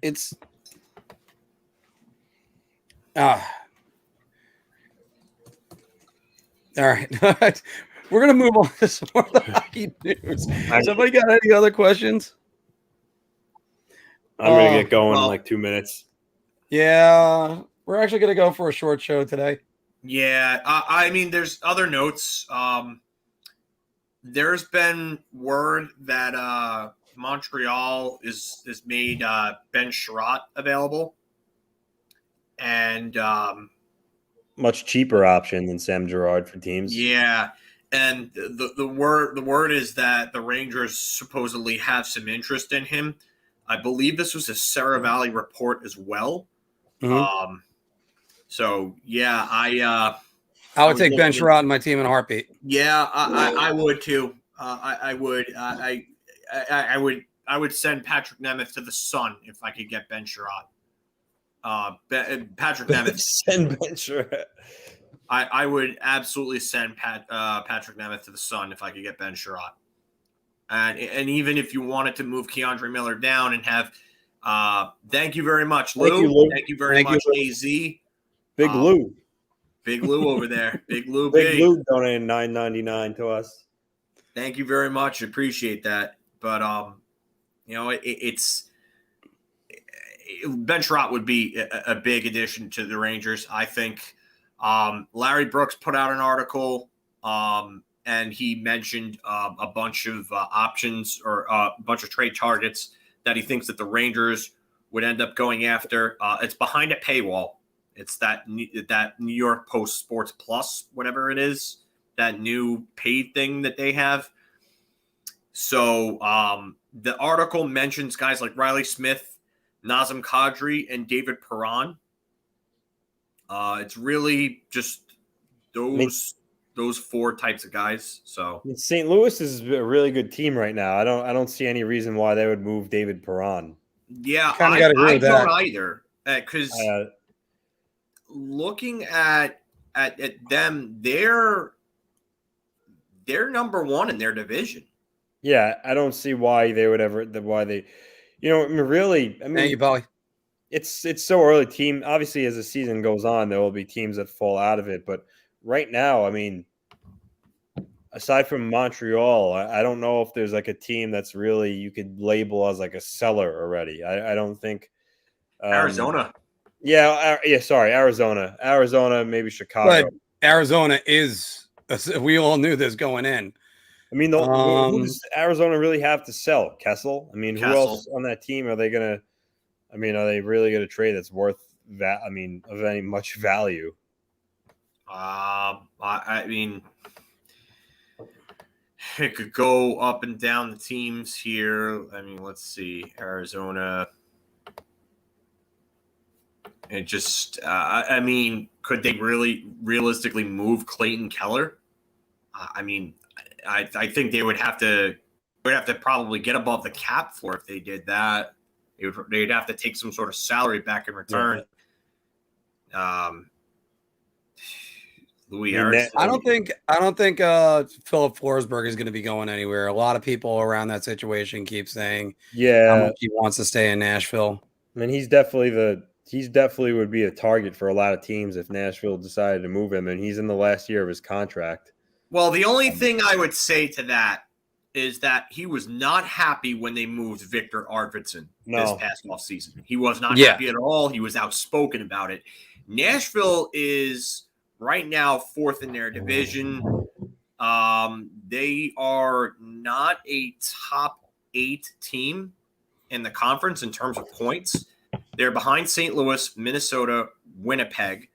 it's all right. We're gonna move on to some more of the hockey news. Somebody got any other questions? I'm gonna get going in like 2 minutes. Yeah, we're actually gonna go for a short show today. Yeah, I mean, there's other notes. There's been word that Montreal is made Ben Sherratt available, and much cheaper option than Sam Girard for teams. Yeah, and the word is that the Rangers supposedly have some interest in him. I believe this was a Sarah Valley report as well. Mm-hmm. So yeah, I would take Ben Sherratt in my team in a heartbeat. Yeah, I would too. I would send Patrick Nemeth to the Sun if I could get Ben Sherratt. Patrick Nemeth. Send Ben Sherratt. I would absolutely send Patrick Nemeth to the Sun if I could get Ben Sherratt. And even if you wanted to move Keandre Miller down and have thank you very much, Lou. Thank you very much, AZ. Big Lou. Big Lou over there. Big Lou. Big Lou donated $9.99 to us. Thank you very much. Appreciate that. But it's Ben Sherratt would be a big addition to the Rangers. I think Larry Brooks put out an article and he mentioned a bunch of options or a bunch of trade targets that he thinks that the Rangers would end up going after. It's behind a paywall. It's that New York Post Sports Plus, whatever it is, that new paid thing that they have. So the article mentions guys like Riley Smith, Nazem Kadri, and David Perron. It's really just those four types of guys. So St. Louis is a really good team right now. I don't see any reason why they would move David Perron. Yeah, I don't either, because looking at them, they're number one in their division. Yeah, I don't see why they would ever. Why they, really. I mean, thank you, Polly. It's so early. Team obviously, as the season goes on, there will be teams that fall out of it. But right now, I mean, aside from Montreal, I don't know if there's like a team that's really you could label as like a seller already. I don't think Arizona. Yeah. Sorry, Arizona. Arizona, maybe Chicago. But Arizona is. We all knew this going in. I mean, who does Arizona really have to sell? Kessel? I mean, who else on that team are they going to? I mean, are they really going to trade that's worth that? I mean, of any much value? I mean, it could go up and down the teams here. I mean, let's see, Arizona. It just, I mean, could they really realistically move Clayton Keller? I mean, I think they would have to probably get above the cap floor if they did that. They'd have to take some sort of salary back in return. Yeah. Louis Erickson. I don't think Philip Forsberg is going to be going anywhere. A lot of people around that situation keep saying, how much he wants to stay in Nashville. I mean, he's definitely would be a target for a lot of teams if Nashville decided to move him, and he's in the last year of his contract. Well, the only thing I would say to that is that he was not happy when they moved Victor Arvidsson this past offseason. He was not happy at all. He was outspoken about it. Nashville is right now fourth in their division. They are not a top 8 team in the conference in terms of points. They're behind St. Louis, Minnesota, Winnipeg,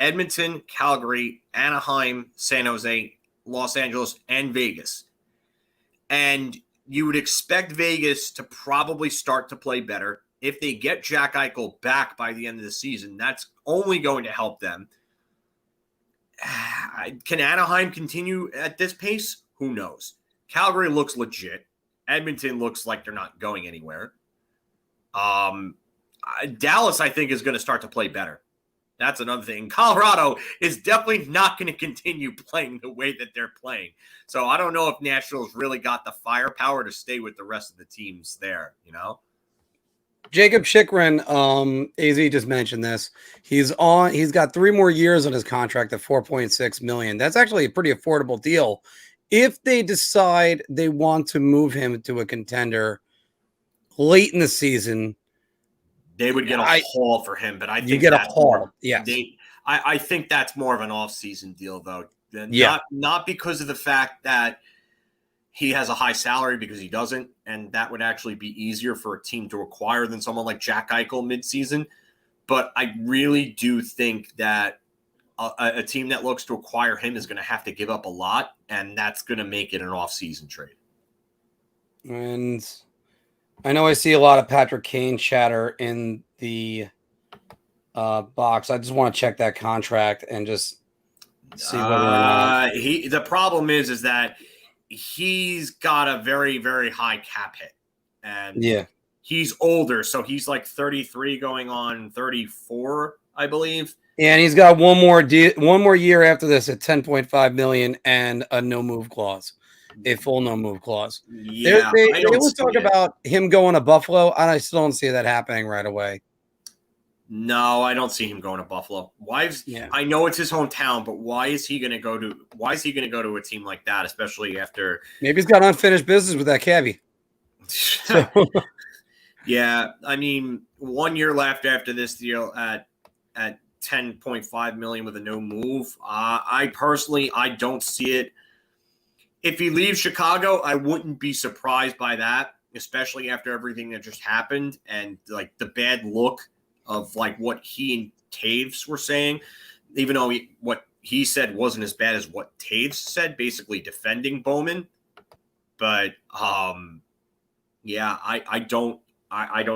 Edmonton, Calgary, Anaheim, San Jose, Los Angeles, and Vegas. And you would expect Vegas to probably start to play better. If they get Jack Eichel back by the end of the season, that's only going to help them. Can Anaheim continue at this pace? Who knows? Calgary looks legit. Edmonton looks like they're not going anywhere. Dallas, I think, is going to start to play better. That's another thing. Colorado is definitely not going to continue playing the way that they're playing. So I don't know if Nashville's really got the firepower to stay with the rest of the teams there, you know? Jacob Chikrin, AZ just mentioned this. He's got 3 more years on his contract at $4.6 million. That's actually a pretty affordable deal. If they decide they want to move him to a contender late in the season, they would get a haul for him, but I think you get a haul. Yes. I think that's more of an off-season deal, though. Yeah. Not because of the fact that he has a high salary, because he doesn't, and that would actually be easier for a team to acquire than someone like Jack Eichel midseason. But I really do think that a team that looks to acquire him is going to have to give up a lot, and that's going to make it an off-season trade. And I know I see a lot of Patrick Kane chatter in the box. I just want to check that contract and just see whether or not the problem is that he's got a very, very high cap hit, and he's older, so he's like 33 going on 34, I believe. And he's got one more year after this at $10.5 million and a no move clause. A full no move clause. Yeah, they always talk about him going to Buffalo, and I still don't see that happening right away. No, I don't see him going to Buffalo. I know it's his hometown, but why is he going to go to a team like that, especially after maybe he's got unfinished business with that cabbie. Yeah, I mean, 1 year left after this deal at $10.5 million with a no move. I personally don't see it. If he leaves Chicago, I wouldn't be surprised by that, especially after everything that just happened and like the bad look of like what he and Taves were saying, even though what he said wasn't as bad as what Taves said, basically defending Bowman. But yeah, I don't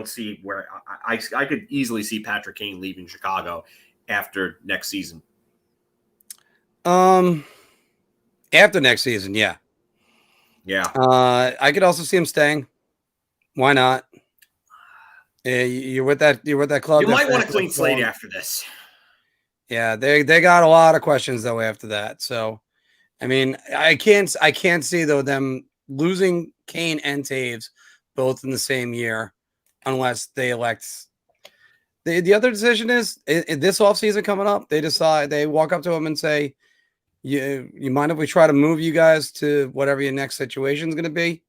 see where I could easily see Patrick Kane leaving Chicago after next season. After next season, yeah. I could also see him staying. Why not? You're with that club. You might want a clean slate after this. Yeah, they got a lot of questions though after that. So, I mean, I can't see though them losing Kane and Taves both in the same year, unless they elect. The other decision is in this offseason coming up. They walk up to him and say, You mind if we try to move you guys to whatever your next situation is going to be?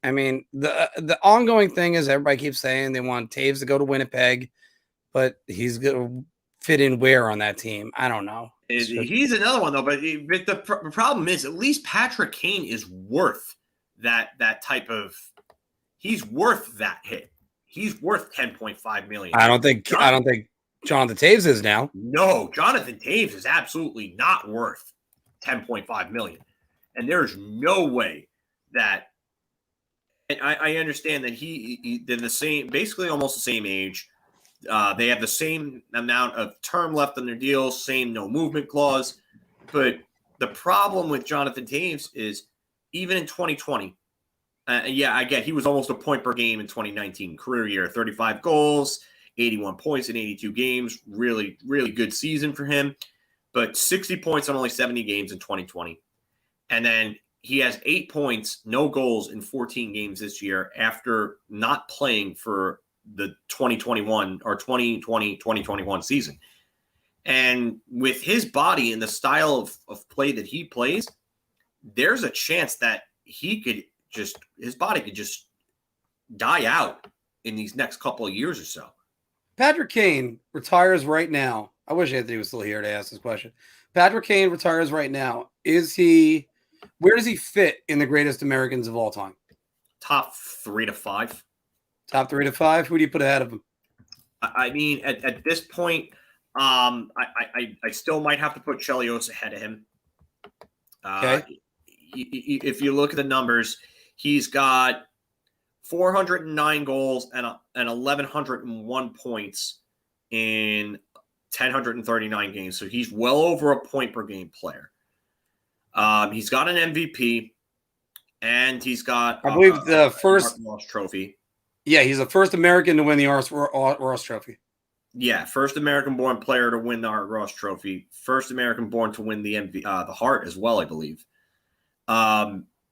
I mean, the ongoing thing is everybody keeps saying they want Taves to go to Winnipeg, but he's going to fit in where on that team? I don't know. He's another one, though. But the problem is at least Patrick Kane is worth that type of – he's worth that hit. He's worth $10.5 million. I don't think Jonathan Taves is now. No, Jonathan Taves is absolutely not worth $10.5 million. And there's no way that – and I understand that they're the same, basically almost the same age. They have the same amount of term left on their deal, same no movement clause. But the problem with Jonathan Taves is even in 2020, I get he was almost a point per game in 2019, career year, 35 goals, 81 points in 82 games. Really, really good season for him. But 60 points on only 70 games in 2020. And then he has 8 points, no goals in 14 games this year after not playing for the 2021 or 2020-2021 season. And with his body and the style of play that he plays, there's a chance that his body could just die out in these next couple of years or so. Patrick Kane retires right now. I wish Anthony was still here to ask this question. Patrick Kane retires right now. Is he Where does he fit in the greatest Americans of all time? Top 3 to 5. Top 3 to 5. Who do you put ahead of him? I mean, at this point, I still might have to put Chelios ahead of him. Okay. If you look at the numbers, he's got 409 goals and 1,101 points in 1,039 games. So he's well over a point per game player. He's got an MVP, and he's got, I believe, the first Ross trophy. Yeah, he's the first American to win the Ross Trophy. Yeah, first American-born player to win the Art Ross Trophy. First American-born to win the Hart as well, I believe.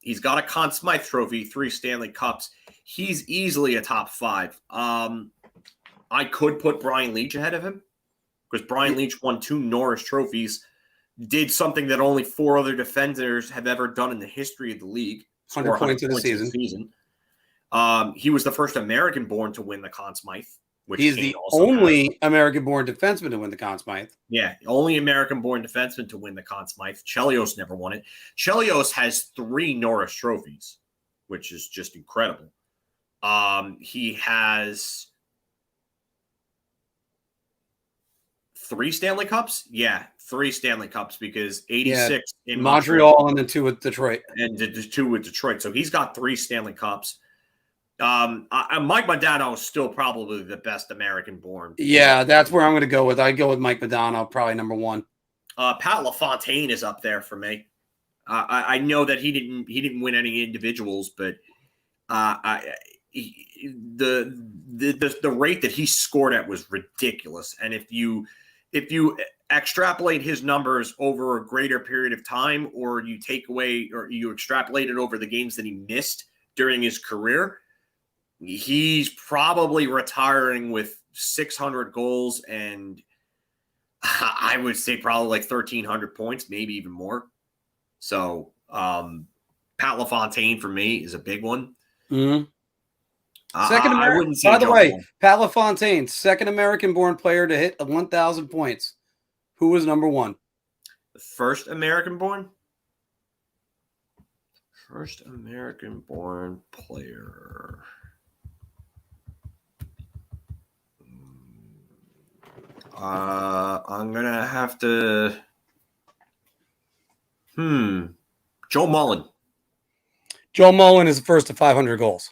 He's got a Conn Smythe Trophy, 3 Stanley Cups. He's easily a top 5. I could put Brian Leetch ahead of him because Brian Leetch won 2 Norris Trophies, did something that only 4 other defenders have ever done in the history of the league. 100 points in the season. He was the first American-born to win the Conn Smythe. He's the only American-born defenseman to win the Conn Smythe. Yeah, only American-born defenseman to win the Conn Smythe. Chelios never won it. Chelios has 3 Norris trophies, which is just incredible. He has 3 Stanley Cups? Yeah, 3 Stanley Cups because 86 in Montreal and then 2 with Detroit. And 2 with Detroit. So he's got 3 Stanley Cups. Mike Modano is still probably the best American-born. Yeah, that's where I'm going to go with. I'd go with Mike Modano, probably number 1. Pat LaFontaine is up there for me. I know that he didn't win any individuals, but the rate that he scored at was ridiculous. And if you extrapolate his numbers over a greater period of time, or you take away or you extrapolate it over the games that he missed during his career, he's probably retiring with 600 goals and I would say probably like 1,300 points, maybe even more. So Pat LaFontaine for me is a big one. Mm-hmm. Second American. By the way, Pat LaFontaine, second American-born player to hit 1,000 points. Who was number 1? The first American-born? First American-born player. I'm going to have to... Joe Mullen. Joe Mullen is the first to 500 goals.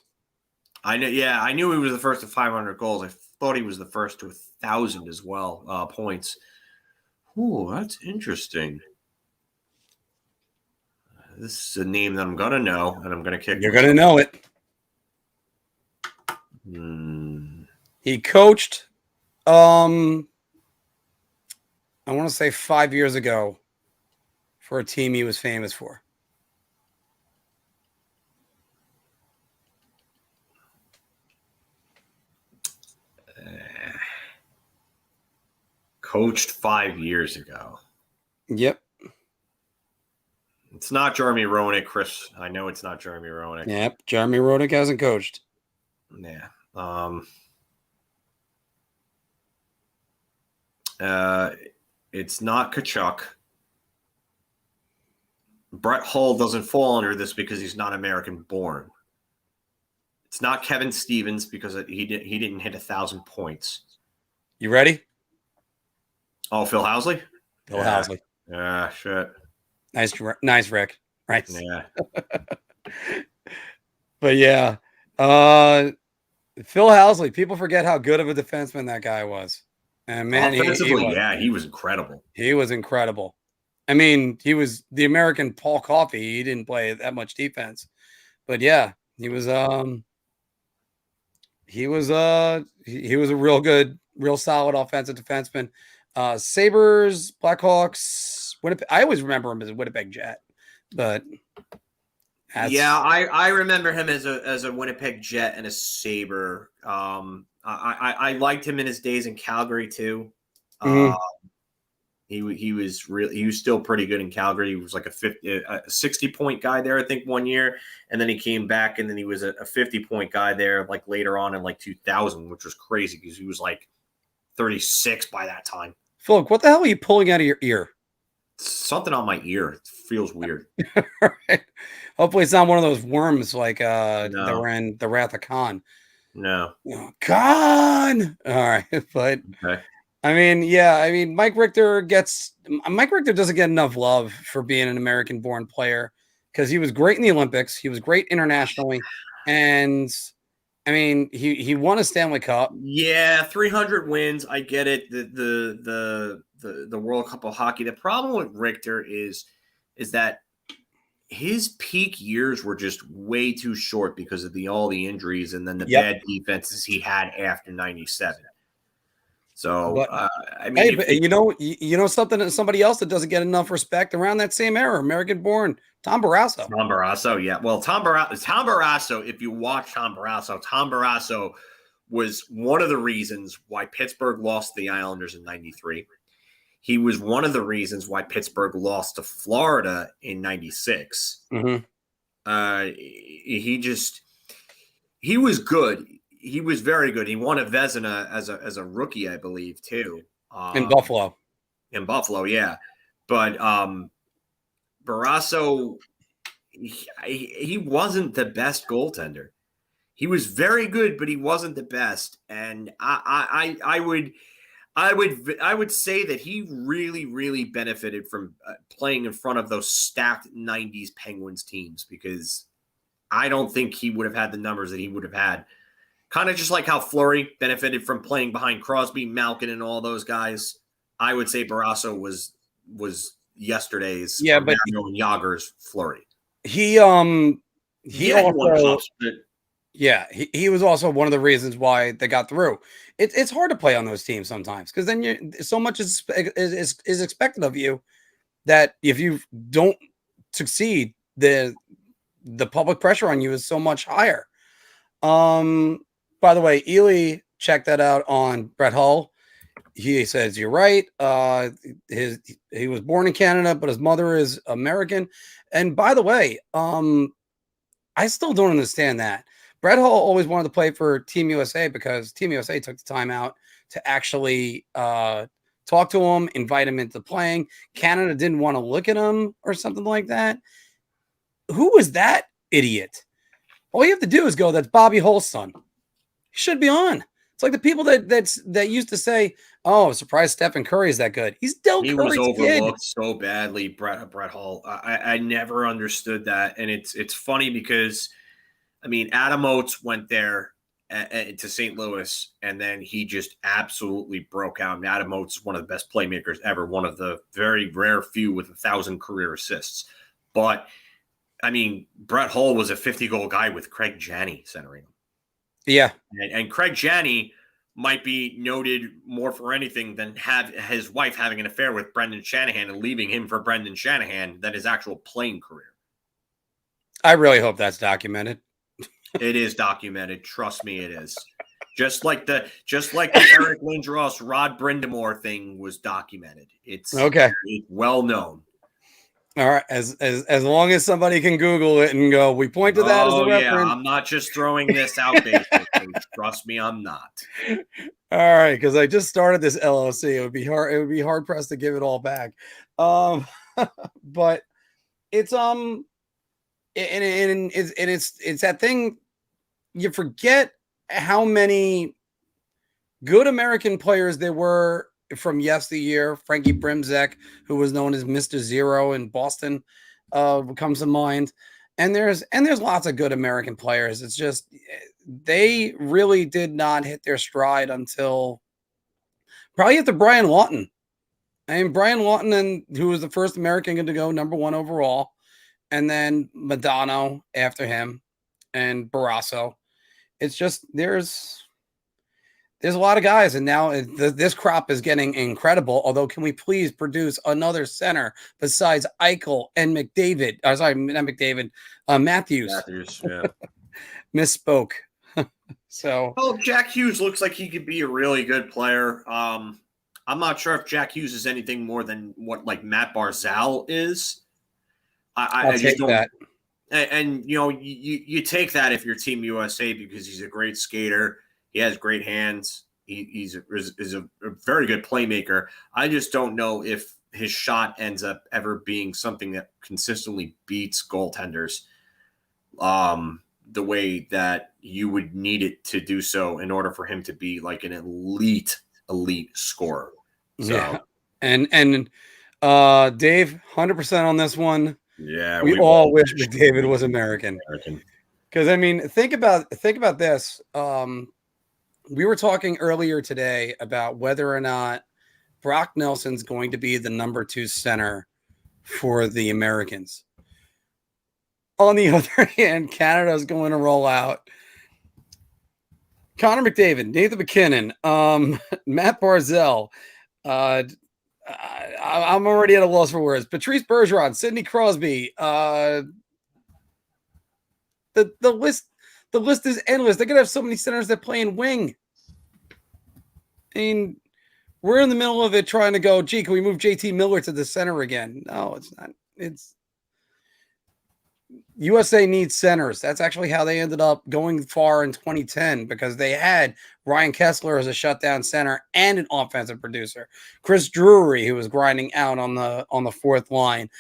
I knew he was the first to 500 goals. I thought he was the first to 1,000 as well, points. Ooh, that's interesting. This is a name that I'm going to know, and I'm going to kick. You're going to know it. He coached, I want to say 5 years ago for a team he was famous for. Coached 5 years ago. Yep. It's not Jeremy Roenick, Chris. I know it's not Jeremy Roenick. Yep. Jeremy Roenick hasn't coached. Yeah. It's not Kachuk. Brett Hull doesn't fall under this because he's not American-born. It's not Kevin Stevens because he didn't hit 1,000 points. You ready? Oh, Phil Housley? Phil Housley. Yeah, shit. Nice, Rick. Right. Yeah. But yeah, Phil Housley. People forget how good of a defenseman that guy was. And man, he was incredible. He was incredible. I mean, he was the American Paul Coffey. He didn't play that much defense, but yeah, he was a real good, real solid offensive defenseman. Sabres, Blackhawks, Winnipeg. I always remember him as a Winnipeg Jet, but I remember him as a Winnipeg Jet and a Sabre. I liked him in his days in Calgary too. He was still pretty good in Calgary. He was like a 60-point guy there, I think, 1 year, and then he came back and then he was a 50-point guy there like later on in like 2000, which was crazy because he was like 36 by that time. Phil, what the hell are you pulling out of your ear? Something on my ear. It feels weird. Right. Hopefully it's not one of those worms like that No. were in the Wrath of Khan. No. Khan. All right, but Okay. I mean, Mike Richter doesn't get enough love for being an American-born player because he was great in the Olympics, he was great internationally, and I mean, he won a Stanley Cup. Yeah, 300 wins. I get it. The World Cup of Hockey. The problem with Richter is that his peak years were just way too short because of all the injuries and then the bad defenses he had after 97. So, But, I mean, you know something, somebody else that doesn't get enough respect around that same era, American-born, Tom Barrasso. Tom Barrasso, yeah. Well, Tom Barrasso, if you watch Tom Barrasso was one of the reasons why Pittsburgh lost to the Islanders in 93. He was one of the reasons why Pittsburgh lost to Florida in 96. Mm-hmm. He was good. He was very good. He won a Vezina as a rookie, I believe, too. In Buffalo. In Buffalo, yeah. But Barrasso, he wasn't the best goaltender. He was very good, but he wasn't the best. And I would say that he really, really benefited from playing in front of those stacked 90s Penguins teams because I don't think he would have had the numbers that he would have had. Kind of just like how Fleury benefited from playing behind Crosby, Malkin, and all those guys. I would say Barrasso was yesterday's but and Yager's Fleury. He also he was also one of the reasons why they got through. It's hard to play on those teams sometimes because then so much is expected of you that if you don't succeed, the public pressure on you is so much higher. By the way, Ely checked that out on Brett Hull. He says you're right. He was born in Canada, but his mother is American. And by the way, I still don't understand that. Brett Hull always wanted to play for Team USA because Team USA took the time out to actually talk to him, invite him into playing. Canada didn't want to look at him or something like that. Who was that idiot? All you have to do is go, that's Bobby Hull's son. He should be on. It's like the people that used to say, "Oh, surprised Stephen Curry is that good." He's Del Curry's was overlooked kid. so badly, Brett Hull. I never understood that, and it's funny because, I mean, Adam Oates went there to St. Louis, and then he just absolutely broke out. And Adam Oates is one of the best playmakers ever, one of the very rare few with 1,000 career assists. But I mean, Brett Hull was a 50-goal guy with Craig Janney centering him. Yeah. And Craig Janney might be noted more for anything than have his wife having an affair with Brendan Shanahan and leaving him for Brendan Shanahan than his actual playing career. I really hope that's documented. It is documented. Trust me, it is. Just like the Eric Lindros, Rod Brindamore thing was documented. It's okay. It's well known. All right, as long as somebody can Google it and go, we point to that as a reference. Yeah, I'm not just throwing this out basically. Trust me, I'm not. All right, because I just started this LLC. It would be hard pressed to give it all back. But it's it's that thing. You forget how many good American players there were from yesteryear. Frankie Brimzek, who was known as Mr. Zero in Boston, comes to mind. And there's lots of good American players. It's just they really did not hit their stride until probably after Brian Lawton. I mean, Brian Lawton, who was the first American to go #1 overall, and then Madonna after him, and Barrasso. It's just there's a lot of guys, and now this crop is getting incredible. Although, can we please produce another center besides Eichel and McDavid? Sorry, not McDavid, Matthews. Matthews, yeah. Misspoke. So, well, Jack Hughes looks like he could be a really good player. I'm not sure if Jack Hughes is anything more than what like Matt Barzal is. I just don't. That. And you know, you take that if you're Team USA because he's a great skater. He has great hands. He's a very good playmaker. I just don't know if his shot ends up ever being something that consistently beats goaltenders the way that you would need it to do so in order for him to be like an elite scorer. So, yeah. And Dave, 100% on this one. Yeah, we all wish McDavid was American. Because I mean, think about this. We were talking earlier today about whether or not Brock Nelson's going to be the number 2 center for the Americans. On the other hand, Canada's going to roll out Connor McDavid, Nathan McKinnon, Matt Barzal. I'm already at a loss for words. Patrice Bergeron, Sidney Crosby. The list is endless. They're gonna have so many centers that play in wing. I mean, we're in the middle of it trying to go, gee, can we move JT Miller to the center again? No, it's not. It's USA needs centers. That's actually how they ended up going far in 2010 because they had Ryan Kessler as a shutdown center and an offensive producer. Chris Drury, who was grinding out on the fourth line.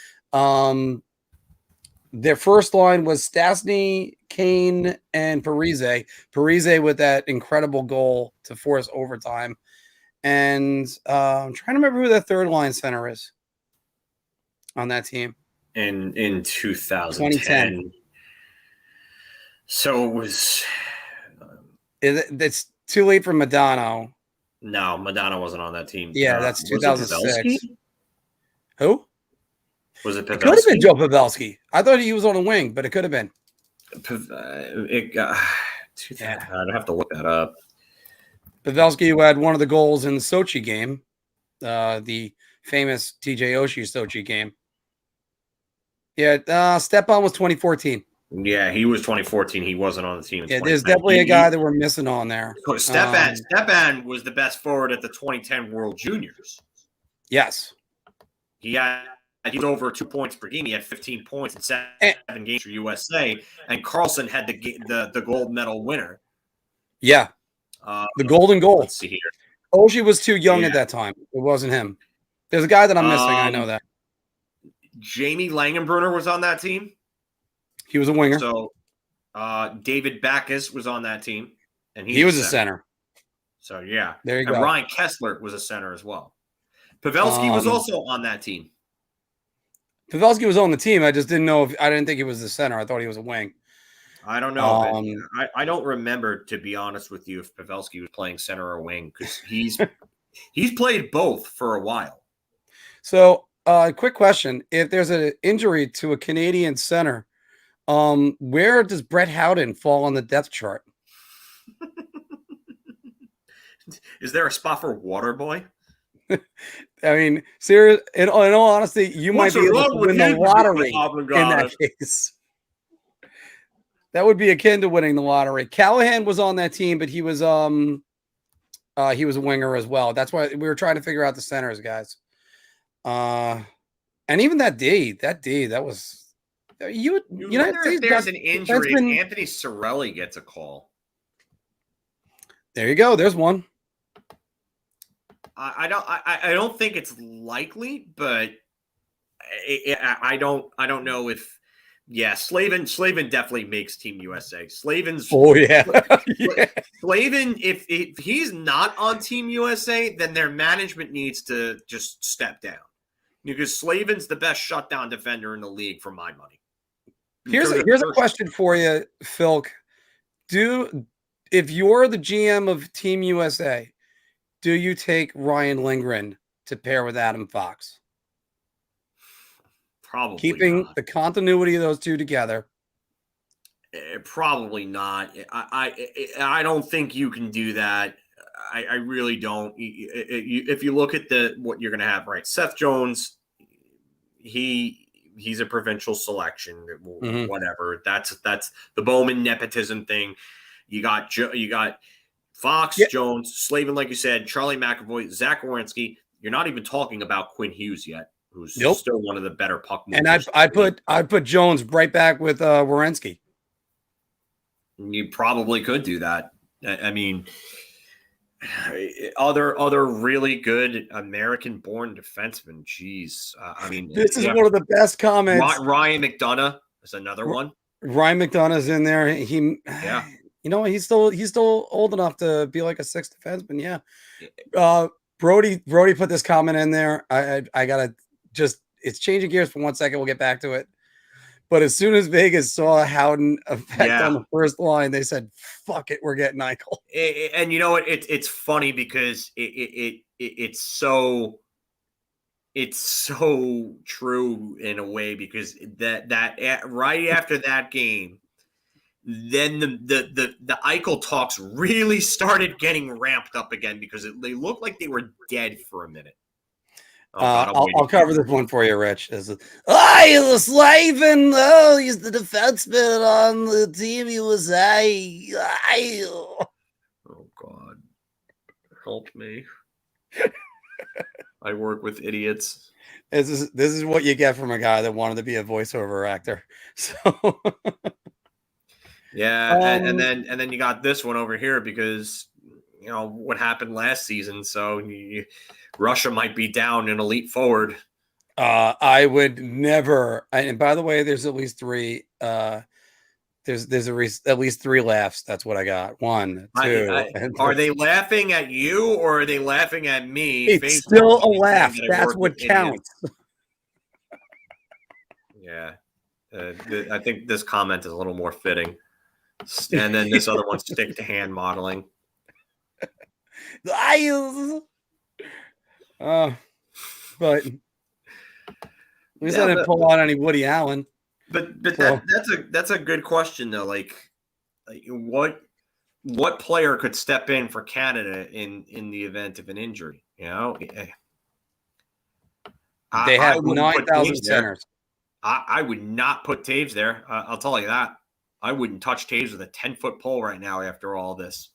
Their first line was Stastny, Kane, and Parise. Parise with that incredible goal to force overtime. And I'm trying to remember who that third line center is on that team. In 2010. 2010. So it was. It's too late for Madonna. No, Madonna wasn't on that team. Yeah, that's 2006. Who? Was it Pavelski? It could have been Joe Pavelski. I thought he was on a wing, but it could have been. I'd have to look that up. Pavelski, who had one of the goals in the Sochi game, the famous TJ Oshie Sochi game. Yeah, Stepan was 2014. Yeah, he was 2014. He wasn't on the team. Yeah, there's definitely a guy that we're missing on there. Stepan was the best forward at the 2010 World Juniors. Yes. He was over 2 points per game. He had 15 points in 7 games for USA. And Carlson had the gold medal winner. Yeah. The golden goal. Let's see here. Oshie was too young at that time. It wasn't him. There's a guy that I'm missing. I know that. Jamie Langenbrunner was on that team. He was a winger. So David Backus was on that team. And he was a center. So, yeah. There you go. And Ryan Kessler was a center as well. Pavelski was also on that team. Pavelski was on the team. I just didn't know I didn't think he was the center. I thought he was a wing. I don't know. I don't remember, to be honest with you, if Pavelski was playing center or wing because he's played both for a while. So, quick question: if there's an injury to a Canadian center, where does Brett Howden fall on the depth chart? Is there a spot for Waterboy? I mean, serious. In all honesty, you might be able to win the lottery in that case. That would be akin to winning the lottery. Callahan was on that team, but he was a winger as well. That's why we were trying to figure out the centers, guys. And even that was you. Wonder if there's an injury. Anthony Cirelli gets a call. There you go. There's one. I don't think it's likely, but I don't know if. Yeah, Slavin definitely makes Team USA. Slavin's yeah. Slavin, if he's not on Team USA, then their management needs to just step down because Slavin's the best shutdown defender in the league for my money. Here's a question for you, Phil. If you're the GM of Team USA, do you take Ryan Lindgren to pair with Adam Fox? Probably keeping not. The continuity of those two together. Probably not. I don't think you can do that. I really don't. If you look at what you're going to have, right? Seth Jones, he's a provincial selection. Mm-hmm. Whatever. That's the Bowman nepotism thing. You got Fox, yep. Jones, Slavin, like you said, Charlie McAvoy, Zach Werenski. You're not even talking about Quinn Hughes yet, who's still one of the better puck movers. And I put Jones right back with Werenski. You probably could do that. I mean, Other really good American-born defensemen. Jeez, I mean, This is one of the best comments. Ryan McDonough is another one. Ryan McDonough's in there. Yeah. You know, he's still old enough to be like a sixth defenseman. Yeah. Brody put this comment in there. I gotta just, it's changing gears for 1 second. We'll get back to it. But as soon as Vegas saw Howden effect on the first line, they said, "Fuck it, we're getting Eichel." And you know what? It's funny because it's so true in a way, because that right after that game, then the Eichel talks really started getting ramped up again, because they looked like they were dead for a minute. Oh, God, I'll cover this one for you, Rich. He's the Slavin. Oh, he's the defenseman on the Team USA. Oh, God. Help me. I work with idiots. This is what you get from a guy that wanted to be a voiceover actor. So yeah, and then you got this one over here, because you know what happened last season. So Russia might be down an elite forward. I would never. And by the way, there's at least three. There's at least three laughs. That's what I got. 1, 2. Are they laughing at you, or are they laughing at me? It's still a laugh. That's what counts. Yeah, I think this comment is a little more fitting. And then this other one, stick to hand modeling. But at least I didn't pull out any Woody Allen. But that's a good question though. Like what player could step in for Canada in the event of an injury? You know, they have 9,000 centers. I would not put Taves there. I'll tell you that. I wouldn't touch Taves with a 10-foot pole right now after all this.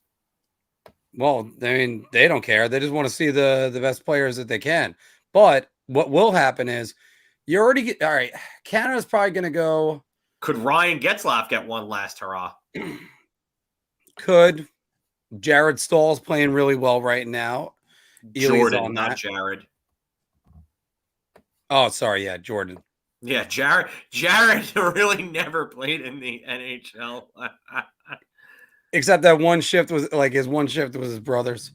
Well, I mean, they don't care. They just want to see the best players that they can. But what will happen is you already get, all right, Canada's probably going to go. Could Ryan Getzlaf get one last hurrah? Could. Jared Stahl's playing really well right now. Jordan, not Jared. Oh, sorry. Yeah, Jordan. Yeah, Jared really never played in the NHL. Except that one shift was like his brother's.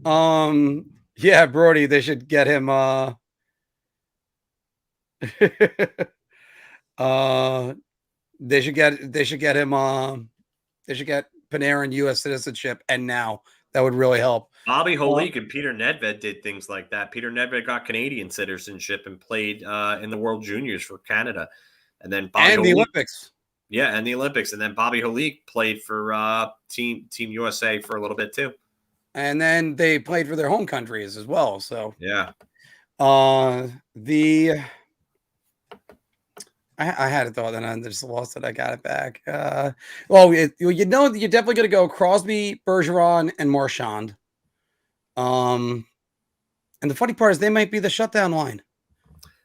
Yeah, Brody, they should get him they should get Panarin US citizenship, and now that would really help. Bobby Holik and Peter Nedved did things like that. Peter Nedved got Canadian citizenship and played in the World Juniors for Canada, and then the Olympics. Yeah, and the Olympics, and then Bobby Holik played for Team USA for a little bit too. And then they played for their home countries as well. So yeah, I had a thought, and I just lost it. I got it back. You're definitely going to go Crosby, Bergeron, and Marchand. And the funny part is they might be the shutdown line.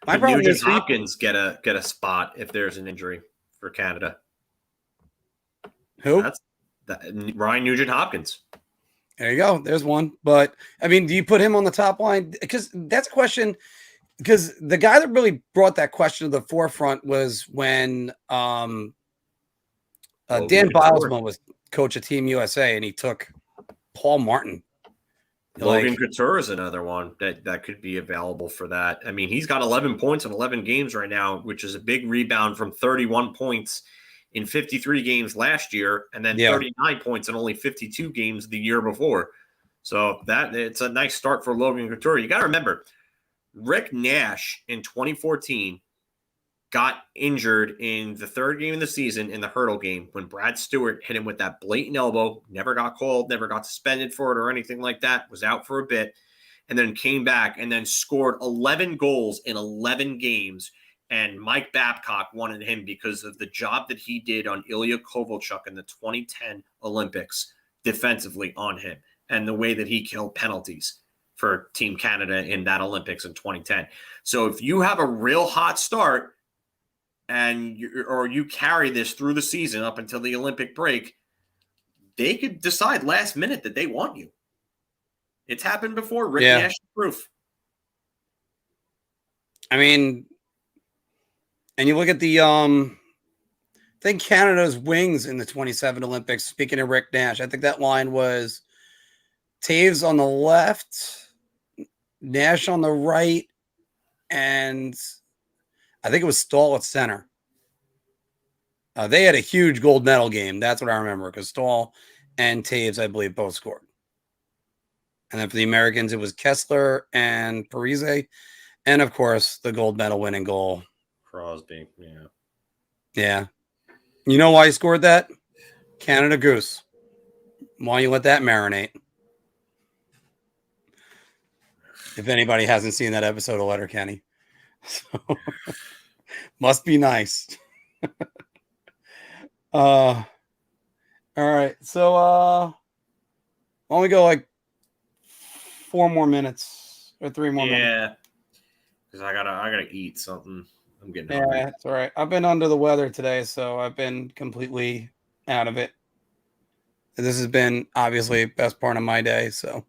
My problem Nugent is Hopkins get a spot if there's an injury for Canada. Who? Ryan Nugent Hopkins. There you go. There's one. But I mean, do you put him on the top line? Because that's a question. Because the guy that really brought that question to the forefront was when Dan Bilesma was coach of Team USA, and he took Paul Martin. Logan Couture is another one that could be available for that. I mean, he's got 11 points in 11 games right now, which is a big rebound from 31 points in 53 games last year, and then 39 points in only 52 games the year before. So it's a nice start for Logan Couture. You got to remember, Rick Nash in 2014 got injured in the third game of the season in the hurdle game when Brad Stewart hit him with that blatant elbow, never got called, never got suspended for it or anything like that, was out for a bit, and then came back and then scored 11 goals in 11 games. And Mike Babcock wanted him because of the job that he did on Ilya Kovalchuk in the 2010 Olympics defensively on him and the way that he killed penalties for Team Canada in that Olympics in 2010. So if you have a real hot start and you carry this through the season up until the Olympic break, they could decide last minute that they want you. It's happened before. Rick Yeah. Nash proof. I mean, and you look at the I think Canada's wings in the 27 Olympics. Speaking of Rick Nash, I think that line was Taves on the left, Nash on the right, and I think it was Stahl at center. They had a huge gold medal game. That's what I remember, because Stahl and Taves, I believe, both scored. And then for the Americans, it was Kessler and Parise. And, of course, the gold medal winning goal. Crosby, yeah. Yeah. You know why he scored that? Canada Goose. Why don't you let that marinate? If anybody hasn't seen that episode of Letterkenny. So, must be nice. All right. So why don't we go like 4 more minutes or 3 more minutes? Yeah. Because I gotta eat something. I'm getting hungry. Yeah, it's all right. I've been under the weather today, so I've been completely out of it. This has been obviously best part of my day. So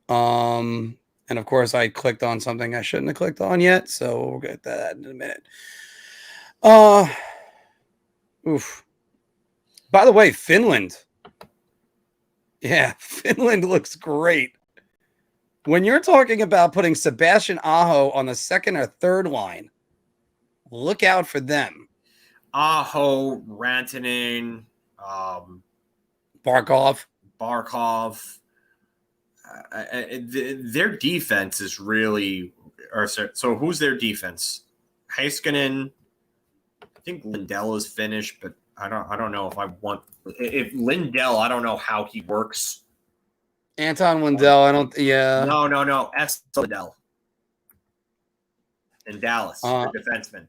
and of course I clicked on something I shouldn't have clicked on yet, so we'll get that in a minute. Oof. By the way, Finland. Yeah, Finland looks great. When you're talking about putting Sebastian Aho on the second or third line, look out for them. Aho, Rantanen, Barkov. Their defense is really, so who's their defense? Heiskanen. I think Lindell is finished, but I don't know if Lindell, I don't know how he works. Anton Lindell, No. S. Lindell. In Dallas, the defenseman.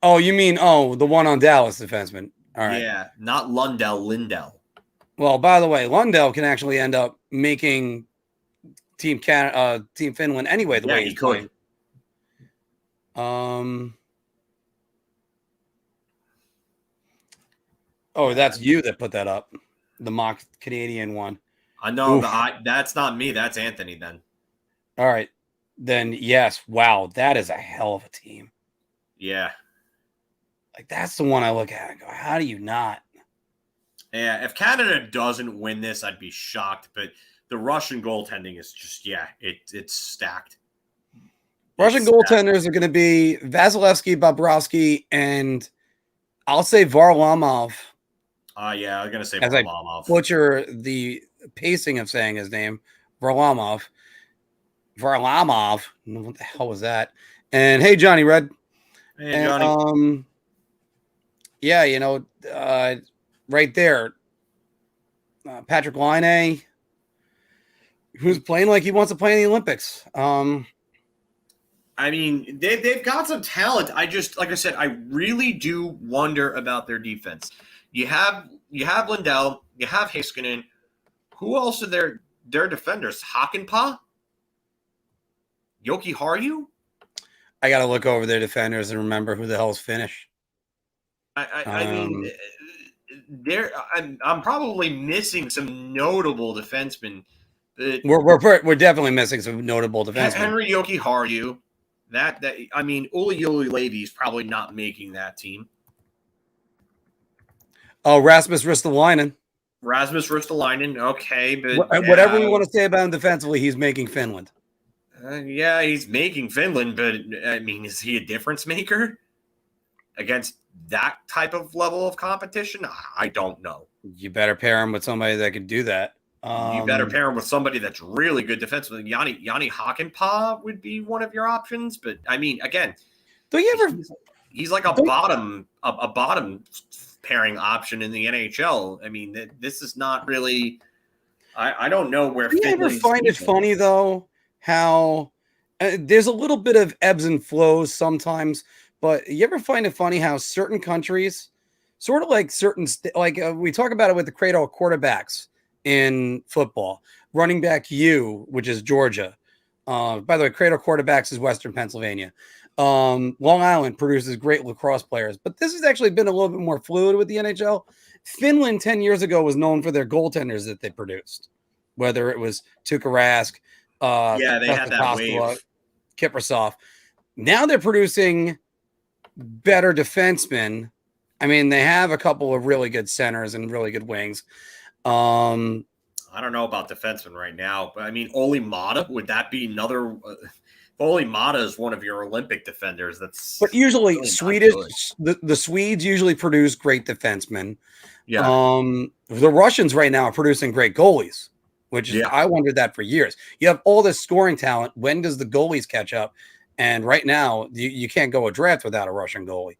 Oh, you mean, the one on Dallas defenseman. All right. Yeah, not Lindell. Well, by the way, Lundell can actually end up making Team Finland anyway. The way he could. Playing. That's you that put that up, the mock Canadian one. I know that's not me. That's Anthony. Then. All right, then yes. Wow, that is a hell of a team. Yeah. Like, that's the one I look at and go, how do you not? Yeah, if Canada doesn't win this, I'd be shocked. But the Russian goaltending is just, it's stacked. Russian goaltenders are going to be Vasilevsky, Bobrovsky, and I'll say Varlamov. Yeah, I was going to say As Varlamov. I butcher the pacing of saying his name, Varlamov. What the hell was that? And hey, Johnny Red. Hey, Johnny. Right there, Patrick Laine, who's playing like he wants to play in the Olympics. I mean, they've got some talent. Like I said, I really do wonder about their defense. You have Lindell, you have Heiskanen. Who else are their defenders? Hakanpää? Yoki Harju? I got to look over their defenders and remember who the hell's Finnish. I mean, I'm probably missing some notable defensemen. We're definitely missing some notable defensemen. Henry Yoki Harju. Uli Levy is probably not making that team. Oh, Rasmus Ristolainen. Okay, but whatever we want to say about him defensively, he's making Finland. Yeah, he's making Finland, but I mean, is he a difference maker against that type of level of competition? I don't know. You better pair him with somebody that could do that. You better pair him with somebody that's really good defensively. Yanni Hakanpää would be one of your options, but I mean, again, he's like a bottom pairing option in the NHL. I mean, this is not really. I don't know where. Do you ever find it funny though how there's a little bit of ebbs and flows sometimes, but you ever find it funny how certain countries, sort of like we talk about it with the cradle quarterbacks in football, running back U, which is Georgia. By the way, cradle quarterbacks is Western Pennsylvania. Long Island produces great lacrosse players, but this has actually been a little bit more fluid with the NHL. Finland 10 years ago was known for their goaltenders that they produced. whether it was Tuukka Rask, they had that wave. Kiprasov. Now they're producing better defensemen. I mean, they have a couple of really good centers and really good wings. I don't know about defensemen right now, but I mean, Olli Maatta, would that be another? Olli Maatta is one of your Olympic defenders. But usually the Swedes usually produce great defensemen. Yeah. The Russians right now are producing great goalies, which is, I wondered that for years. You have all this scoring talent. When does the goalies catch up? And right now, you can't go a draft without a Russian goalie.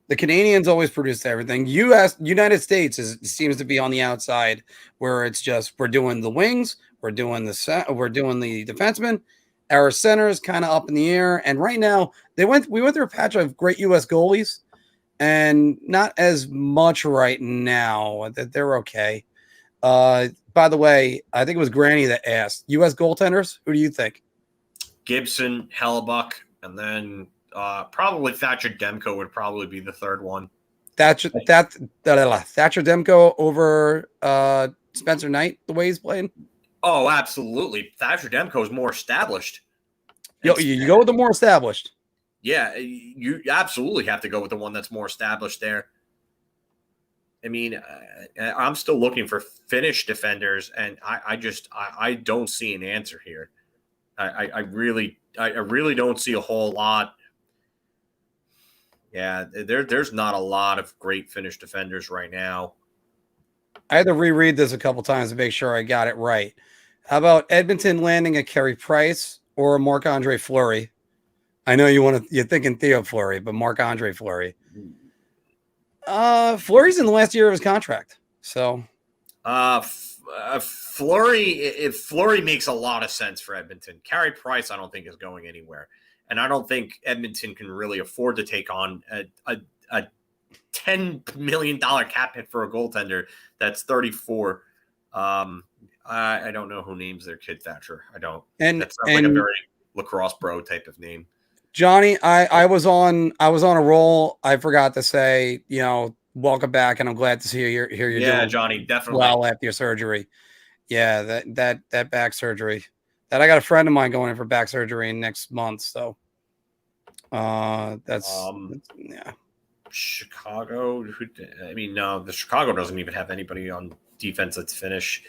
The Canadians always produce everything. United States seems to be on the outside, where it's just we're doing the wings, we're doing the defensemen, our center is kind of up in the air. And right now, we went through a patch of great U.S. goalies, and not as much right now. That they're okay. By the way, I think it was Granny that asked U.S. goaltenders. Who do you think? Gibson, Hellebuck, and then probably Thatcher Demko would probably be the third one. Thatcher Demko over Spencer Knight, the way he's playing. Oh, absolutely. Thatcher Demko is more established. You go with the more established. Yeah, you absolutely have to go with the one that's more established there. I mean, I'm still looking for Finnish defenders, and I don't see an answer here. I really don't see a whole lot. Yeah, there's not a lot of great Finnish defenders right now. I had to reread this a couple times to make sure I got it right. How about Edmonton landing a Carey Price or a Marc-Andre Fleury? I know you're thinking Theo Fleury, but Marc-Andre Fleury. Fleury's in the last year of his contract, so. Fleury, if Fleury makes a lot of sense for Edmonton. Carey Price, I don't think is going anywhere, and I don't think Edmonton can really afford to take on a $10 million cap hit for a goaltender that's 34. I don't know who names their kid Thatcher. I don't. And that sounds like a very lacrosse bro type of name. Johnny, I was on a roll. I forgot to say, welcome back, and I'm glad to see you here. You're doing Johnny, definitely well after your surgery. Yeah, that back surgery. That I got a friend of mine going in for back surgery next month. So, that's Chicago. The Chicago doesn't even have anybody on defense that's Finnish.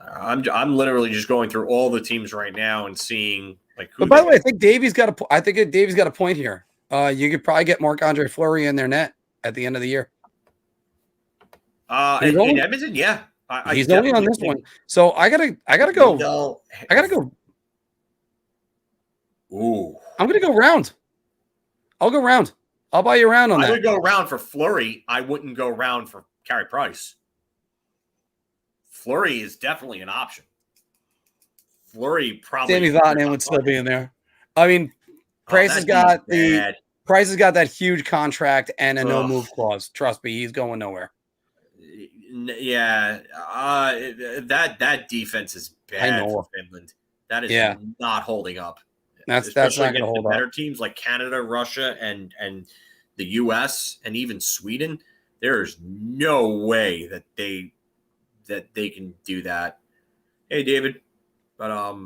I'm literally just going through all the teams right now and seeing like. But by the way, I think Davies got a point here. You could probably get Marc-Andre Fleury in their net at the end of the year. In Edmonton, yeah. He's only on this one, so I gotta go. I gotta go. Ooh, I'm gonna go round. I'll go round. I'll buy you a round on that. I would go round for Fleury. I wouldn't go round for Carey Price. Fleury is definitely an option. Fleury probably. Sammy Vatanen would still be in there. I mean, Price has got that huge contract and a no move clause. Trust me, he's going nowhere. Yeah, that defense is bad for Finland. That is not holding up. That's not going to hold up. Better teams like Canada, Russia, and the U.S. and even Sweden. There is no way that they can do that. Hey, David, but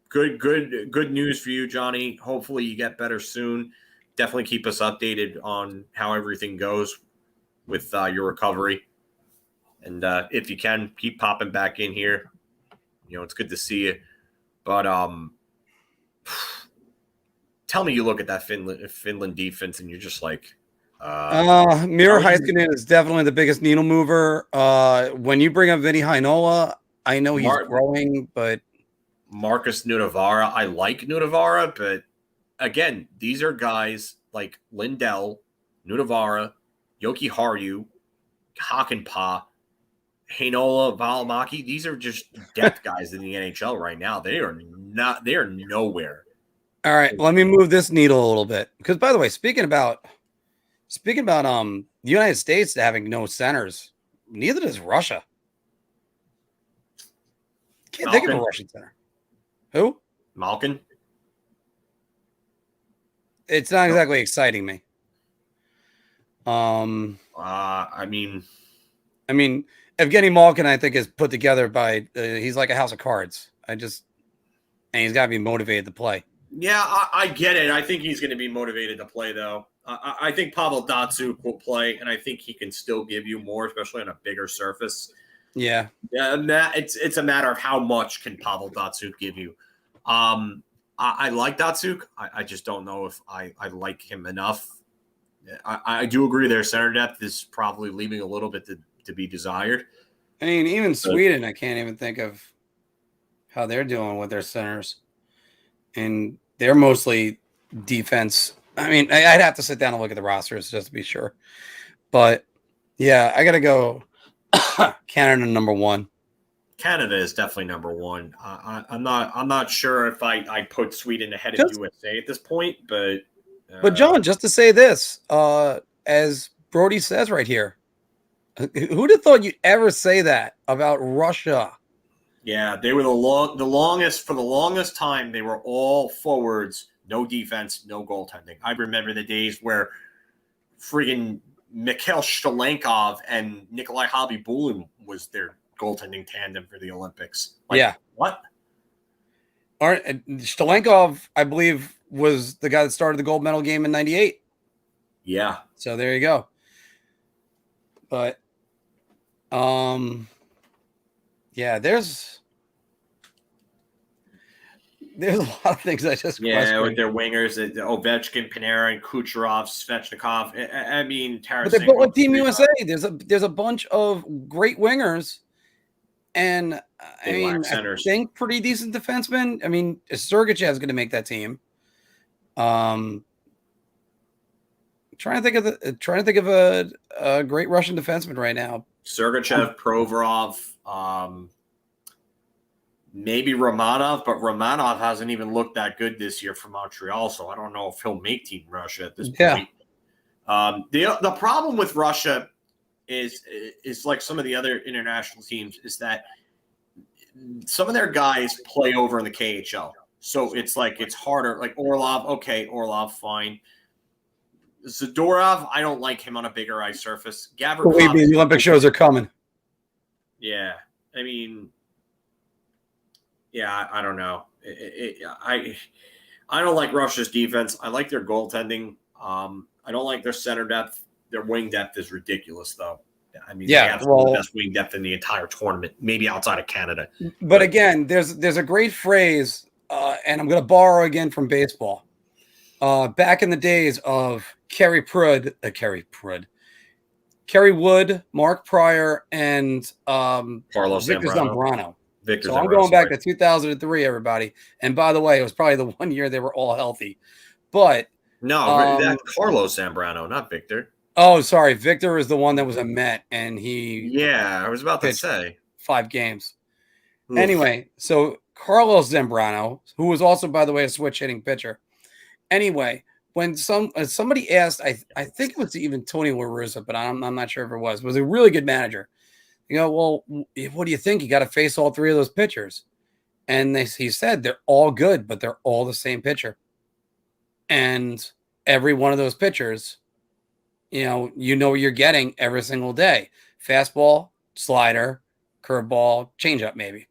good news for you, Johnny. Hopefully, you get better soon. Definitely keep us updated on how everything goes with your recovery. And if you can, keep popping back in here. It's good to see you. But tell me you look at that Finland defense and you're just like, Miro Heiskanen is definitely the biggest needle mover. When you bring up Vinny Heinola, I know he's growing, but Markus Nutivaara, I like Nutivaara, but again, these are guys like Lindell, Nutivaara, Joki Harju, Hakanpää, Heinola, Valimaki. These are just depth guys in the NHL right now. They are nowhere. All right, let me move this needle a little bit. Because by the way, speaking about the United States having no centers, neither does Russia. Can't think of a Russian center. Who? Malkin. It's not exactly exciting me. I mean, Evgeny Malkin, I think, is put together by he's like a house of cards. And he's got to be motivated to play. yeah, I get it. I think he's going to be motivated to play, though. I think Pavel Datsyuk will play, and I think he can still give you more, especially on a bigger surface. Yeah. It's a matter of how much can Pavel Datsyuk give you. I like Datsyuk. I just don't know if I like him enough. I do agree their center depth is probably leaving a little bit to be desired. I mean, even Sweden, I can't even think of how they're doing with their centers. And they're mostly defense. I mean, I'd have to sit down and look at the rosters just to be sure. But, yeah, I got to go Canada number 1. Canada is definitely number 1. I'm not sure if I put Sweden ahead of USA at this point, but John, just to say this, as Brody says right here, who'd have thought you'd ever say that about Russia? Yeah, they were the longest time. They were all forwards, no defense, no goaltending. I remember the days where friggin' Mikhail Shtalenkov and Nikolai Khabibulin was their goaltending tandem for the Olympics. What? Shtalenkov, I believe, was the guy that started the gold medal game in '98. Yeah. So there you go. But, yeah, there's a lot of things I just question. With their wingers, Ovechkin, Panarin, Kucherov, Svechnikov. I mean, Tarasenko. But they're both like Team USA. There's a bunch of great wingers, and I think pretty decent defensemen. I mean, Sergachev is going to make that team. Trying to think of a great Russian defenseman right now. Sergachev, Provorov, maybe Romanov, but Romanov hasn't even looked that good this year for Montreal, so I don't know if he'll make Team Russia at this point. The problem with Russia is like some of the other international teams is that some of their guys play over in the KHL. So it's harder. Like Orlov, fine. Zadorov, I don't like him on a bigger ice surface. Believe me, the Olympic shows are coming. Yeah, I mean, I don't know. I don't like Russia's defense. I like their goaltending. I don't like their center depth. Their wing depth is ridiculous, though. I mean, they have the best wing depth in the entire tournament, maybe outside of Canada. But again, there's a great phrase, and I'm going to borrow again from baseball. Back in the days of Kerry Wood, Mark Pryor, and Carlos Victor Zambrano. So I'm going back to 2003, everybody. And by the way, it was probably the one year they were all healthy. But no, that's Carlos Zambrano, not Victor. Oh, sorry. Victor is the one that was a Met, and he. Yeah, I was about to say 5 games. Oof. Anyway, so Carlos Zambrano, who was also, by the way, a switch hitting pitcher. Anyway, when somebody asked, I think it was even Tony La Russa, but I'm not sure if it was a really good manager. You know, well, what do you think? You got to face all 3 of those pitchers. And he said they're all good, but they're all the same pitcher. And every one of those pitchers, you know what you're getting every single day. Fastball, slider, curveball, changeup maybe.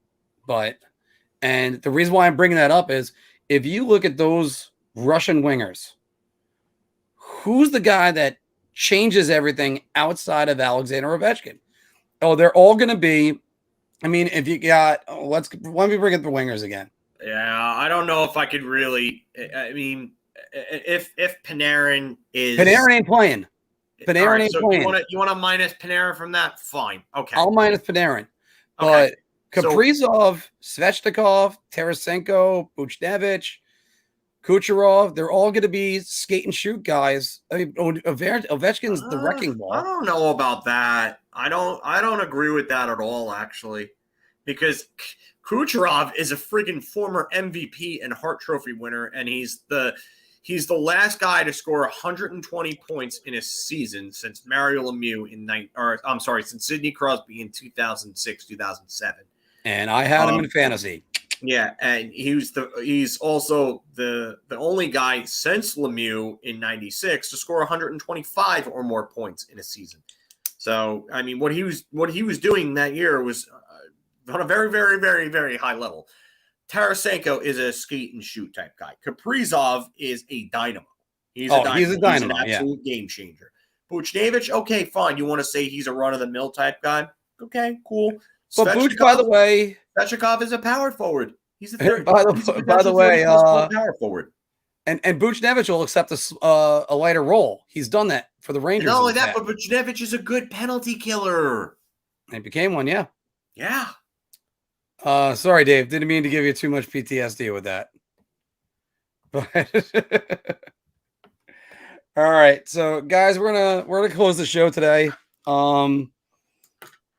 And the reason why I'm bringing that up is if you look at those Russian wingers, who's the guy that changes everything outside of Alexander Ovechkin? Oh, they're all going to be. I mean, if you got, let me bring up the wingers again. Yeah, I don't know if I could really. I mean, if Panarin ain't playing. Panarin ain't playing. You want to minus Panarin from that? Fine. Okay. I'll minus Panarin. But Kaprizov, Svechnikov, Tarasenko, Buchnevich, Kucherov, they're all going to be skate and shoot guys. I mean, Ovechkin's the wrecking ball. I don't know about that. I don't agree with that at all, actually, because Kucherov is a friggin' former MVP and Hart Trophy winner, and he's the last guy to score 120 points in a season since Mario Lemieux since Sidney Crosby in 2006, 2007. And I had him in fantasy. Yeah, and he's also the only guy since Lemieux in '96 to score 125 or more points in a season. So, I mean, what he was doing that year was on a very, very, very, very high level. Tarasenko is a skate and shoot type guy. Kaprizov is a dynamo. He's a dynamo. He's a dynamo. He's an absolute game changer. Buchnevich, okay, fine. You want to say he's a run of the mill type guy? Okay, cool. But Buch, by the way, Svechnikov is a power forward. He's a third. By the way, power forward. And Buchnevich will accept a lighter role. He's done that for the Rangers. Not only that, but Buchnevich is a good penalty killer. He became one, yeah. Yeah. Sorry, Dave. Didn't mean to give you too much PTSD with that. But all right, so guys, we're gonna close the show today.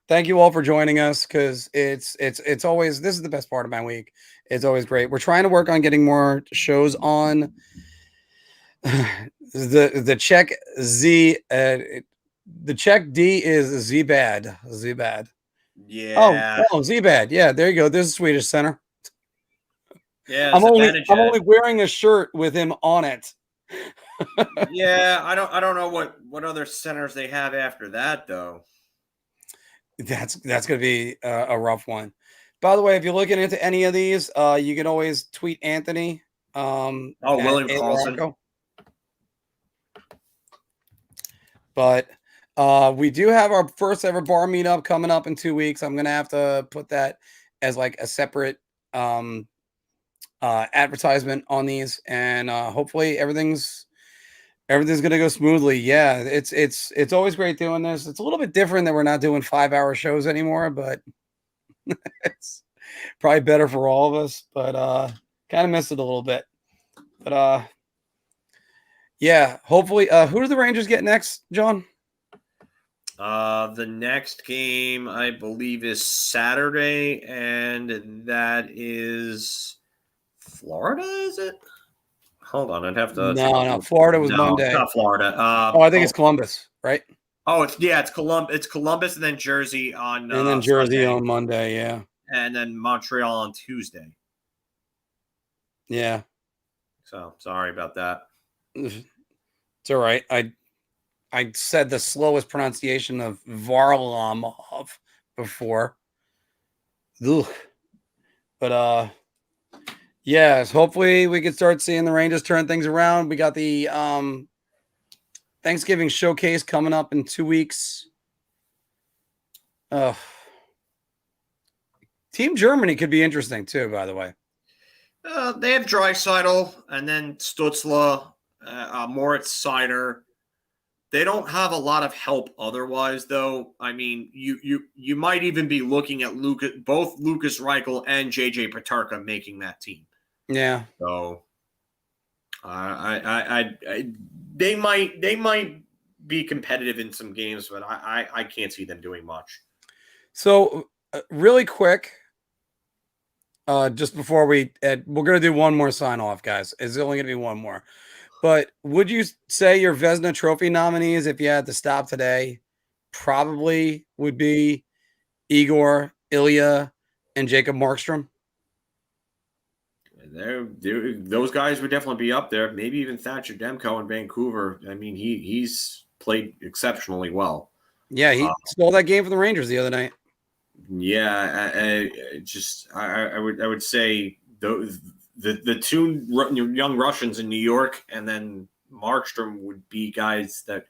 Thank you all for joining us because it's always, this is the best part of my week. It's always great. We're trying to work on getting more shows on the Czech Z. The Czech D is Zbad. Zbad. Yeah. Oh, Zbad. Yeah, there you go. There's a Swedish center. Yeah, I'm only wearing a shirt with him on it. Yeah, I don't know what other centers they have after that though. That's going to be a rough one. By the way, if you're looking into any of these, you can always tweet Anthony. William Carlson. But we do have our first ever bar meetup coming up in 2 weeks. I'm going to have to put that as like a separate advertisement on these, and hopefully everything's going to go smoothly. Yeah, it's always great doing this. It's a little bit different that we're not doing 5-hour shows anymore, but it's probably better for all of us. But kind of miss it a little bit. But yeah, hopefully. Who do the Rangers get next, John? The next game I believe is Saturday, and that is Florida. Is it? Hold on, I'd have to. No, Florida was Monday. Not Florida. I think it's Columbus, right? Oh, it's Columbus. It's Columbus and then Jersey on. And then Jersey Sunday. on Monday, yeah. And then Montreal on Tuesday. Yeah. So sorry about that. It's all right. I said the slowest pronunciation of Varlamov before. Ugh. But yes, hopefully we can start seeing the Rangers turn things around. We got the Thanksgiving showcase coming up in 2 weeks. Team Germany could be interesting too, by the way. They have Draisaitl and then Stutzla, Moritz Seider. They don't have a lot of help otherwise, though. I mean, you might even be looking at both Lucas Reichel and JJ Petarka making that team. Yeah. So, they might be competitive in some games, but I can't see them doing much. So, really quick, just before we're going to do one more sign off, guys. It's only going to be one more. But would you say your Vezina Trophy nominees, if you had to stop today, probably would be Igor, Ilya, and Jacob Markstrom? Those guys would definitely be up there. Maybe even Thatcher Demko in Vancouver. I mean, he's played exceptionally well. Yeah, he stole that game for the Rangers the other night. Yeah, I would say the two young Russians in New York, and then Markstrom would be guys that.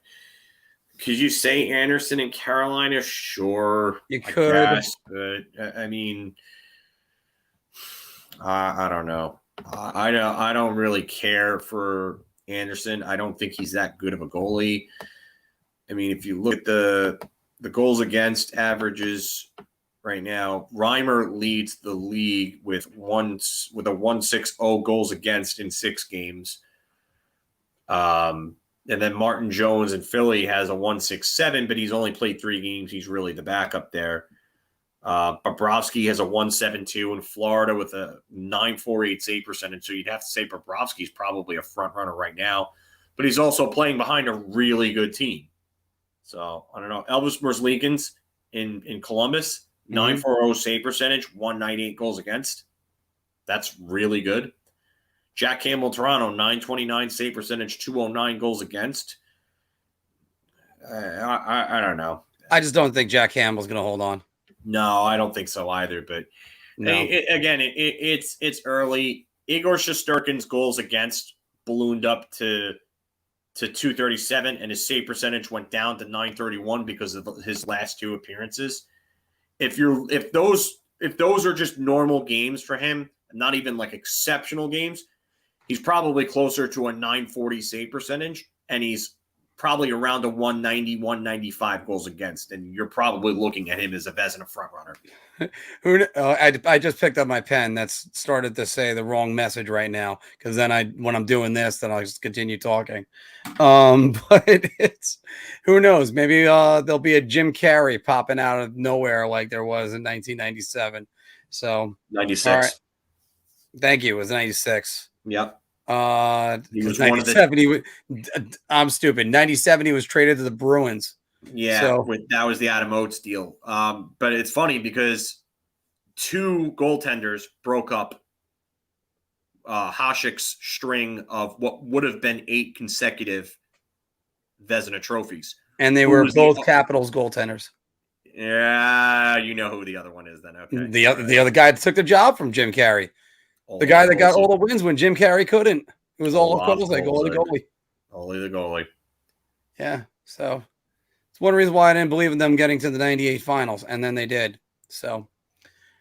Could you say Anderson in Carolina? Sure, you could. I guess, but I mean, I don't know. I don't really care for Anderson. I don't think he's that good of a goalie. I mean, if you look at the goals against averages right now, Reimer leads the league with a 1.60 goals against in 6 games. And then Martin Jones in Philly has a 1.67, but he's only played 3 games. He's really the backup there. Bobrovsky has a 1.72 in Florida with a 9.48 save percentage. So you'd have to say Bobrovsky's probably a front runner right now, but he's also playing behind a really good team. So I don't know. Elvis Merzlikins in Columbus, 9.40 save percentage, 1.98 goals against. That's really good. Jack Campbell, Toronto, 929 save percentage, 209 goals against. I don't know. I just don't think Jack Campbell's going to hold on. No, I don't think so either. But No. It's early. Igor Shesterkin's goals against ballooned up to 237, and his save percentage went down to 931 because of his last two appearances. If those are just normal games for him, not even like exceptional games, he's probably closer to a 940 save percentage, and he's probably around a 190, 195 goals against, and you're probably looking at him as a Vezina front runner. I just picked up my pen that's started to say the wrong message right now, because then when I'm doing this, then I'll just continue talking. But it's, who knows? Maybe there'll be a Jim Carrey popping out of nowhere like there was in 1997. So 96. All right. Thank you. It was 96. Yep. He was 97. I'm stupid. 97. He was traded to the Bruins. Yeah, so, that was the Adam Oates deal. But it's funny because two goaltenders broke up Hasek's string of what would have been 8 consecutive Vezina trophies. And they were both Capitals goaltenders. Yeah, you know who the other one is then. Okay. The other guy took the job from Jim Carrey. The guy that got all the wins when Jim Carrey couldn't. It was all goals like goalie. Only the goalie. Yeah. So it's one reason why I didn't believe in them getting to the 98 finals, and then they did. So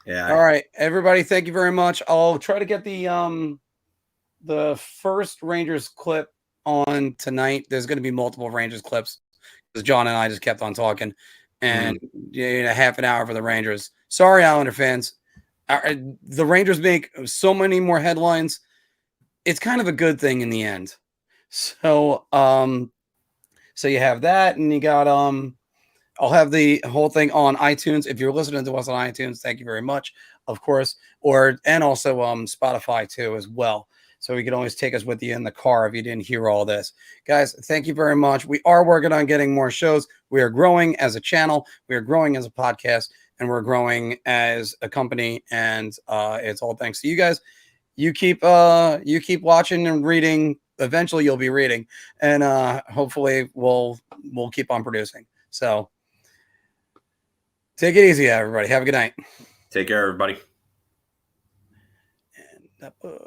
yeah. All right, everybody, thank you very much. I'll try to get the first Rangers clip on tonight. There's going to be multiple Rangers clips because John and I just kept on talking, and half an hour for the Rangers. Sorry, Islander fans. The Rangers make so many more headlines. It's kind of a good thing in the end. So, so you have that, and you got I'll have the whole thing on iTunes. If you're listening to us on iTunes, thank you very much, of course, and also Spotify too as well. So you can always take us with you in the car if you didn't hear all this. Guys, thank you very much. We are working on getting more shows. We are growing as a channel. We are growing as a podcast, and we're growing as a company. And it's all thanks to you guys. You keep watching and reading. Eventually you'll be reading, and hopefully we'll keep on producing. So take it easy, everybody. Have a good night. Take care, everybody. And